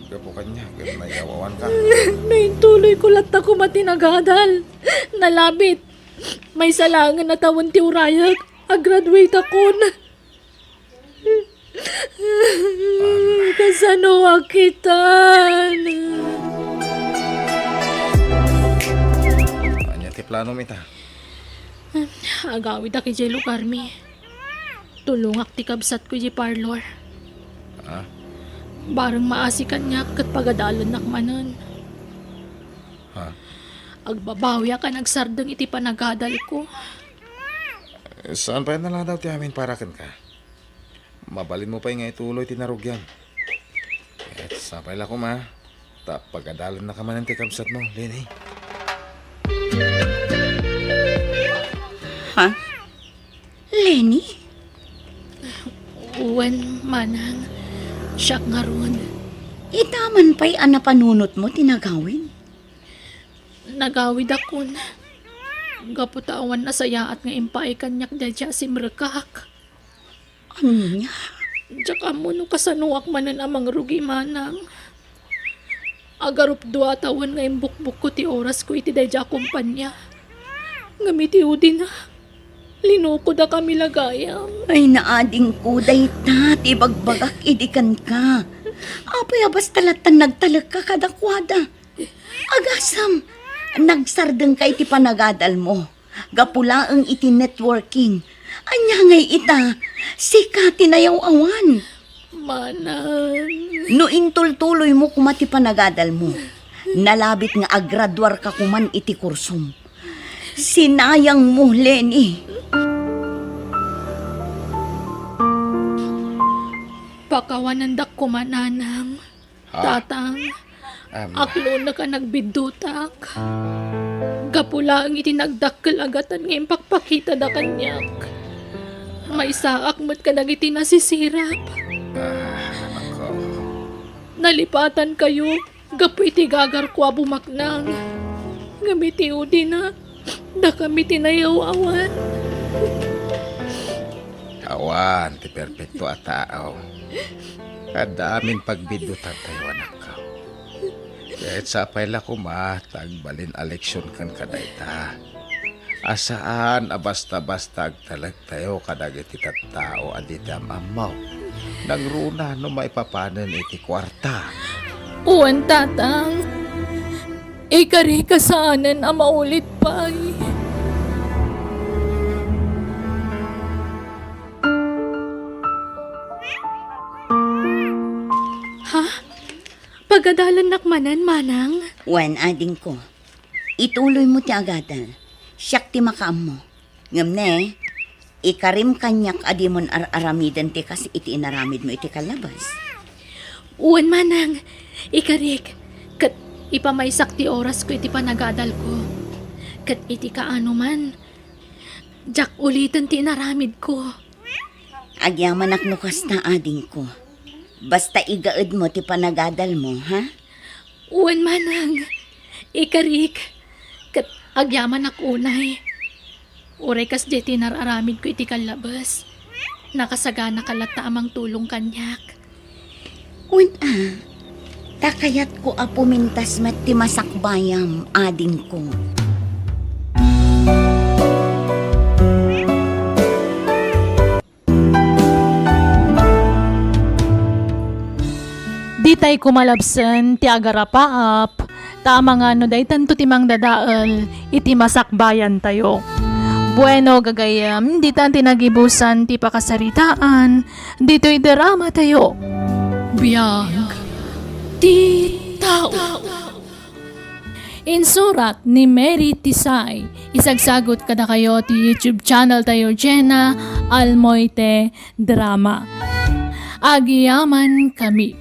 Gapo ka niya, ganayawawan ka. Naintuloy ko lat ako matinagadal. Nalabit. May salangan na tawon ti urayak. Agraduate ako na. Kasano akitan. Anya ti plano mita? Agawid aki jay lugar mi. Tulungak ti kabsat ko jay parlor. Ha? Barang maasikan niya kat pagadalan nakmanon. Ha? Agbabawi ka nagsardeng iti panagadal ko. Saan pa yan na lang daw ti amin para kan ka? Mabalin mo pa yung nga ituloy tinarugyan. At sapay la ko ma. Pagadalan na ka man ang tikabsat mo, Lenny. Ha? Lenny? Uwan manang. Siyak nga ron. Itaman pa'y anapanunot mo tinagawin. Nagawid akon. Gaputawan na saya at nga impay kanyak dadya si Mrekak. Ano niya? Tsaka mo no kasanuak manan amang rugi manang. Agarup dua tawan nga imbukbuk ko ti oras ko iti dadya kumpanya. Ngamiti udi na. Linuko da kami lagayam. Ay naading ko, dayta, tibagbagak idikan ka. Apay abas talatan nagtalag ka kadakwada. Agasam, nagsardeng ka iti panagadal mo. Gapula ang iti networking. Anya ngay ita, sika tinayaw awan. Manang. No intultuloy mo kumati panagadal mo. Nalabit nga agradwar ka kuman iti kursum. Sinayang mo, Lenny. Pakawanandak ko mananang. Tatang. Aklo na ka nagbidutak. Gapula ang itinagdakkel agatan ngayon pakpakita da kanyak. May saak mo't ka nagiti nasisirap. Nalipatan kayo. Gapu iti gagar ko bumaknang. Ngamiti udi na. Da kami tinayaw-awan. Awan, ti perpekto at tao. Kadaming pagbidutan tayo anak ka. Kahit sapay la kumatag balin eleksyon kan kadayta. Asaan basta-basta agtalag tayo kadag iti tattao aditi amaw. Nagruna no maipapanan iti kwarta. Uwan tatang. Ikari kasanan ang maulit pa. Ha? Pagadalan nakmanan, manang? Wan ading ko. Ituloy mo ti agadan. Siyak ti makaam mo. Ngam ne, ikarim kanyak adimon aramidan ti kas iti inaramid mo iti kalabas. Uwan, manang. Ikarik. Kat ipamaysak ti oras ko iti panagadal ko. Kat iti kaano man. Jak ulitan ti inaramid ko. Agyaman aknukas na ading ko. Basta igaed mo ti panagadal mo, ha? Uwan, manang. Ikarik. Kat agyaman ak unay. Uray kas jeti nararamid ko iti kalabas. Nakasagana kalata amang tulong kanyak. Takayat ko apumintas met ti masakbayam ading ko. Di tay kumalabsen ti agarapaap, tama nga no day tanto timang dadaal, iti masakbayan tayo. Bueno gagayam, di tan tinagibusan ti pakasaritaan, dito'y drama tayo. Biyag, ti tao. Insurat ni Mary Tisay, isagsagot kada kayo ti YouTube channel tayo Jenna Almoite Drama. Agiyaman kami.